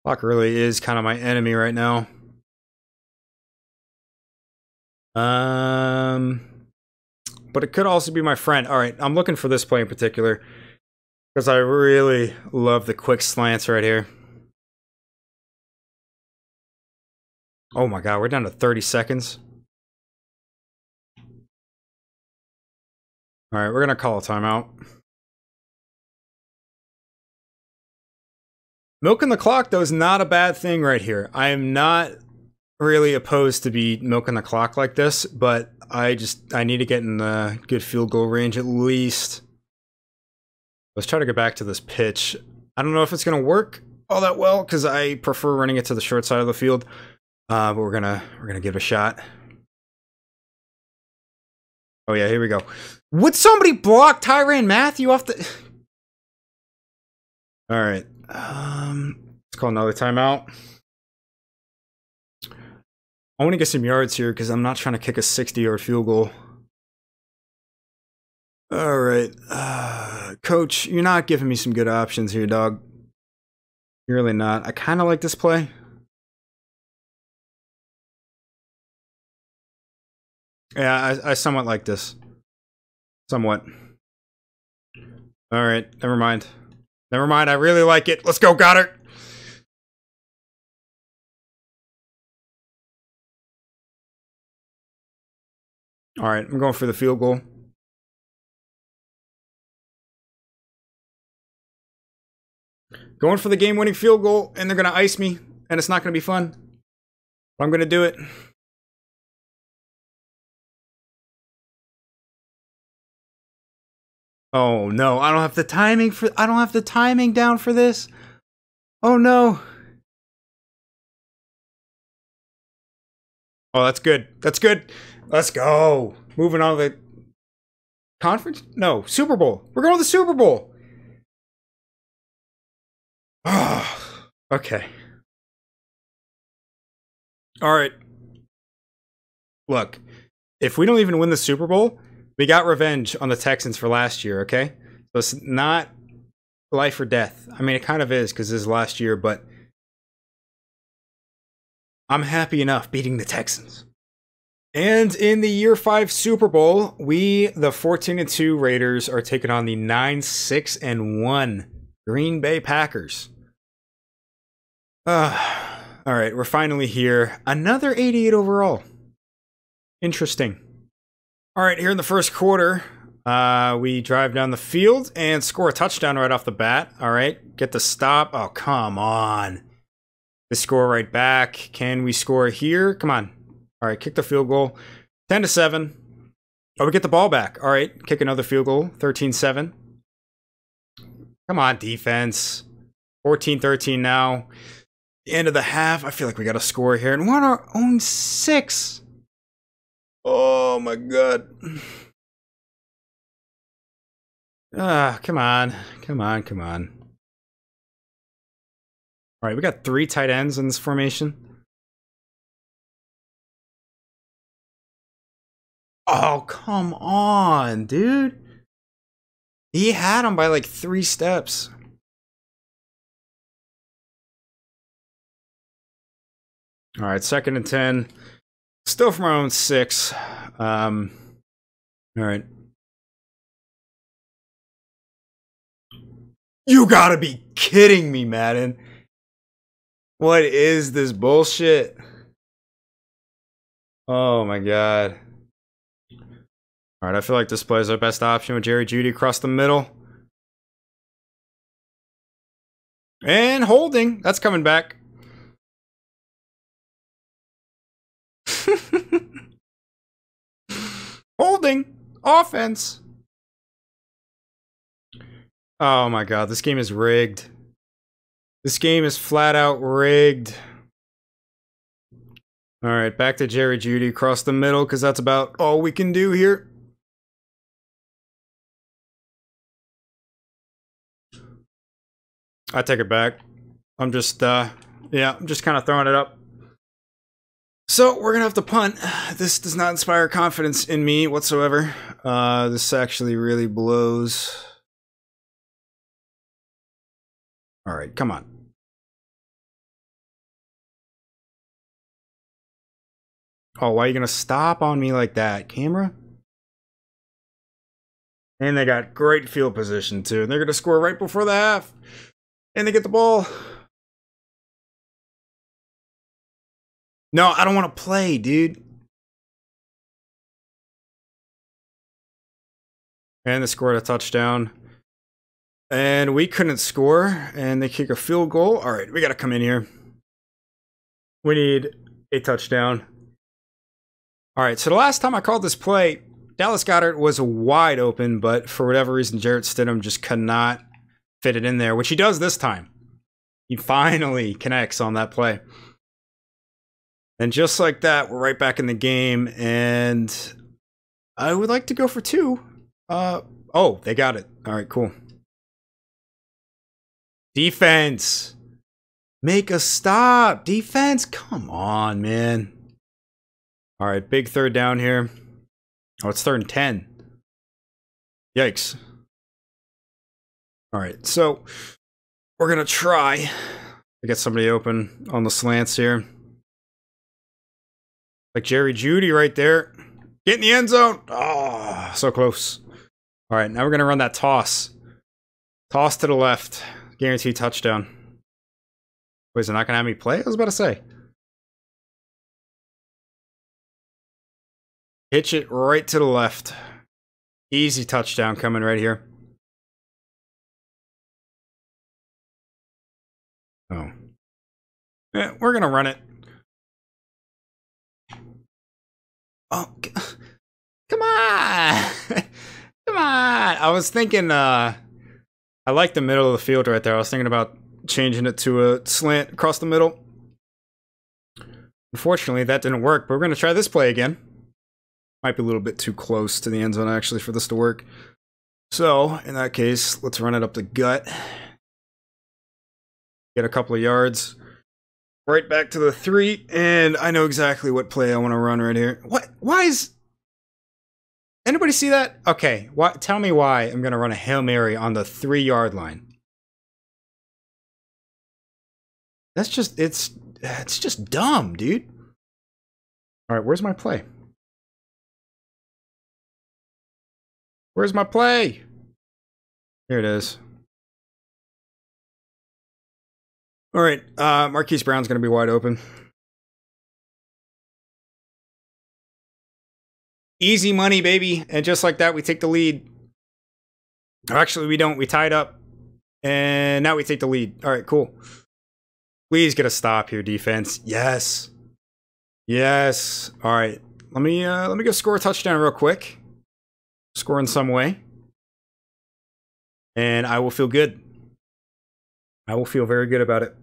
Clock really is kind of my enemy right now. But it could also be my friend. All right, I'm looking for this play in particular because I really love the quick slants right here. Oh my God, we're down to 30 seconds. All right, we're going to call a timeout. Milking the clock, though, is not a bad thing right here. I am not really opposed to be milking the clock like this, but I need to get in the good field goal range at least. Let's try to get back to this pitch. I don't know if it's going to work all that well because I prefer running it to the short side of the field. But we're gonna give it a shot. Oh yeah, here we go. Would somebody block Tyrann Mathieu off the? All right. Let's call another timeout. I want to get some yards here because I'm not trying to kick a 60-yard field goal. All right, Coach, you're not giving me some good options here, dog. You're really not. I kind of like this play. Yeah, I somewhat like this. Somewhat. Alright, never mind. Never mind, I really like it. Let's go, Goddard! Alright, I'm going for the field goal. Going for the game-winning field goal, and they're going to ice me, and it's not going to be fun. But I'm going to do it. Oh no, I don't have the timing down for this. Oh no. Oh, that's good. That's good. Let's go. Moving on to the conference? No, Super Bowl. We're going to the Super Bowl. Oh, okay. All right. Look, if we don't even win the Super Bowl, we got revenge on the Texans for last year, okay? So it's not life or death. I mean, it kind of is because this is last year, but I'm happy enough beating the Texans. And in the Year 5 Super Bowl, we, the 14-2 Raiders, are taking on the 9-6-1 Green Bay Packers. All right, we're finally here. Another 88 overall. Interesting. All right, here in the first quarter, we drive down the field and score a touchdown right off the bat. All right, get the stop. Oh, come on. They score right back. Can we score here? Come on. All right, kick the field goal. 10-7. Oh, we get the ball back. All right, kick another field goal. 13-7. Come on, defense. 14-13 now. End of the half. I feel like we got to score here. And we're on our own 6. Oh, my God. Ah, come on. Come on, come on. All right, we got 3 tight ends in this formation. Oh, come on, dude. He had him by like 3 steps. All right, 2nd and 10. Still from our own 6. All right. You gotta be kidding me, Madden. What is this bullshit? Oh my God. All right, I feel like this play is our best option with Jerry Jeudy across the middle. And holding. That's coming back. Holding. Offense. Oh my God, this game is rigged. This game is flat out rigged. All right, back to Jerry Jeudy across the middle because that's about all we can do here. I take it back. I'm just, yeah, I'm just kind of throwing it up. So we're gonna have to punt. This does not inspire confidence in me whatsoever. This actually really blows. All right, come on. Oh, why are you gonna stop on me like that, camera? And they got great field position too. And they're gonna score right before the half. And they get the ball. No, I don't want to play, dude. And they scored a touchdown. And we couldn't score. And they kick a field goal. All right, we got to come in here. We need a touchdown. All right, so the last time I called this play, Dallas Goedert was wide open, but for whatever reason, Jarrett Stidham just could not fit it in there, which he does this time. He finally connects on that play. And just like that, we're right back in the game, and I would like to go for 2. Oh, they got it. All right, cool. Defense. Make a stop. Defense, come on, man. All right, big 3rd down here. Oh, it's 3rd and 10. Yikes. All right, so we're going to try to get somebody open on the slants here. Like Jerry Jeudy right there. Get in the end zone. Oh, so close. All right, now we're going to run that toss. Toss to the left. Guaranteed touchdown. Wait, is it not going to have me play? I was about to say. Hitch it right to the left. Easy touchdown coming right here. Oh. Yeah, we're gonna run it. Oh, come on! Come on! I was thinking, I like the middle of the field right there. I was thinking about changing it to a slant across the middle. Unfortunately, that didn't work, but we're gonna try this play again. Might be a little bit too close to the end zone, actually, for this to work. So, in that case, let's run it up the gut. Get a couple of yards. Right back to the 3, and I know exactly what play I want to run right here. What? Why is... Anybody see that? Okay, tell me why I'm going to run a Hail Mary on the 3-yard line. That's just... It's just dumb, dude. Alright, where's my play? Where's my play? Here it is. Alright, Marquise Brown's going to be wide open. Easy money, baby. And just like that, we take the lead. Or actually, we don't. We tied up. And now we take the lead. Alright, cool. Please get a stop here, defense. Yes. Yes. Alright. Let me go score a touchdown real quick. Score in some way. And I will feel good. I will feel very good about it.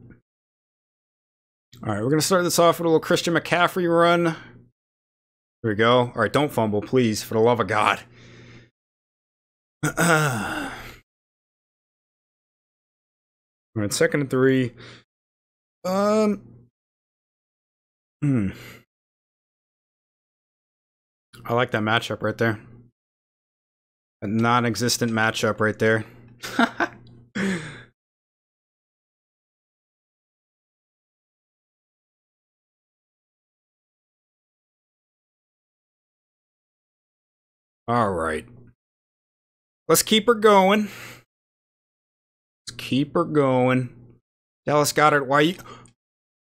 Alright, we're going to start this off with a little Christian McCaffrey run. Here we go. Alright, don't fumble, please, for the love of God. Alright, 2nd and 3. I like that matchup right there. A non-existent matchup right there. All right. Let's keep her going. Let's keep her going. Dallas Goedert, why you...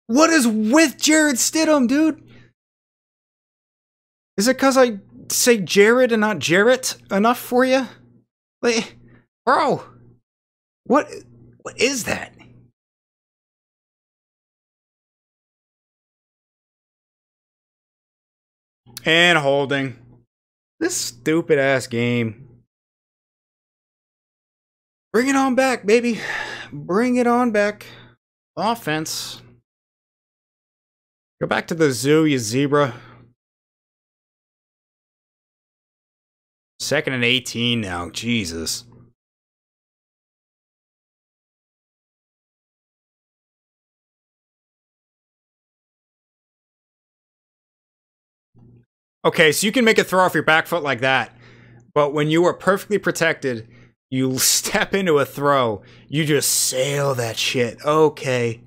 What is with Jarrett Stidham, dude? Is it because I say Jared and not Jarrett enough for you? Like, bro, what is that? And holding. This stupid ass game. Bring it on back, baby. Bring it on back. Offense. Go back to the zoo, you zebra. 2nd and 18 now. Jesus. Okay, so you can make a throw off your back foot like that. But when you are perfectly protected, you step into a throw. You just sail that shit. Okay.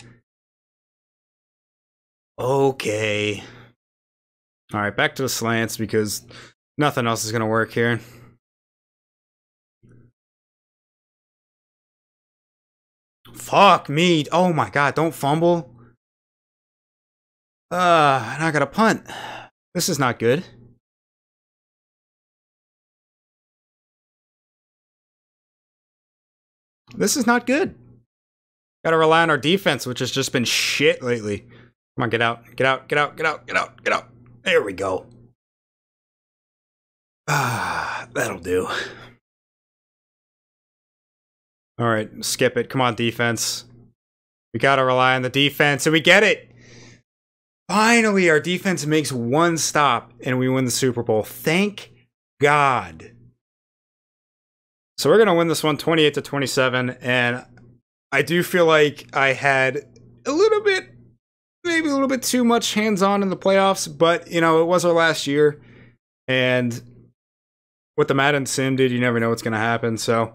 Okay. Alright, back to the slants because nothing else is going to work here. Fuck me. Oh my god, don't fumble. And I got a punt. This is not good. This is not good. Gotta rely on our defense, which has just been shit lately. Come on, get out. Get out, get out, get out, get out, get out. There we go. Ah, that'll do. Alright, skip it. Come on, defense. We gotta rely on the defense, and we get it! Finally, our defense makes one stop, and we win the Super Bowl. Thank God. So we're gonna win this one 28-27, and I do feel like I had a little bit, maybe a little bit too much hands-on in the playoffs, but, you know, it was our last year, and what the Madden sim did, you never know what's gonna happen, so...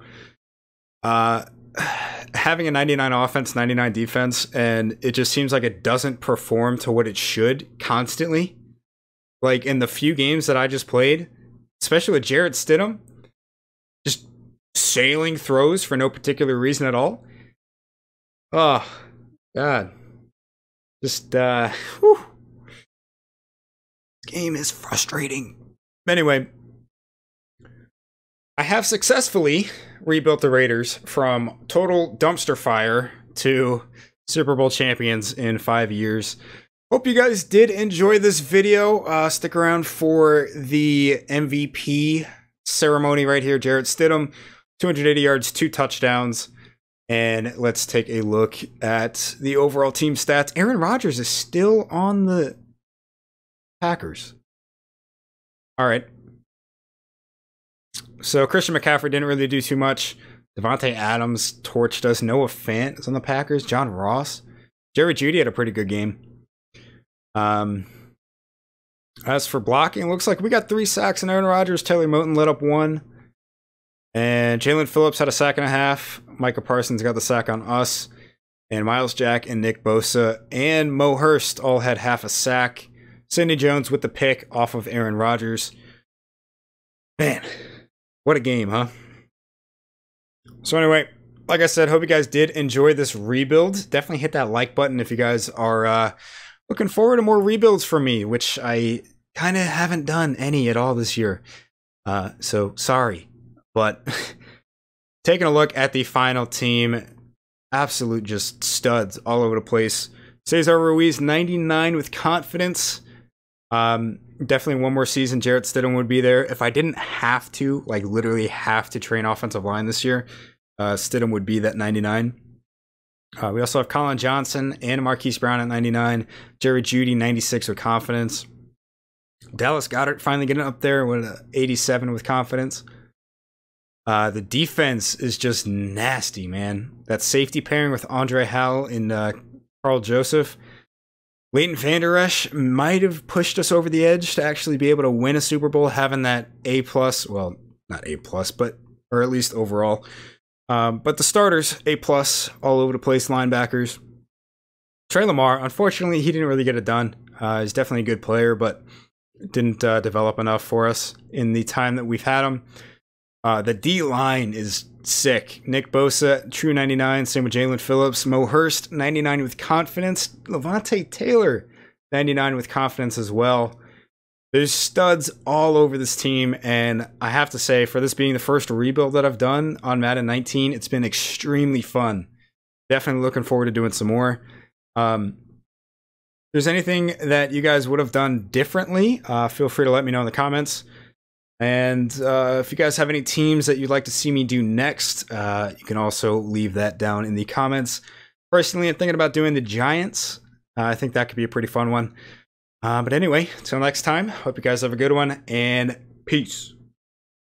having a 99 offense, 99 defense, and it just seems like it doesn't perform to what it should constantly. Like, in the few games that I just played, especially with Jarrett Stidham, just sailing throws for no particular reason at all. Oh, God. Just, whew. This game is frustrating. Anyway, I have successfully rebuilt the Raiders from total dumpster fire to Super Bowl champions in 5 years. Hope you guys did enjoy this video. Stick around for the MVP ceremony right here. Jarrett Stidham, 280 yards, 2 touchdowns. And let's take a look at the overall team stats. Aaron Rodgers is still on the Packers. All right. So Christian McCaffrey didn't really do too much. Devontae Adams torched us. Noah Fant is on the Packers. John Ross. Jerry Jeudy had a pretty good game. As for blocking, it looks like we got 3 sacks in Aaron Rodgers. Taylor Moton let up 1. And Jalen Phillips had a sack and a half. Micah Parsons got the sack on us. And Miles Jack and Nick Bosa and Mo Hurst all had half a sack. Sidney Jones with the pick off of Aaron Rodgers. Man, what a game, huh? So anyway, like I said, hope you guys did enjoy this rebuild. Definitely hit that like button if you guys are looking forward to more rebuilds from me, which I kind of haven't done any at all this year. So sorry. But taking a look at the final team, absolute just studs all over the place. Cesar Ruiz, 99 with confidence. Definitely one more season, Jarrett Stidham would be there. If I didn't have to, like literally have to train offensive line this year, Stidham would be that 99. We also have Colin Johnson and Marquise Brown at 99. Jerry Jeudy, 96 with confidence. Dallas Goedert finally getting up there with 87 with confidence. The defense is just nasty, man. That safety pairing with Andre Howell and Carl Joseph. Leighton Vander Esch might have pushed us over the edge to actually be able to win a Super Bowl, having that A+, well, not A+, but, or at least overall. But the starters, A+, all over the place, linebackers. Trey Lamar, unfortunately, he didn't really get it done. He's definitely a good player, but didn't develop enough for us in the time that we've had him. The D-line is sick. Nick Bosa, true 99. Same with Jalen Phillips. Mo Hurst, 99 with confidence. Levante Taylor, 99 with confidence as well. There's studs all over this team, and I have to say, for this being the first rebuild that I've done on Madden 19, it's been extremely fun. Definitely looking forward to doing some more. If there's anything that you guys would have done differently, feel free to let me know in the comments. And if you guys have any teams that you'd like to see me do next, you can also leave that down in the comments. Personally, I'm thinking about doing the Giants. I think that could be a pretty fun one. But anyway, until next time, hope you guys have a good one, and peace.